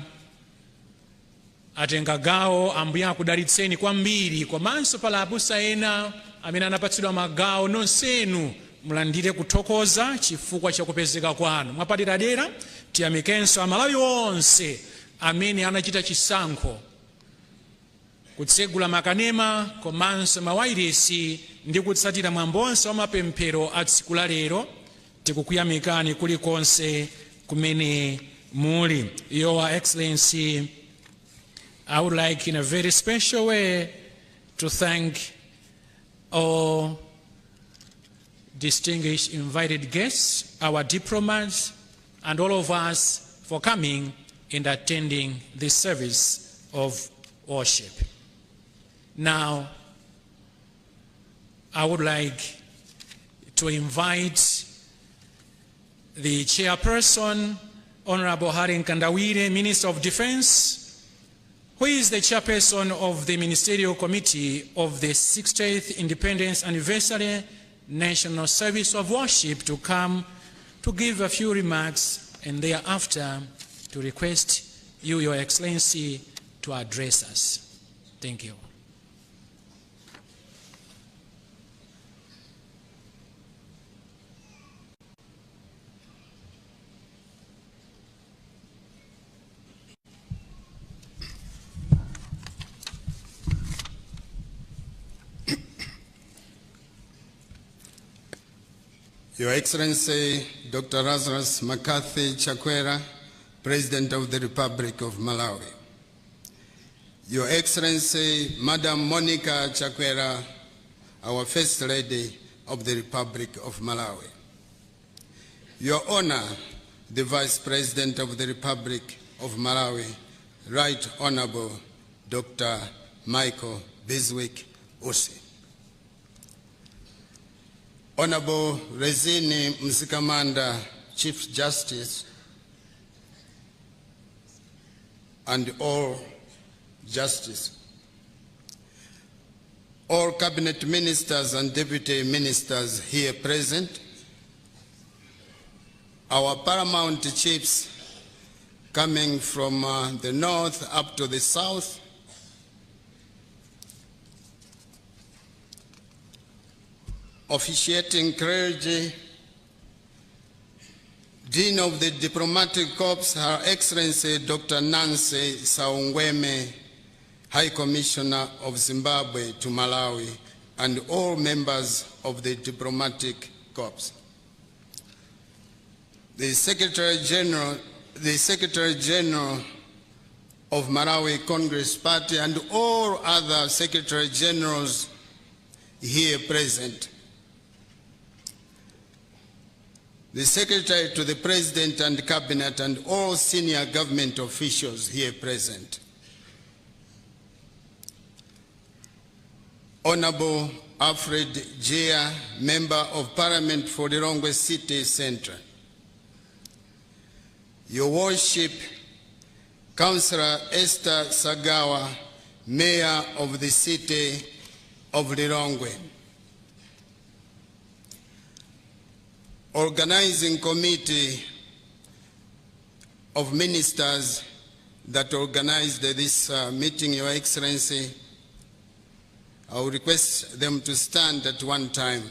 atenga gawo. Ambuye akudalitseni kwambiri. Komanso pala abusa ena amene anapatsidwa magawo, nonsenu mulandire kuthokoza chifukwa chakupezeka kwanu mwapaderadera. Tiyamikenso Amalawi onse amene anachita chisankho kutsegula makanema komanso mawairesi ndi kutsatira mwambo onse wa mapemphero a tsiku la lero. Tikukuyamikani kulikonse kumene muli. Your Excellency, I would like in a very special way to thank all distinguished invited guests, our diplomats, and all of us for coming and attending this service of worship. Now, I would like to invite the chairperson, Honorable Harin Kandawire, Minister of Defense, who is the chairperson of the Ministerial Committee of the 60th Independence Anniversary National Service of Worship, to come to give a few remarks and thereafter to request you, Your Excellency, to address us. Thank you. Your Excellency, Dr. Lazarus McCarthy Chakwera, President of the Republic of Malawi. Your Excellency, Madam Monica Chakwera, our First Lady of the Republic of Malawi. Your Honor, the Vice President of the Republic of Malawi, Right Honorable Dr. Michael Biswick Usi. Honorable Rezini Mzikamanda, Chief Justice, and all justice, all cabinet ministers and deputy ministers here present, our paramount chiefs coming from the north up to the south, officiating clergy, Dean of the Diplomatic Corps, Her Excellency Dr. Nancy Saungweme, High Commissioner of Zimbabwe to Malawi, and all members of the Diplomatic Corps. The Secretary General of Malawi Congress Party and all other Secretary Generals here present. The Secretary to the President and Cabinet and all senior government officials here present. Honorable Alfred Jia, Member of Parliament for LILONGWE City Centre. Your Worship, Councillor Esther Sagawa, Mayor of the City of LILONGWE. Organizing Committee of Ministers that organized this meeting, Your Excellency, I will request them to stand at one time.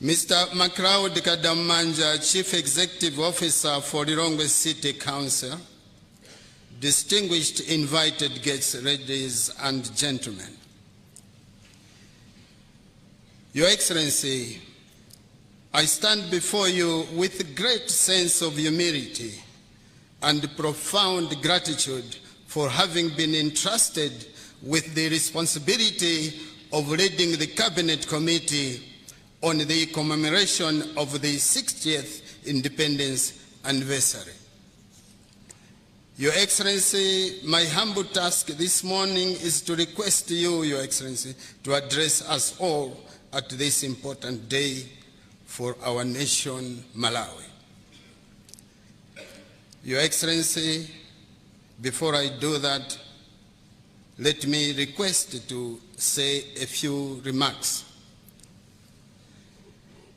Mr. MacLeod Kadamanja, Chief Executive Officer for LILONGWE City Council, distinguished invited guests, ladies and gentlemen. Your Excellency, I stand before you with a great sense of humility and profound gratitude for having been entrusted with the responsibility of leading the Cabinet Committee on the commemoration of the 60th Independence Anniversary. Your Excellency, my humble task this morning is to request you, Your Excellency, to address us all at this important day for our nation, Malawi. Your Excellency, before I do that, let me request to say a few remarks.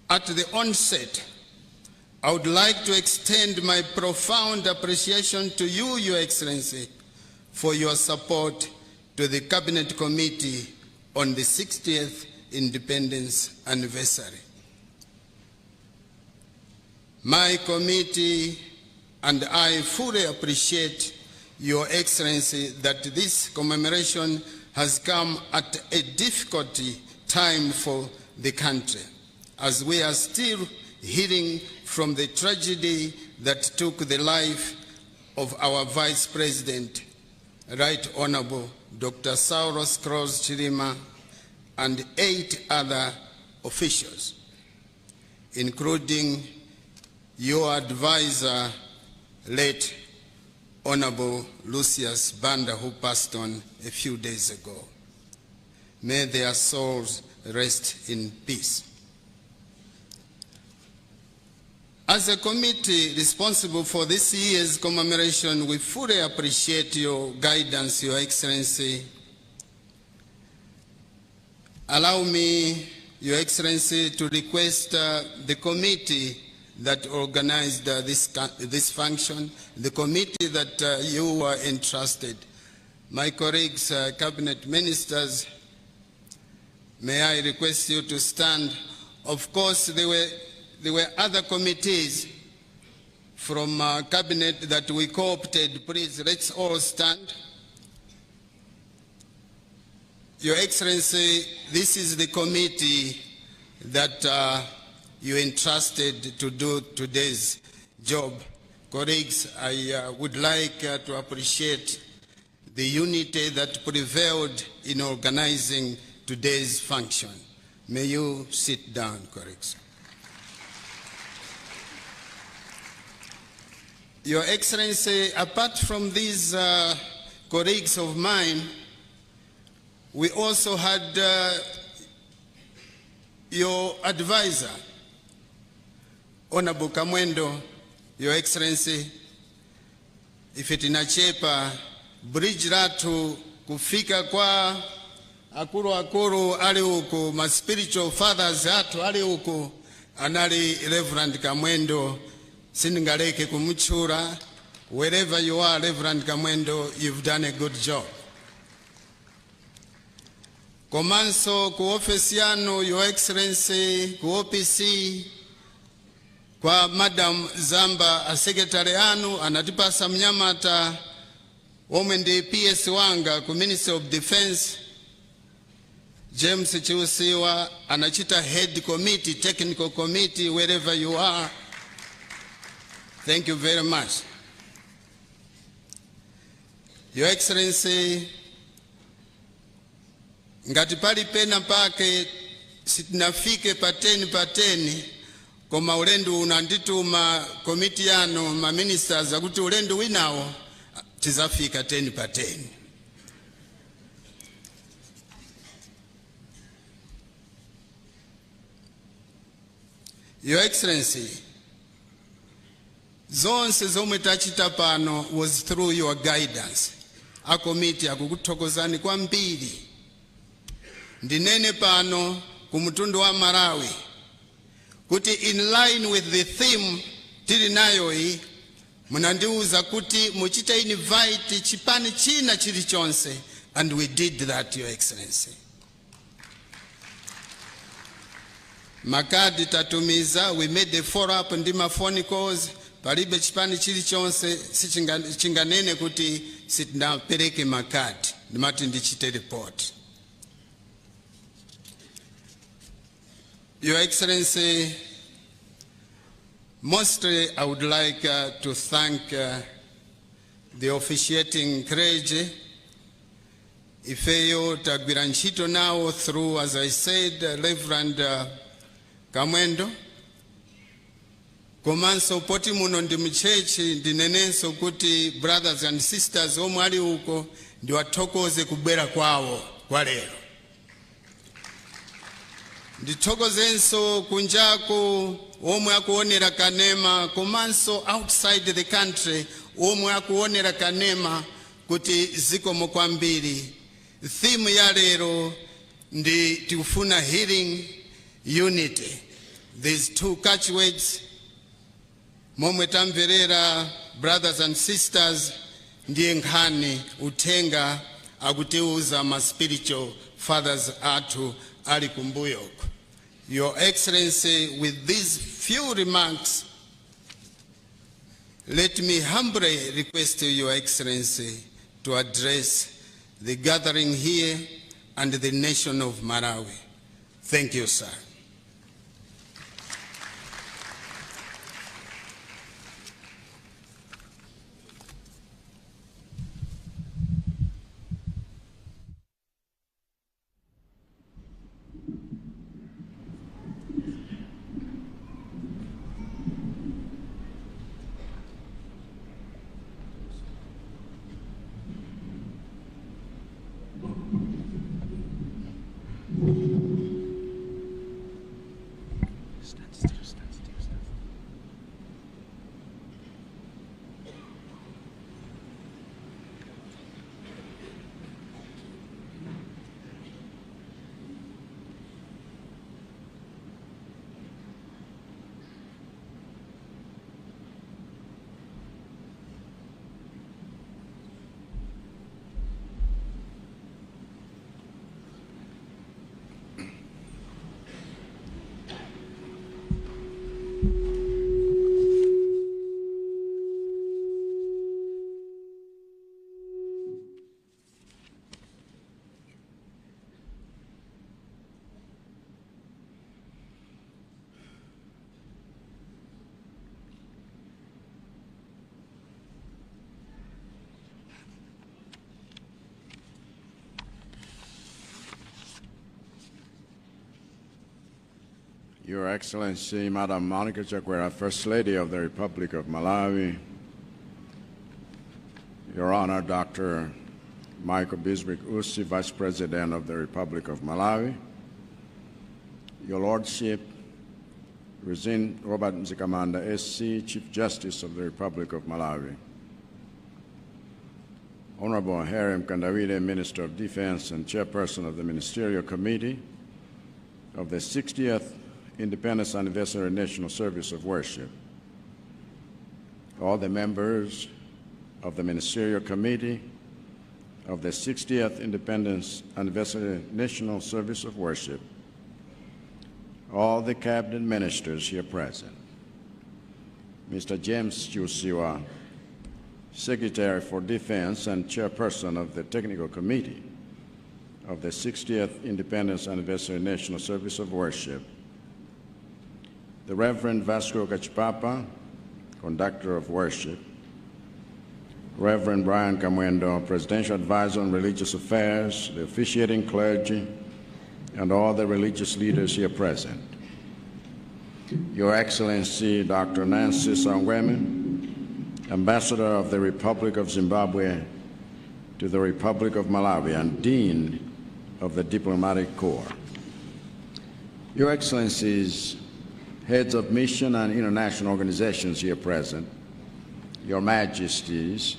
At the onset, I would like to extend my profound appreciation to you, Your Excellency, for your support to the Cabinet Committee on the 60th Independence Anniversary. My committee and I fully appreciate, Your Excellency, that this commemoration has come at a difficult time for the country, as we are still healing from the tragedy that took the life of our Vice President, Right Honorable Dr. Saulos Kroos Chilima, and 8 other officials, including your advisor, late Honorable Lucius Banda, who passed on a few days ago. May their souls rest in peace. As a committee responsible for this year's commemoration, we fully appreciate your guidance, Your Excellency. Allow me, Your Excellency, to request the committee that organized this function, the committee that you were entrusted. My colleagues, cabinet ministers, may I request you to stand? Of course, there were other committees from cabinet that we co-opted. Please, let's all stand. Your Excellency, this is the committee that you entrusted to do today's job. Colleagues, I would like to appreciate the unity that prevailed in organizing today's function. May you sit down, colleagues. Your Excellency, apart from these colleagues of mine, we also had your advisor, Honorable Kamwendo, Your Excellency, ife tinachepa bridge latu kufika kwa akuru ali huku, ma spiritual fathers atu ali huku, anali Reverend Kamwendo, siningaleke kumuchura. Wherever you are, Reverend Kamwendo, you've done a good job. Komanso ku office yanu, Your Excellency, ku OPC, kwa Madam Zamba asekretari anu anatipasa mnyamata omwe ndi PS wanga ku Ministry of Defense. James Chiusiwa anachita head committee, technical committee, wherever you are. Thank you very much. Your Excellency, ngati pali pena pake sitinafike pateni, koma ulendo unandituma komiti yano ma ministers akuti ulendo winawo tizafika pateni. Your Excellency, zonse zomwe tachita pano was through your guidance. A committee akukuthokozani kwambiri. Ndinene pano kumutundu wa Malawi kuti in line with the theme tili nayo hii, munandiuza kuti muchita invite chipani china chilichonse, and we did that, Your Excellency. Makadi tatumiza, we made a follow-up ndima phone calls, palibe chipani chilichonse sichinganene kuti sitinapereke makadi, ndimati ndichite report. Your Excellency, mostly I would like to thank the officiating clergy. Ifeyo tagwira ntchito now through, as I said, Reverend Kamwendo. Komanso poti muno ndi mchechi ndinenenso kuti brothers and sisters omwe ali uko ndiwathokoze kubwera kwawo kwa lero. Ndithokozenso kunjako omwe akuonera kanema, komanso outside the country omwe akuonera kanema kuti zikomo kwambiri. Theme ya lero ndi tikufuna healing unity. These two catchwords momwe tamverera brothers and sisters ndiye nkhani uthenga akutiuza ma spiritual fathers athu ali kumbuyoko. Your Excellency, with these few remarks, let me humbly request Your Excellency to address the gathering here and the nation of Malawi. Thank you, sir. Your Excellency, Madam Monica Chakwera, First Lady of the Republic of Malawi, Your Honor, Dr. Michael Bismarck Usi, Vice President of the Republic of Malawi, Your Lordship, Reverend Robert Mzikamanda, SC, Chief Justice of the Republic of Malawi, Honorable Harry Mkandawile, Minister of Defense and Chairperson of the Ministerial Committee of the 60th Independence Anniversary National Service of Worship, all the members of the Ministerial Committee of the 60th Independence Anniversary National Service of Worship, all the cabinet ministers here present, Mr. James Chusiwa, Secretary for Defense and Chairperson of the Technical Committee of the 60th Independence Anniversary National Service of Worship, the Reverend Vasco Kachipapa, Conductor of Worship, Reverend Brian Kamwendo, Presidential Advisor on Religious Affairs, the officiating clergy, and all the religious leaders here present. Your Excellency, Dr. Nancy Sangweme, Ambassador of the Republic of Zimbabwe to the Republic of Malawi and Dean of the Diplomatic Corps. Your Excellencies, heads of mission and international organizations here present, Your Majesties,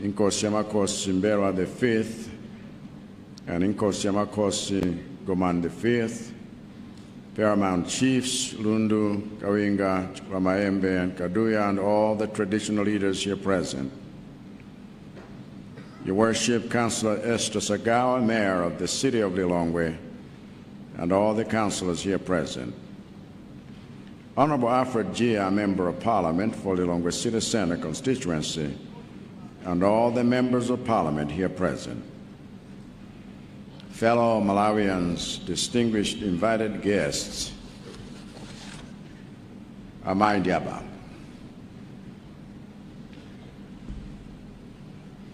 Inkosi Amakosi Mberwa V and Inkosi Amakosi Goman V, Paramount Chiefs, Lundu, Kawinga, Chikwamaembe, and Kaduya, and all the traditional leaders here present. Your Worship, Councillor Esther Sagawa, Mayor of the City of Lilongwe, and all the councillors here present. Honorable Alfred Gia, Member of Parliament for Lilongwe City Center constituency, and all the members of Parliament here present. Fellow Malawians, distinguished invited guests, Amaindiaba.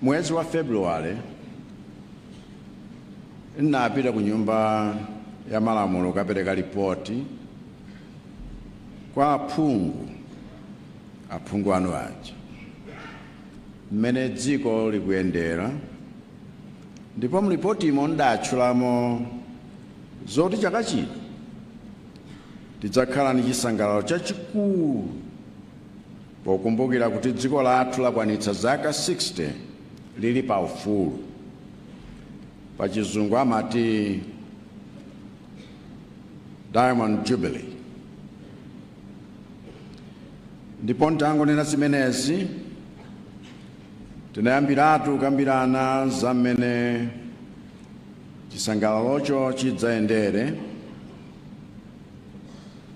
Mwezi wa Februari, napita ku nyumba ya malamulo kapereka ripoti kwa aphungu anu aja mmene dziko likuyendera, ndipo mripoti imo ndatchulamo zoti chaka chino tidzakhala ndi chisangalalo chachikulu pokumbukira kuti dziko lathu lakwanitsa zaka 60 lili pa ufulu. Pa chizungu amati Diamond Jubilee. Ndipo ntangonena zimenezi tinayambiratu kukambirana za mmene chisangalalocho chidzayendere,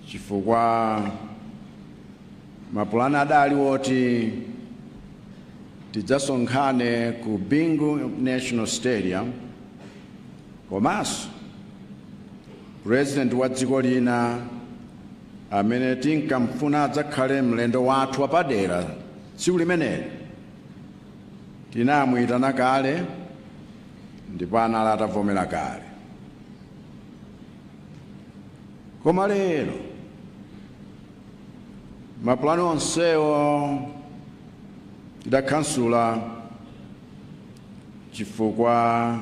chifukwa mapulani adali woti tidzasonkhane ku Bingu National Stadium, komanso President wa dziko lina amene tinkamfuna adzakhale mlendo wathu wapadera tsiku limeneli tinamuyitana kale ndipo anali atavomera kale. Koma lero mapulani onsewo tidakhansula chifukwa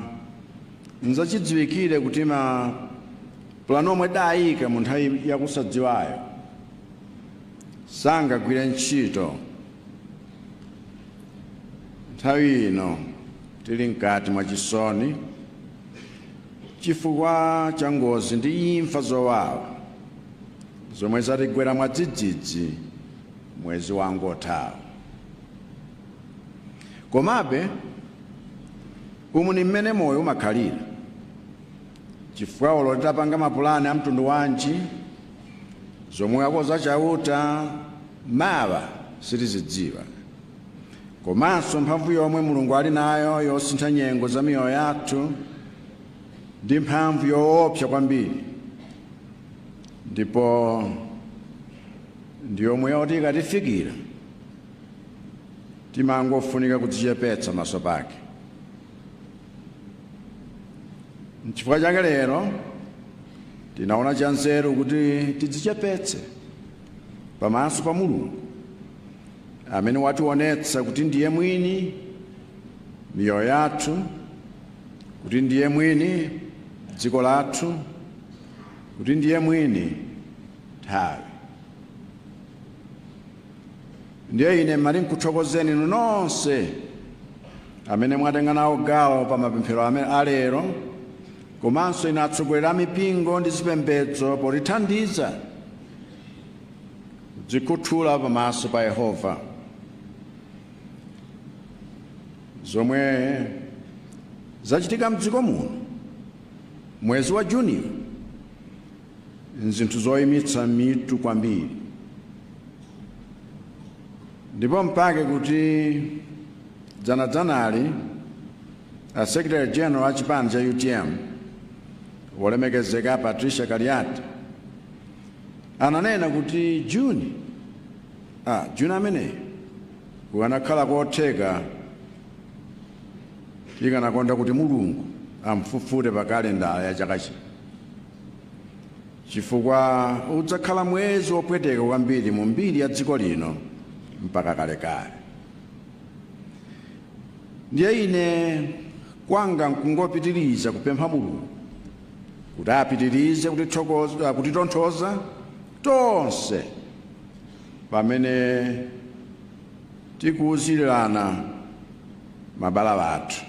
nzachidziwikire kuti mapulani omwe dayika mu nthawi yakusadziwayo sangagwire ntchito nthawi ino tili mkati mwa chisoni chifukwa cha ngozi ndi imfa zowawa zomwe zatigwera mwadzidzidzi mwezi wangothawu. Komabe umu ni mmene moyo umakhalira, chifukwa olo tidapanga mapulani a mtundu wanji zomwe akoza chauta mawa sitizidziwa, komanso mphamvu yomwe Mulungu ali nayo yosintha nyengo za miyoyo yathu ndi mphamvu yoopsa kwambiri, ndipo ndi yomwe yoti ikatifikira timangofunika kudzichepetsa maso pake. N'chifukwa chake lero tinaona chanzeru kuti tidzichepetse pamaso pa Mulungu amene wationetsa kuti ndiye mwini miyoyo yathu, kuti ndiye mwini dziko lathu, kuti ndiye mwini nthawi. Ndiye ine mali nkuthokozeni inu nonse amene mwatenga nawo gawo pa mapemphero amene alero, komanso ine atsogoleri a mipingo ndi zipembedzo potithandiza kudzikhuthula pamaso pa Yehova zomwe zachitika mdziko muno mwezi wa Juni nzinthu zoyimitsa mitu kwambiri. ndipo mpake kuti dzanali a Secretary General wa chipani cha UTM wolemekezeka Patricia Kaliati ananena kuti Juni ameneyi kukanakhala kotheka ikanakonda kuti Mulungu amfufute pa kalendala ya chaka chino, chifukwa udzakhala mwezi wopweteka kwambiri mu mbiri ya dziko lino mpaka kalekale. Ndiye ine kwanga nkungopitiriza kupempha Mulungu kuti apitirize kutitonthoza tonse pamene tikuwuzirana mabala athu.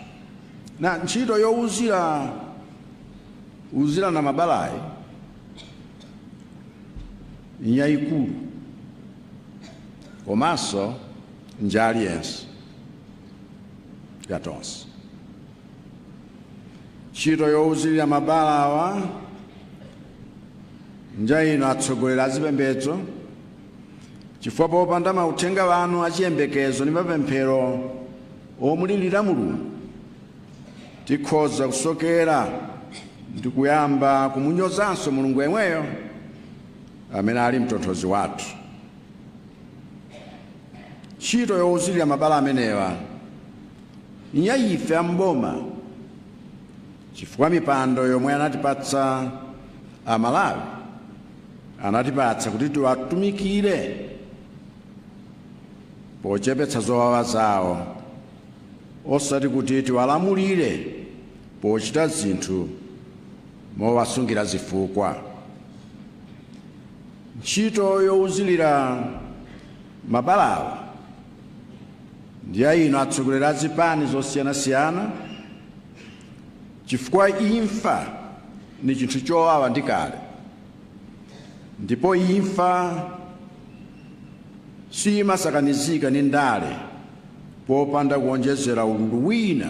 Na ntchito yowuzirana mabalayi yayikulu komanso njali yense yatonse. Ntchito yowuzirira mabala awa njayino atsogoleri azipembedzo, chifukwa popanda mauthenga wanu achiyembekezo ndi mapemphero omulirira Mulungu tikhoza kusokera ndi kuyamba kumunyozanso Mulungu yemweyo amene ali mtonthozi wathu. Ntchito yowuzirira mabala amenewa ife amboma, chifukwa mipando yomwe anatipatsa a Malawi anatipatsa kuti tiwatumikire pochepetsa zowawa zawo, osati kuti tiwalamulire pochita zinthu mowasungira zifukwa. Ntchito yowuzirira mabalawa ndiye ino atsogoleri a zipani zosiyanasiyana, chifukwa imfa ni chinthu chowawa ndi kale, ndipo imfa simasakanizika ni ndale popanda kuonjezera ululu wina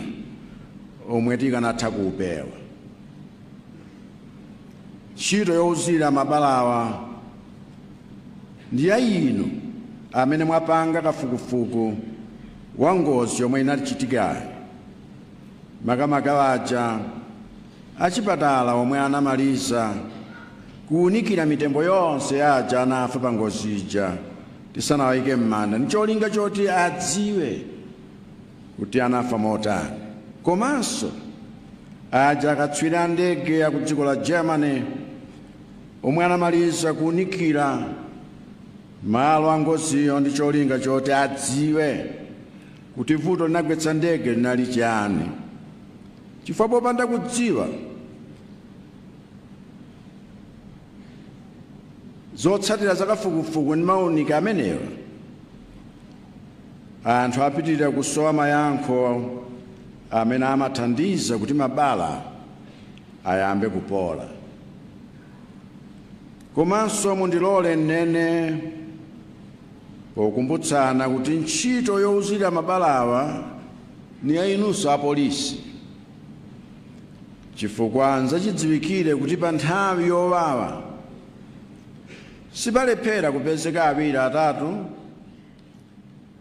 omwe tikanatha kuupewa. Ntchito yowuzirira mabalawa ndiye ino amene mwapanga kafukufuku wa ngozi yomwe inachitika makamaka aja achipatala omwe anamaliza kuwunikira mitembo yonse yaja anafa pa ngozi ija tisanawayike m'manda, ndicholinga choti adziwe kuti anafa motani. Komanso aja akatswiri a ndege ya ku dziko la Germany omwe anamaliza kuwunikira malo a ngoziyo ndicholinga choti adziwe kuti vuto linagwetsa ndege linali chiyani, chifukwa popanda kudziwa zotsatira zakafukufuku ndi maunika amenewa, anthu apitirira kusowa mayankho amene amathandiza kuti mabala ayambe kupola. Komanso mundilole nnene pokumbutsana kuti ntchito yowuzirira mabalawa ni yayinunso apolisi, chifukwa nzachidziwikire kuti pa nthawi yowawa sipalephera kupezeka awiri atatu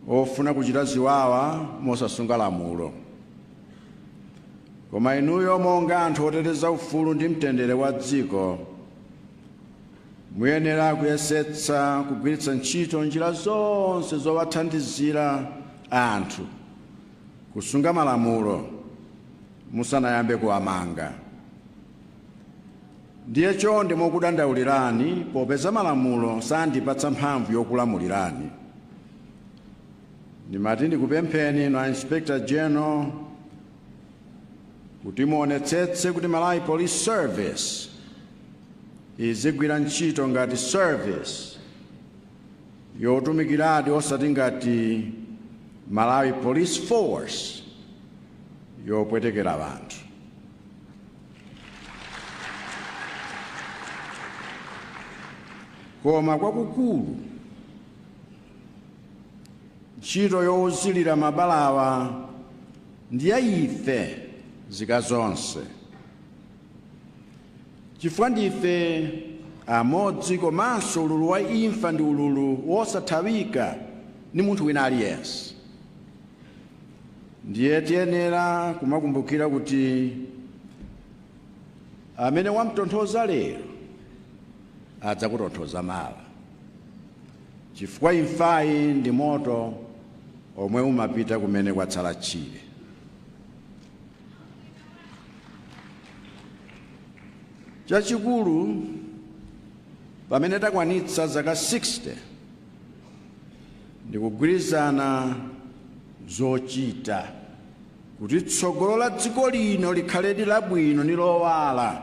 ofuna kuchita ziwawa mosasunga lamulo. Koma inuyo monga anthu oteteza ufulu ndi mtendere wa dziko muyenera kuyesetsa kugwiritsa ntchito njira zonse zowathandizira anthu kusunga malamulo musanayambe kuwamanga. Ndiye chonde mokudandaulirani popeza malamulo sandipatsa mphamvu yokulamulirani. Ndimati ndikupempheni inu Inspector General kuti muonetsetse kuti Malawi Police Service izigwira ntchito ngati service yotumikiradi osati ngati Malawi Police Force yopwetekera abantu. Koma kwakukulu ntchito yowuzirira mabalawa ndiye ife zika zonse, chifukwa ndife amodzi komanso ululu wa imfa ndi ululu wosathawika ni munthu wina aliyense. Ndiye tiyenera kumakumbukira kuti amene wamtonthoza lero adzakutonthoza mawa, chifukwa imfayi ndi moto omwe umapita kumene kwatsala tchire. Chachikulu pamene takwanitsa zaka 60 ndikugwirizana zochita kuti tsogolo la dziko lino likhale labwino ndi lowala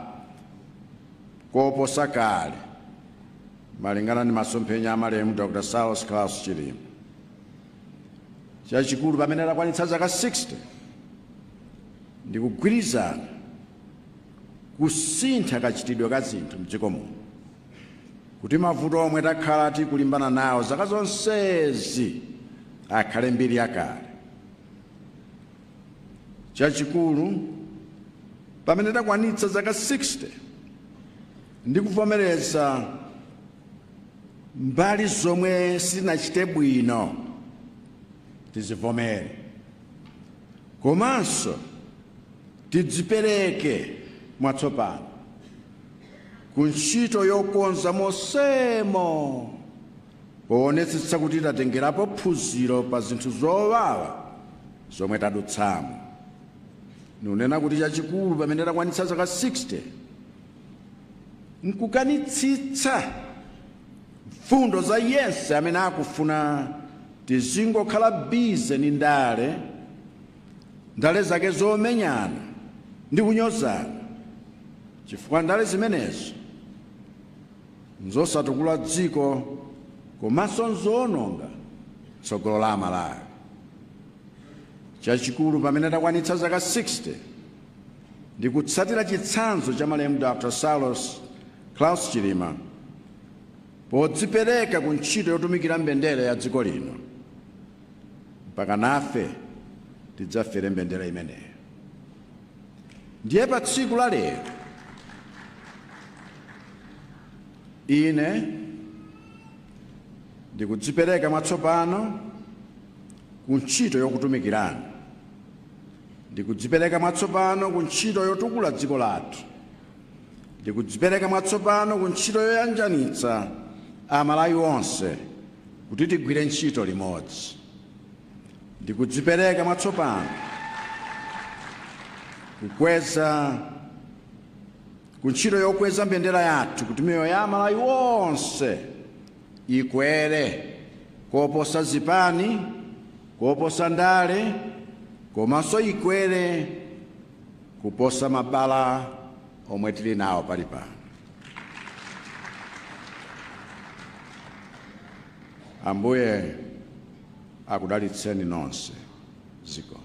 koposa kale, malingana ndi masomphenya a malemu Dr. Saulos Klaus Chilima. Chachikulu pamene takwanitsa zaka 60 ndikugwirizana kusintha kachitidwe ka zinthu m'dziko muno, kuti mavuto omwe takhala tikulimbana nawo zaka zonsezi akhale mbiri yakale. Chachikulu pamene takwanitsa zaka 60 ndikuvomereza mbali zomwe sitinachite bwino tizivomere, komanso tidzipereke mwatsopano ku ntchito yokonza mosemo, poonetsetsa kuti tatengerapo phunziro pa zinthu zowawa zomwe tadutsamo. Nunena kuti chachikulu pamene takwanitsa zaka 60 nkukanitsitsa mfundo za yense amene akufuna tizingokhala bize ni ndale zake zomenyana ndi kunyozana, chifukwa ndale zimenezo nzosatukula dziko komanso nzoononga tsogolo la Malawi. Chachikulu pamene takwanitsa zaka 60 ndikutsatira chitsanzo cha malemu Dr. Saulos Klaus Chilima podzipereka ku ntchito yotumikira mbendera ya dziko lino, mpaka nafe tidzafere mbendera imeneyo. Ndiye pa tsiku la lero ine ndikudzipereka mwatsopano ku ntchito yokutumikirana, ndikudzipereka mwatsopano ku ntchito yotukula dziko lathu, ndikudzipereka mwatsopano ku ntchito yoyanjanitsa Amalawi onse kuti tigwire ntchito limodzi, ndikudzipereka mwatsopano ku ntchito yokweza mbendera yathu kuti miyoyo ya Amalawi onse ikwere koposa zipani, koposa ndale, komanso ikwere kuposa mabala omwe tili nawo pali pano. Ambuye akudalitseni nonse. Ziko.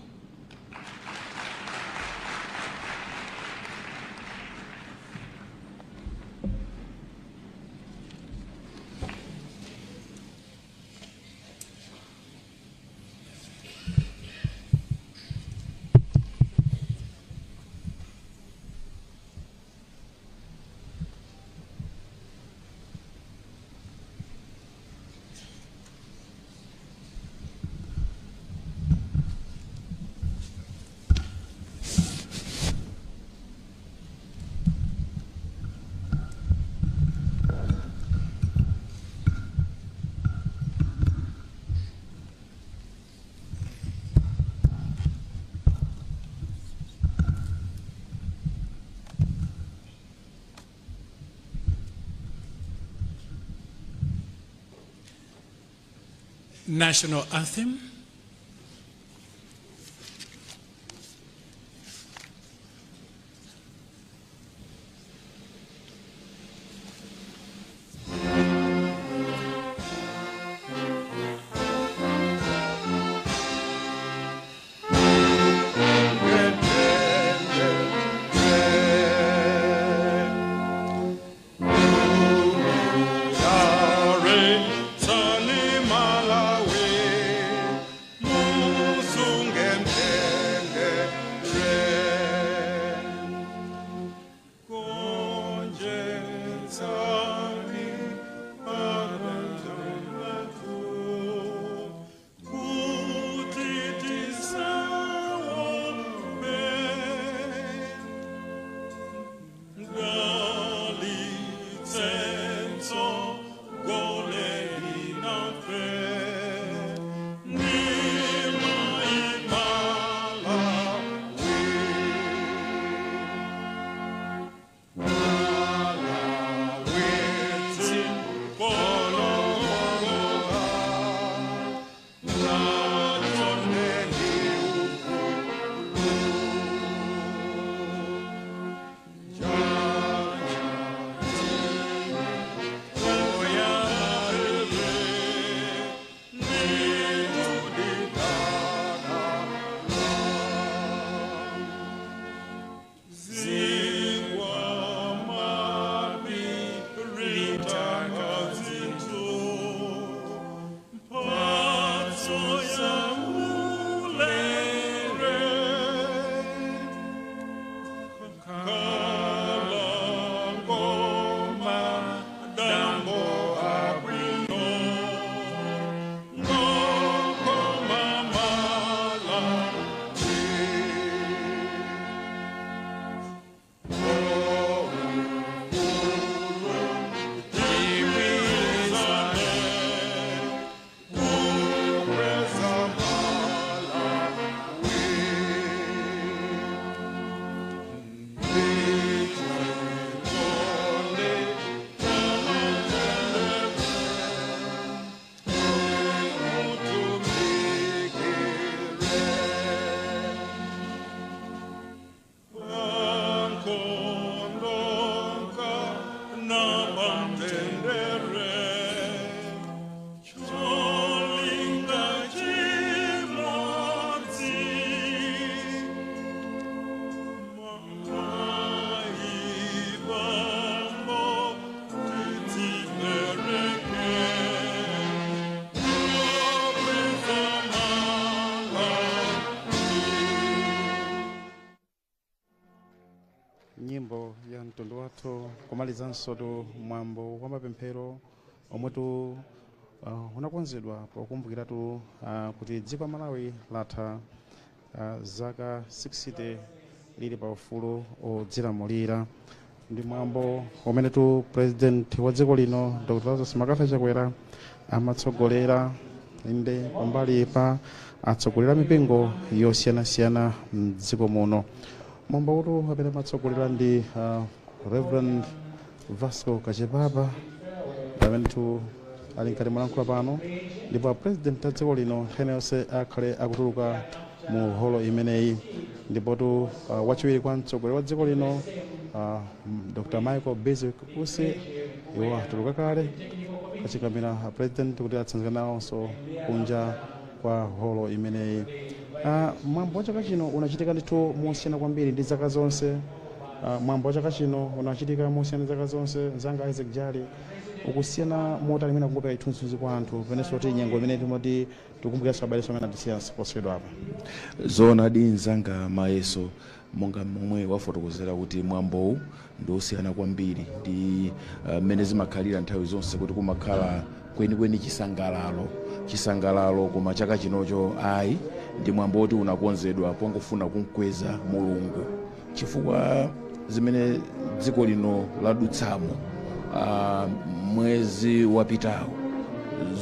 National anthem. nyimbo ya mtundu wathu kumalizanso tu mwambo wa mapemphero omwetu unakonzedwa pokumbukiratu kuti dziko la Malawi latha zaka 60 lili pa ufulu odzilamulira. Ndi mwambo umene tu president wa dziko lino Dr. Lazarus Makafa Chakwera amatsogolera inde pambali pa atsogolera mipingo yosiyanasiyana mdziko muno. Mwambo utu amene amatsogolera ndi Reverend Vasco Kachepapa amene tu ali nkati mwalankhula pano, ndipo president wa dziko lino henelse akhale akutuluka mu holo imeneyi. Ndipo tu wachiwiri kwa mtsogoleri wa dziko lino Dr. Michael Basic Usi iwo atuluka kale kachikambira president kuti atsanzikana nawonso kunja kwa holo imeneyi. Mwambo wa chaka chino unachitika ndithu mosiyana kwambiri ndi zaka zonse. Mwambo wa chaka chino unachitika mosiyana zaka zonse. Zanga Isaac Jali ukusiyana mota limene kukupa ithunzi kwa anthu peneso ti nyengo imene timoti tikumbukiranso abaleso amene atisiyana posiyedwa apa. Zona dinzanga mayeso monga momwe wafotokozera kuti mwambowu ndi osiyana kwambiri ndi mmene zimakhalira nthawi zonse kuti kumakhala kwenikweni chisangalalo koma chaka chinocho ayi ndi mwambo woti unakonzedwa pongofuna kumkweza Mulungu chifukwa zimene dziko lino ladutsamo mwezi wapitawo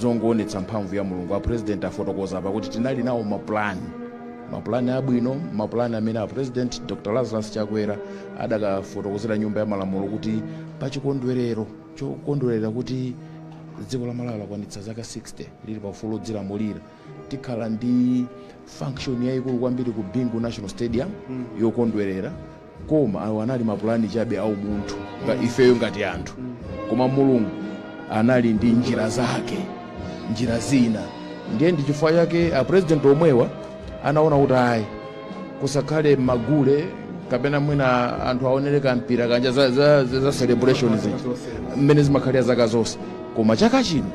zongoonetsa mphamvu ya Mulungu. A president afotokoza apa kuti tinali nawo mapulani abwino, mapulani amene a president Dr. Lazarus Chakwera adakafotokozera nyumba ya malamulo kuti pachikondwerero chokondwerera kuti dziko la Malawi lakwanitsa zaka 60 lili pa ufulu odzilamulira tikhala ndi function yayikulu kwambiri ku Bingu National Stadium yokondwerera, koma awo anali mapulani chabe au munthu ifeyo ngati anthu, koma Mulungu anali ndi njira zake, njira zina. Ndiye ndi chifukwa chake a president omwewa anaona kuti ayi kusakhale magule kapena mwina anthu aonereka mpira kanja za celebrations mmene zimakhalira zaka zonse, koma chaka chino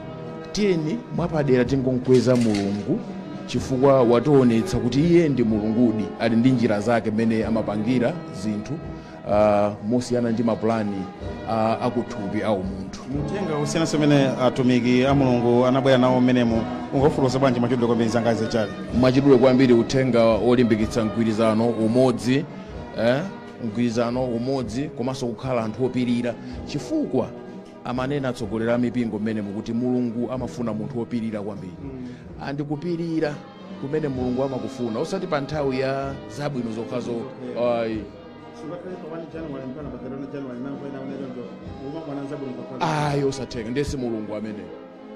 tiyeni mwapadera tingonkweza Mulungu chifukwa wationetsa kuti iye ndi Mulungudi, ali ndi njira zake mmene amapangira zinthu mosiyana ndi mapulani akuthupi au munthu. Mtenga usiyana semene atumiki a Mulungu anabwera nawo mmenemo ungofulosa bwanji mwachidule kwambiri zangazi chali. Mwachidule kwambiri uthenga olimbikitsa mgwirizano umodzi, mgwirizano umodzi komanso kukhala anthu opirira chifukwa amanena atsogolera mipingo mmene mukuti Mulungu amafuna munthu opirira kwambiri. Andikupirira kumene Mulungu amakufuna osati pa nthawi ya zabwino zokhazo. Ayo satenga ndesi Mulungu amene.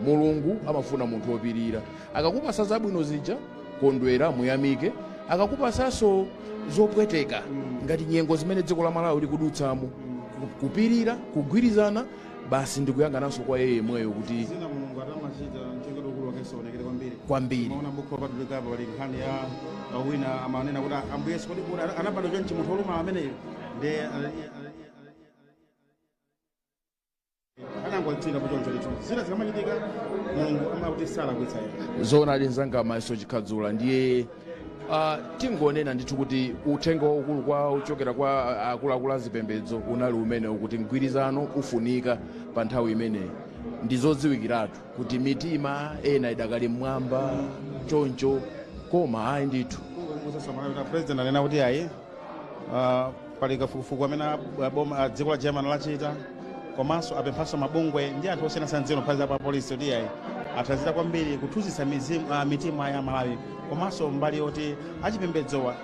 Mulungu amafuna munthu opirira. Akakupasa zabwino zija kondwera muyamike, akakupasanso zopweteka ngati nyengo zimene dziko la Malawi likudutsamo kupirira kugwirizana basi ndikuyangananso kwa yeye mweyo kuti kwambiri wina amanena kuti ambuye sikodi anapanda chonchi munthu oluma amene ndi anangotsika kuchoncho licho zina zikamachitika Mulungu amakutisala kuitsayo. Zona linzanga mayeso chikhadzula ndiye tingonena ndithu kuti uthenga waukulu kwa uchokera kwa akuluakulu azipembedzo unali umene kuti mgwirizano ufunika pa nthawi imeneyi. Ndizodziwikiratu kuti mitima ena idakali mmwamba choncho koma ayi ndithu president anena kuti ayi pali kafukufuku amene dziko la German lachita, komanso apemphanso mabungwe ndi anthu osiyanasiyana dzino phazi pa polisi kuti ayi athandiza kwambiri kuthunzitsa mitima ya Malawi komanso mbali yoti achipembedzowa